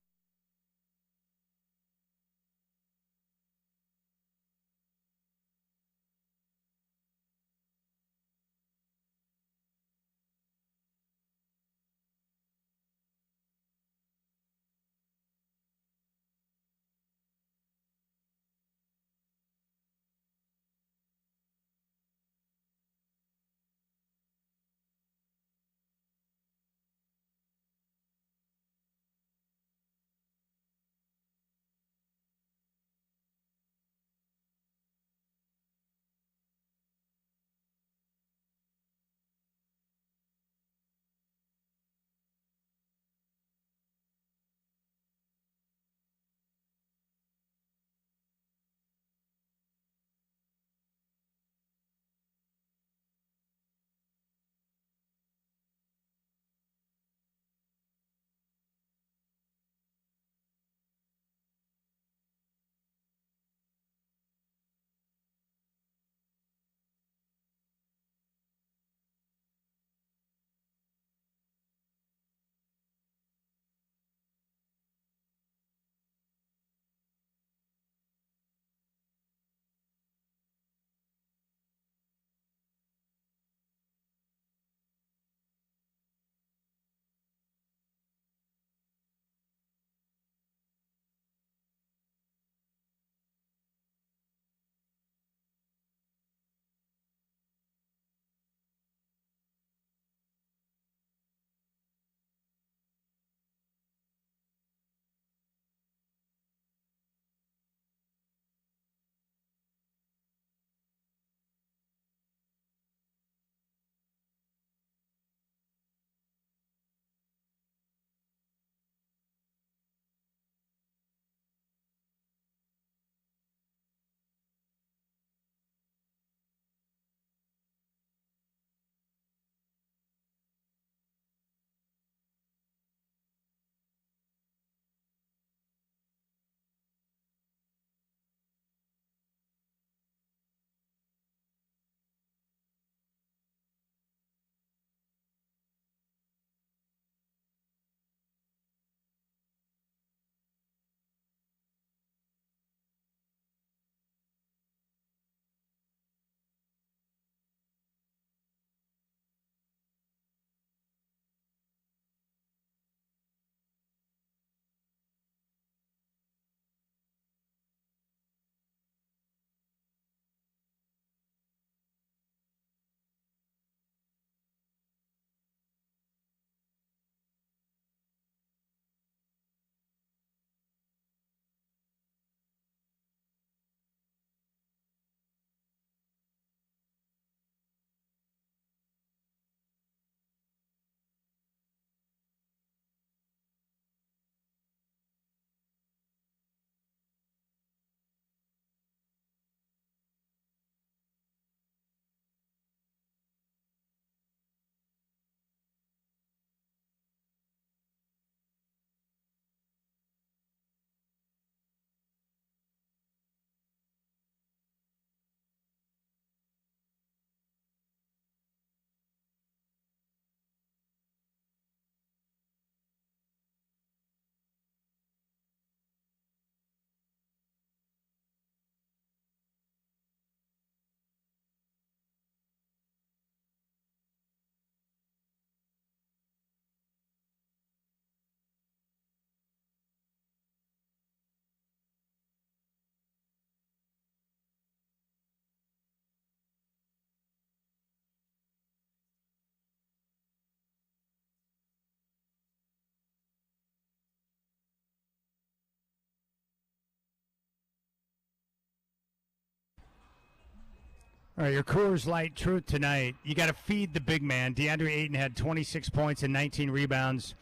All right, your Coors Light truth tonight. You got to feed the big man. DeAndre Ayton had 26 points and 19 rebounds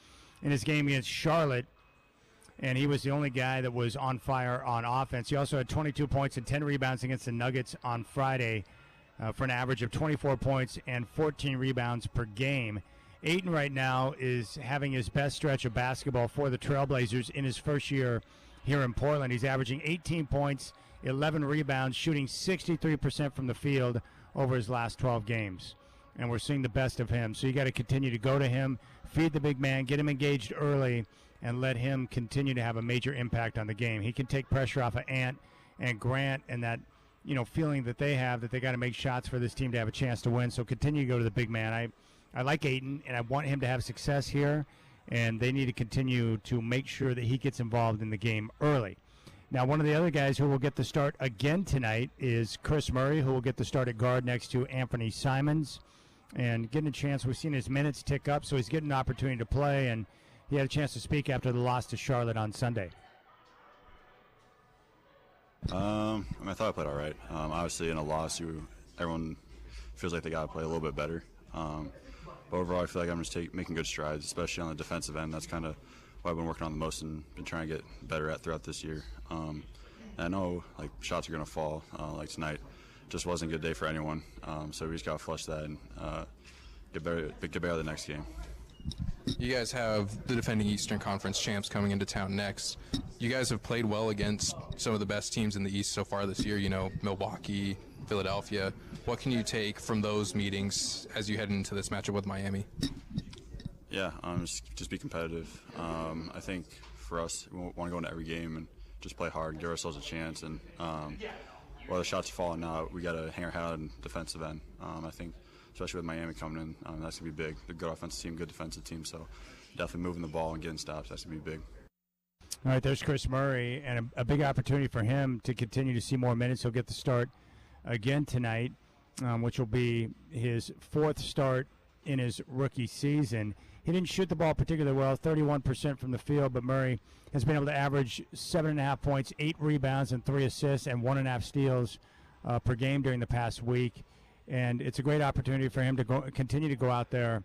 in his game against Charlotte, and he was the only guy that was on fire on offense. He also had 22 points and 10 rebounds against the Nuggets on Friday for an average of 24 points and 14 rebounds per game. Ayton right now is having his best stretch of basketball for the Trailblazers in his first year here in Portland. He's averaging 18 points, 11 rebounds, shooting 63% from the field over his last 12 games. And we're seeing the best of him. So you got to continue to go to him, feed the big man, get him engaged early, and let him continue to have a major impact on the game. He can take pressure off of Ant and Grant and that, feeling that they have that they got to make shots for this team to have a chance to win. So continue to go to the big man. I like Ayton, and I want him to have success here, and they need to continue to make sure that he gets involved in the game early. Now, one of the other guys who will get the start again tonight is Chris Murray, who will get the start at guard next to Anthony Simons. And getting a chance, we've seen his minutes tick up, so he's getting an opportunity to play, and he had a chance to speak after the loss to Charlotte on Sunday. I thought I played all right. Obviously, in a loss, everyone feels like they got to play a little bit better. But overall, I feel like I'm just making good strides, especially on the defensive end. That's kind of what I've been working on the most and been trying to get better at throughout this year. And I know shots are going to fall like tonight. Just wasn't a good day for anyone. So we just got to flush that and get better the next game. You guys have the defending Eastern Conference champs coming into town next. You guys have played well against some of the best teams in the East so far this year, Milwaukee, Philadelphia. What can you take from those meetings as you head into this matchup with Miami? Yeah, just be competitive. I think for us, we want to go into every game and just play hard, give ourselves a chance. And while the shots are falling now, we got to hang our hat on defensive end. I think, especially with Miami coming in, that's going to be big. They're a good offensive team, good defensive team, so definitely moving the ball and getting stops, that's going to be big. All right, there's Chris Murray, and a big opportunity for him to continue to see more minutes. He'll get the start again tonight, which will be his fourth start in his rookie season. He didn't shoot the ball particularly well, 31% from the field, but Murray has been able to average 7.5 points, 8 rebounds, and 3 assists, and 1.5 steals per game during the past week. And it's a great opportunity for him to continue to go out there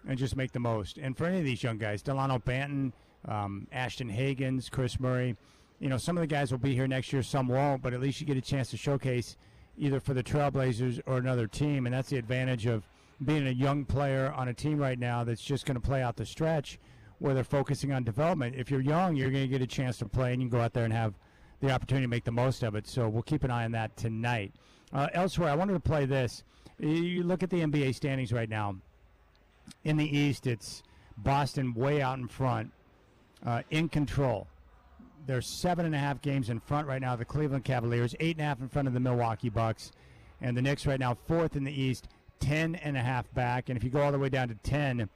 and just make the most. And for any of these young guys, Delano Banton, Ashton Higgins, Chris Murray, some of the guys will be here next year, some won't, but at least you get a chance to showcase either for the Trailblazers or another team, and that's the advantage of being a young player on a team right now that's just going to play out the stretch where they're focusing on development. If you're young, you're going to get a chance to play, and you can go out there and have the opportunity to make the most of it. So we'll keep an eye on that tonight. Elsewhere, I wanted to play this. You look at the NBA standings right now. In the East, it's Boston way out in front, in control. They're 7.5 games in front right now of the Cleveland Cavaliers, 8.5 in front of the Milwaukee Bucks, and the Knicks right now fourth in the East, 10.5 back. And if you go all the way down to 10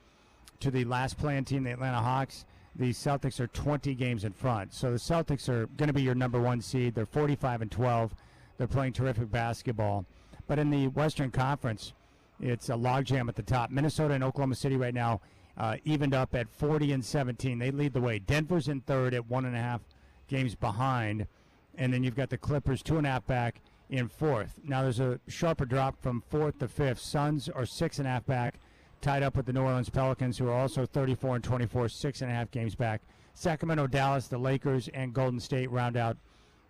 to the last playing team, the Atlanta Hawks, the Celtics are 20 games in front. So the Celtics are going to be your number one seed. They're 45-12. They're playing terrific basketball. But in the Western Conference, it's a logjam at the top. Minnesota and Oklahoma City right now evened up at 40-17. They lead the way. Denver's in third at 1.5 games behind. And then you've got the Clippers 2.5 back in fourth. Now there's a sharper drop from fourth to fifth. Suns are 6.5 back, tied up with the New Orleans Pelicans, who are also 34-24, 6.5 games back. Sacramento, Dallas, the Lakers, and Golden State round out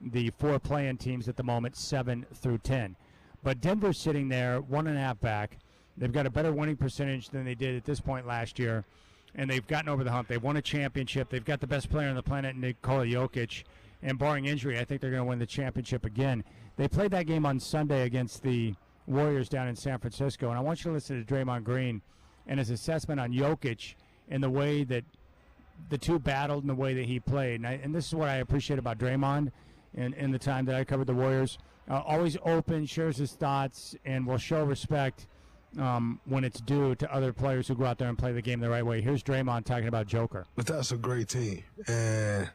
the 4 play-in teams at the moment, 7 through 10. But Denver's sitting there 1.5 back. They've got a better winning percentage than they did at this point last year, and they've gotten over the hump. They've won a championship. They've got the best player on the planet, Nikola Jokic, and barring injury, I think they're going to win the championship again. They played that game on Sunday against the Warriors down in San Francisco, and I want you to listen to Draymond Green and his assessment on Jokic and the way that the two battled and the way that he played. And this is what I appreciate about Draymond in the time that I covered the Warriors. Always open, shares his thoughts, and will show respect when it's due to other players who go out there and play the game the right way. Here's Draymond talking about Joker. But that's a great team. And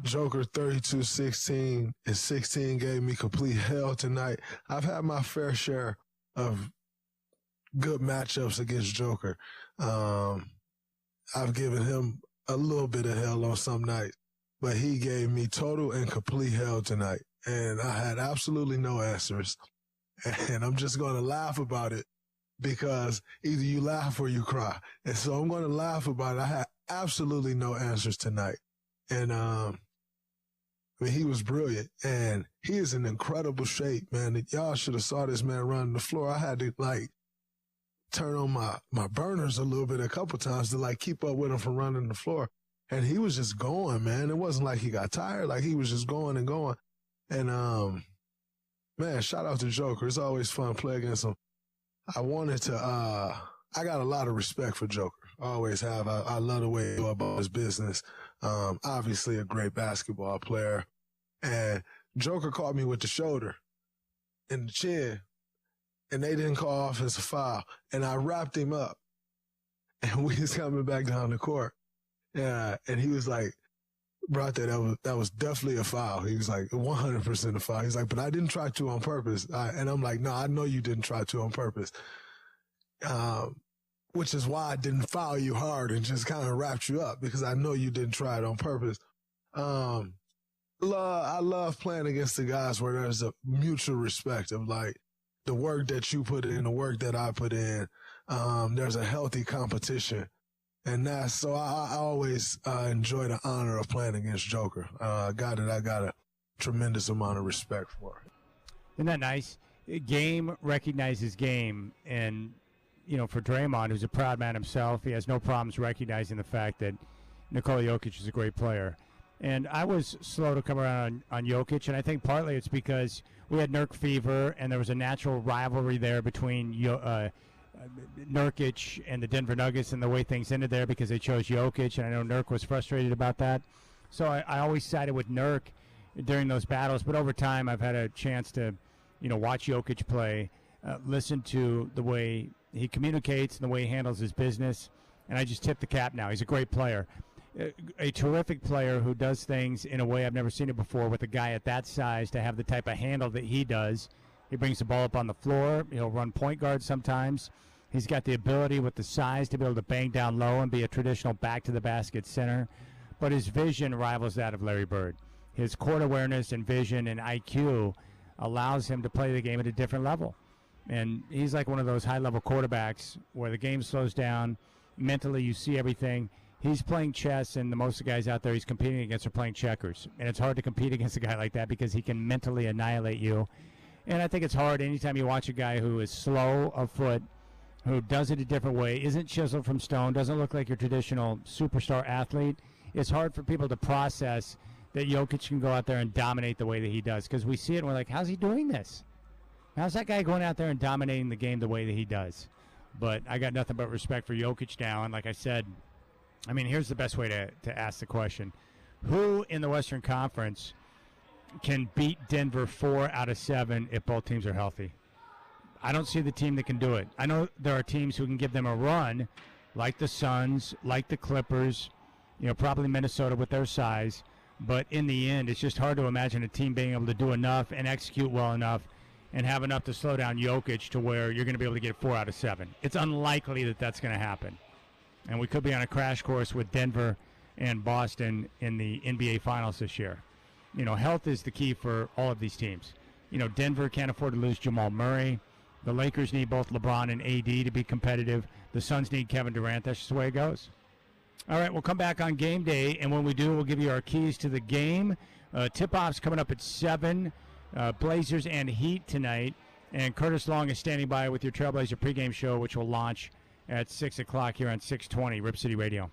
Joker 32-16 and 16 gave me complete hell tonight. I've had my fair share of good matchups against Joker. I've given him a little bit of hell on some nights, but he gave me total and complete hell tonight. And I had absolutely no answers. And I'm just going to laugh about it because either you laugh or you cry. And so I'm going to laugh about it. I had absolutely no answers tonight. And, I mean, he was brilliant, and he is in incredible shape, man. Y'all should have saw this man running the floor. I had to, like, turn on my burners a little bit a couple times to, like, keep up with him from running the floor. And he was just going, man. It wasn't like he got tired. Like, he was just going and going. And, man, shout out to Joker. It's always fun playing against him. I wanted to, I got a lot of respect for Joker. I always have. I love the way he goes about his business. Obviously a great basketball player. And Joker caught me with the shoulder in the chin, and they didn't call offensive foul. And I wrapped him up, and we was coming back down the court. Yeah, and he was like, brought that was definitely a foul. He was like, 100% a foul. He's like, but I didn't try to on purpose. And I'm like, no, I know you didn't try to on purpose. Which is why I didn't foul you hard and just kind of wrapped you up, because I know you didn't try it on purpose. I love playing against the guys where there's a mutual respect of, like, the work that you put in, the work that I put in. There's a healthy competition. And that's, so I always enjoy the honor of playing against Joker. I got a tremendous amount of respect for it. Isn't that nice? Game recognizes game. And, you know, for Draymond, who's a proud man himself, he has no problems recognizing the fact that Nikola Jokic is a great player. And I was slow to come around on Jokic, and I think partly it's because we had Nurk fever, and there was a natural rivalry there between Nurkic and the Denver Nuggets, and the way things ended there because they chose Jokic, and I know Nurk was frustrated about that. So I always sided with Nurk during those battles, but over time I've had a chance to, you know, watch Jokic play, listen to the way he communicates and the way he handles his business, and I just tip the cap now. He's a great player. A terrific player who does things in a way I've never seen it before with a guy at that size to have the type of handle that he does. He brings the ball up on the floor. He'll run point guard sometimes. He's got the ability with the size to be able to bang down low and be a traditional back-to-the-basket center. But his vision rivals that of Larry Bird. His court awareness and vision and IQ allows him to play the game at a different level. And he's like one of those high-level quarterbacks where the game slows down. Mentally, you see everything. He's playing chess, and the most of the guys out there he's competing against are playing checkers. And it's hard to compete against a guy like that because he can mentally annihilate you. And I think it's hard anytime you watch a guy who is slow of foot, who does it a different way, isn't chiseled from stone, doesn't look like your traditional superstar athlete. It's hard for people to process that Jokic can go out there and dominate the way that he does, because we see it and we're like, how's he doing this? How's that guy going out there and dominating the game the way that he does? But I got nothing but respect for Jokic now, and like I said, I mean, here's the best way to ask the question. Who in the Western Conference can beat Denver 4 out of 7 if both teams are healthy? I don't see the team that can do it. I know there are teams who can give them a run, like the Suns, like the Clippers, you know, probably Minnesota with their size. But in the end, it's just hard to imagine a team being able to do enough and execute well enough and have enough to slow down Jokic to where you're going to be able to get 4 out of 7. It's unlikely that that's going to happen. And we could be on a crash course with Denver and Boston in the NBA Finals this year. You know, health is the key for all of these teams. You know, Denver can't afford to lose Jamal Murray. The Lakers need both LeBron and AD to be competitive. The Suns need Kevin Durant. That's just the way it goes. All right, we'll come back on game day, and when we do, we'll give you our keys to the game. Tip-off's coming up at 7. Blazers and Heat tonight. And Curtis Long is standing by with your Trailblazer pregame show, which will launch at 6 o'clock here on 620 Rip City Radio.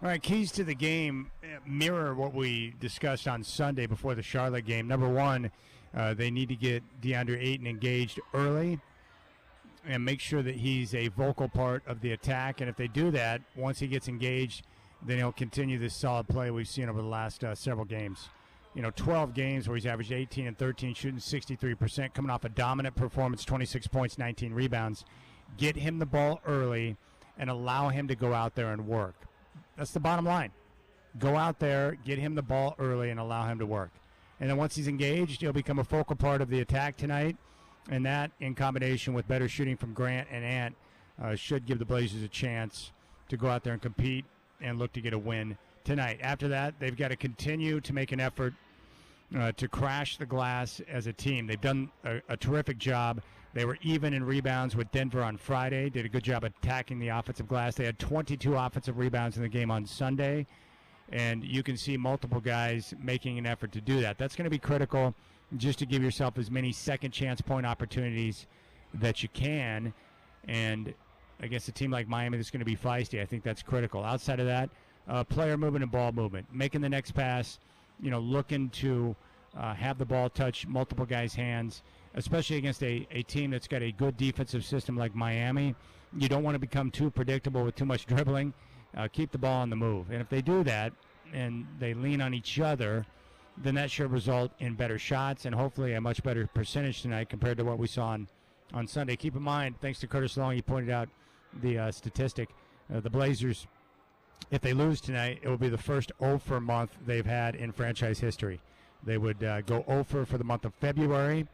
All right, keys to the game mirror what we discussed on Sunday before the Charlotte game. Number one, they need to get DeAndre Ayton engaged early and make sure that he's a vocal part of the attack. And if they do that, once he gets engaged, then he'll continue this solid play we've seen over the last several games. 12 games where he's averaged 18 and 13, shooting 63%, coming off a dominant performance, 26 points, 19 rebounds. Get him the ball early and allow him to go out there and work. That's the bottom line. Go out there, get him the ball early, and allow him to work. And then once he's engaged, he'll become a focal part of the attack tonight. And that, in combination with better shooting from Grant and Ant, should give the Blazers a chance to go out there and compete and look to get a win tonight. After that, they've got to continue to make an effort to crash the glass as a team. They've done a terrific job. They were even in rebounds with Denver on Friday, did a good job attacking the offensive glass. They had 22 offensive rebounds in the game on Sunday, and you can see multiple guys making an effort to do that. That's going to be critical just to give yourself as many second chance point opportunities that you can. And against a team like Miami that's going to be feisty, I think that's critical. Outside of that, player movement and ball movement, making the next pass, looking to have the ball touch multiple guys' hands, especially against a team that's got a good defensive system like Miami. You don't want to become too predictable with too much dribbling. Keep the ball on the move. And if they do that and they lean on each other, then that should result in better shots and hopefully a much better percentage tonight compared to what we saw on Sunday. Keep in mind, thanks to Curtis Long, he pointed out the statistic, the Blazers, if they lose tonight, it will be the first 0-for month they've had in franchise history. They would go 0-for the month of February.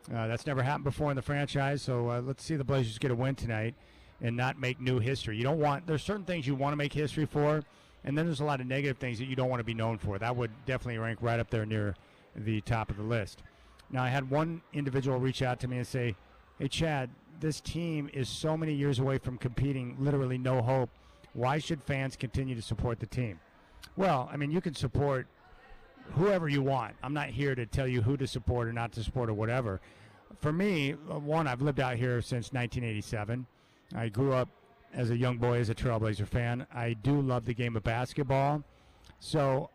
That's never happened before in the franchise, so let's see the Blazers get a win tonight and not make new history. There's certain things you want to make history for, and then there's a lot of negative things that you don't want to be known for. That would definitely rank right up there near the top of the list. Now, I had one individual reach out to me and say, hey, Chad, this team is so many years away from competing, literally no hope. Why should fans continue to support the team? Well, I mean, you can support whoever you want. I'm not here to tell you who to support or not to support or whatever. For me, one, I've lived out here since 1987. I grew up as a young boy as a Trailblazer fan. I do love the game of basketball. So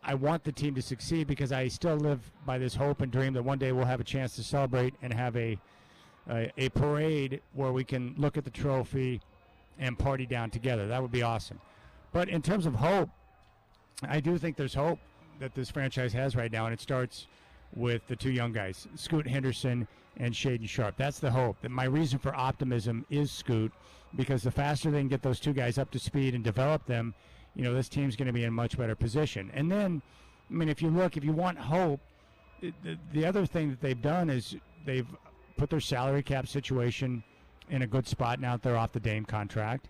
I want the team to succeed because I still live by this hope and dream that one day we'll have a chance to celebrate and have a parade where we can look at the trophy and party down together. That would be awesome. But in terms of hope, I do think there's hope that this franchise has right now, and it starts with the two young guys, Scoot Henderson and Shaedon Sharpe. That's the hope. And my reason for optimism is Scoot, because the faster they can get those two guys up to speed and develop them, this team's going to be in a much better position. And then, I mean, if you want hope, the other thing that they've done is they've put their salary cap situation in a good spot now that they're off the Dame contract.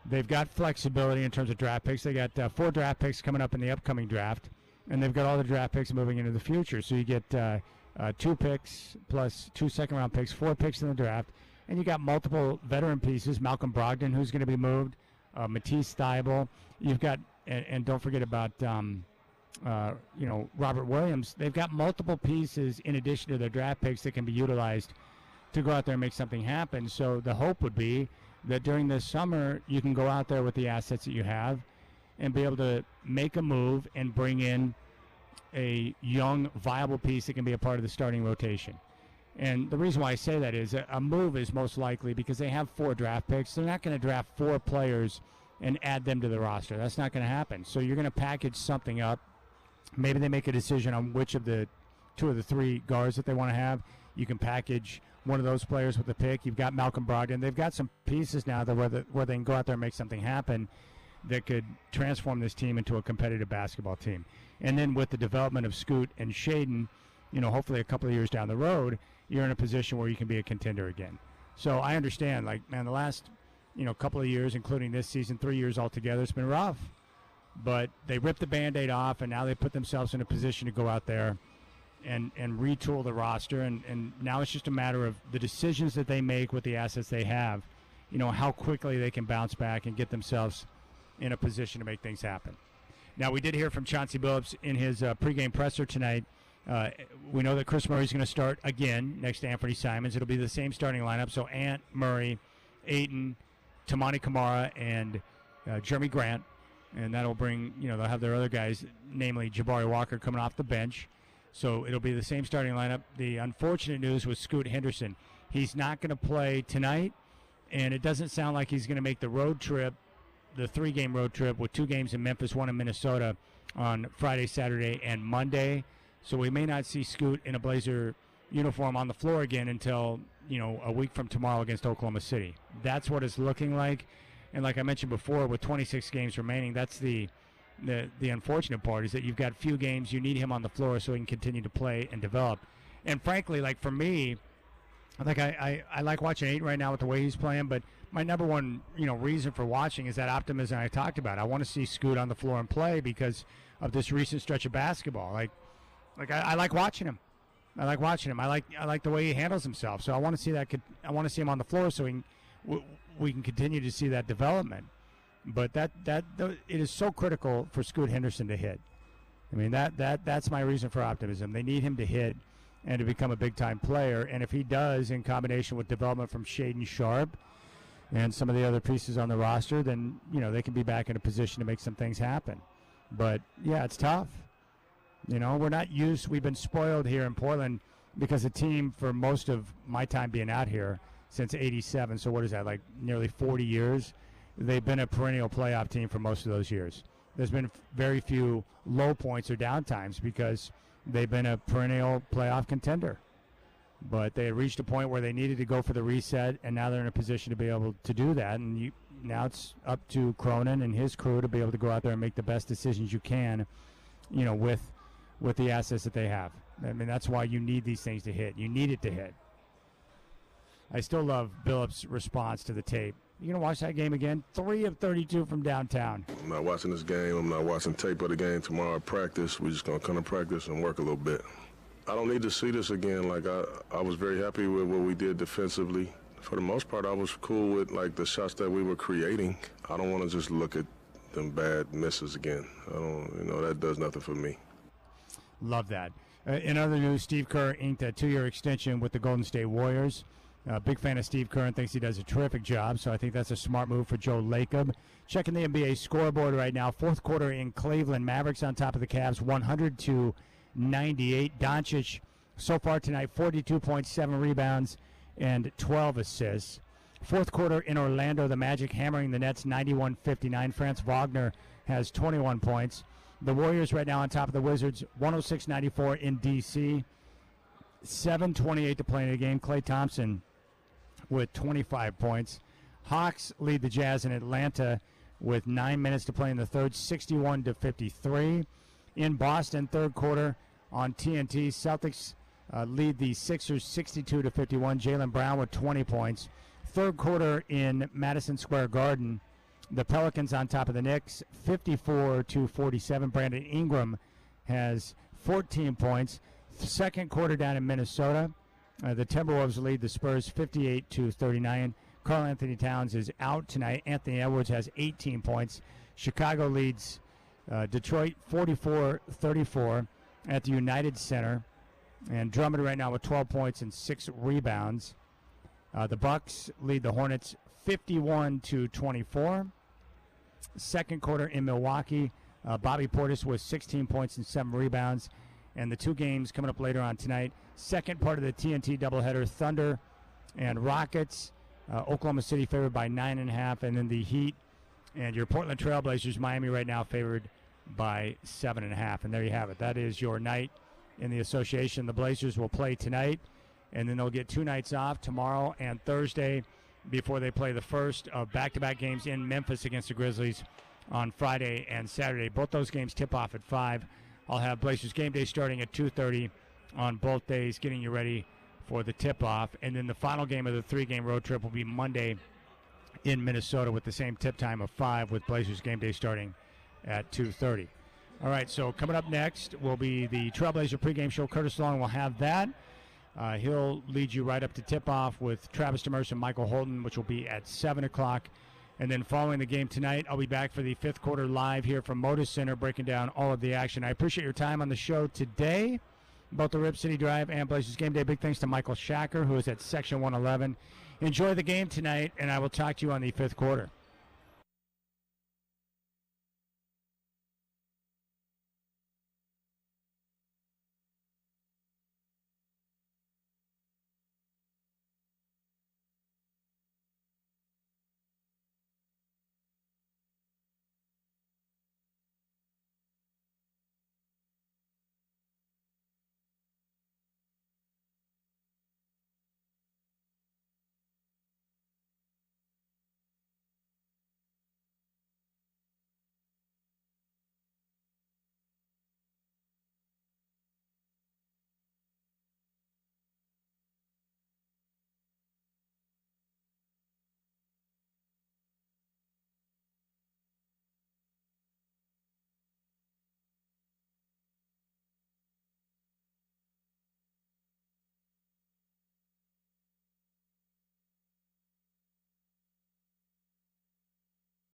They've got flexibility in terms of draft picks. They got 4 draft picks coming up in the upcoming draft, and they've got all the draft picks moving into the future. So you get 2 picks plus 2 second-round picks, 4 picks in the draft, and you got multiple veteran pieces. Malcolm Brogdon, who's going to be moved, Matisse Thybulle. You've got, and don't forget about Robert Williams. They've got multiple pieces in addition to their draft picks that can be utilized to go out there and make something happen. So the hope would be that during this summer you can go out there with the assets that you have and be able to make a move and bring in a young, viable piece that can be a part of the starting rotation. And the reason why I say that is a move is most likely because they have 4 draft picks. They're not going to draft 4 players and add them to the roster. That's not going to happen. So you're going to package something up. Maybe they make a decision on which of the 2 of the 3 guards that they want to have. You can package one of those players with a pick. You've got Malcolm Brogdon. They've got some pieces now that where they can go out there and make something happen that could transform this team into a competitive basketball team. And then with the development of Scoot and Shaedon, hopefully a couple of years down the road, you're in a position where you can be a contender again. So I understand, the last, couple of years, including this season, 3 years altogether, it's been rough. But they ripped the Band-Aid off, and now they put themselves in a position to go out there and retool the roster. And now it's just a matter of the decisions that they make with the assets they have, how quickly they can bounce back and get themselves in a position to make things happen. Now, we did hear from Chauncey Billups in his pregame presser tonight. We know that Chris Murray's going to start again next to Anthony Simons. It'll be the same starting lineup. So Ant, Murray, Ayton, Tamani Kamara, and Jeremy Grant. and that'll bring, they'll have their other guys, namely Jabari Walker, coming off the bench. So it'll be the same starting lineup. The unfortunate news was Scoot Henderson. He's not going to play tonight, and it doesn't sound like he's going to make the road trip, the 3-game road trip with 2 games in Memphis, 1 in Minnesota on Friday, Saturday, and Monday. So we may not see Scoot in a Blazer uniform on the floor again until, a week from tomorrow against Oklahoma City. That's what it's looking like. And like I mentioned before, with 26 games remaining, that's the unfortunate part, is that you've got few games. You need him on the floor so he can continue to play and develop. And frankly, like for me, I like watching Ayton right now with the way he's playing, but my number one, reason for watching is that optimism I talked about. I want to see Scoot on the floor and play because of this recent stretch of basketball. I like watching him. I like watching him. I like the way he handles himself. So I want to see that. I want to see him on the floor so we can continue to see that development. But it is so critical for Scoot Henderson to hit. I mean, that's my reason for optimism. They need him to hit and to become a big-time player. And if he does, in combination with development from Shaedon Sharpe and some of the other pieces on the roster, then, they can be back in a position to make some things happen. But, yeah, it's tough. We're not used. We've been spoiled here in Portland because the team, for most of my time being out here since '87, so what is that, like nearly 40 years, they've been a perennial playoff team for most of those years. There's been very few low points or downtimes because they've been a perennial playoff contender. But they had reached a point where they needed to go for the reset, and now they're in a position to be able to do that. And now it's up to Cronin and his crew to be able to go out there and make the best decisions you can, with the assets that they have. I mean, that's why you need these things to hit. You need it to hit. I still love Billups' response to the tape. You going to watch that game again? 3 of 32 from downtown. I'm not watching this game. I'm not watching tape of the game tomorrow at practice. We're just going to come to practice and work a little bit. I don't need to see this again. I was very happy with what we did defensively. For the most part, I was cool with, the shots that we were creating. I don't want to just look at them bad misses again. That does nothing for me. Love that. In other news, Steve Kerr inked a 2-year extension with the Golden State Warriors. Big fan of Steve Kerr and thinks he does a terrific job, so I think that's a smart move for Joe Lacob. Checking the NBA scoreboard right now. Fourth quarter in Cleveland. Mavericks on top of the Cavs, 100-98. Doncic, so far tonight, 42.7 rebounds and 12 assists. Fourth quarter in Orlando, the Magic hammering the Nets, 91-59. Franz Wagner has 21 points. The Warriors right now on top of the Wizards, 106-94 in D.C. 7:28 to play in the game. Klay Thompson with 25 points. Hawks lead the Jazz in Atlanta with 9 minutes to play in the third, 61-53. In Boston, third quarter on TNT, Celtics lead the Sixers 62-51. Jaylen Brown with 20 points. Third quarter in Madison Square Garden, the Pelicans on top of the Knicks, 54-47. Brandon Ingram has 14 points. Second quarter down in Minnesota, the Timberwolves lead the Spurs 58-39. Karl Anthony Towns is out tonight. Anthony Edwards has 18 points. Chicago leads Detroit 44-34 at the United Center. And Drummond right now with 12 points and 6 rebounds. The Bucks lead the Hornets 51-24. Second quarter in Milwaukee, Bobby Portis with 16 points and 7 rebounds. And the 2 games coming up later on tonight. Second part of the TNT doubleheader, Thunder and Rockets. Oklahoma City favored by 9.5. And then the Heat and your Portland Trailblazers, Miami right now favored by 7.5. And there you have it. That is your night in the association. The Blazers will play tonight, and then they'll get 2 nights off, tomorrow and Thursday, before they play the first of back-to-back games in Memphis against the Grizzlies on Friday and Saturday. Both those games tip off at 5. I'll have Blazers game day starting at 2:30 on both days, getting you ready for the tip-off. And then the final game of the 3-game road trip will be Monday in Minnesota with the same tip time of 5, with Blazers game day starting at 2:30. All right, so coming up next will be the Trailblazer pregame show. Curtis Long will have that. He'll lead you right up to tip-off with Travis Demers and Michael Holton, which will be at 7 o'clock. And then following the game tonight, I'll be back for the 5th quarter live here from Moda Center, breaking down all of the action. I appreciate your time on the show today, both the Rip City Drive and Blazers Game Day. Big thanks to Michael Shacker, who is at Section 111. Enjoy the game tonight, and I will talk to you on the 5th quarter.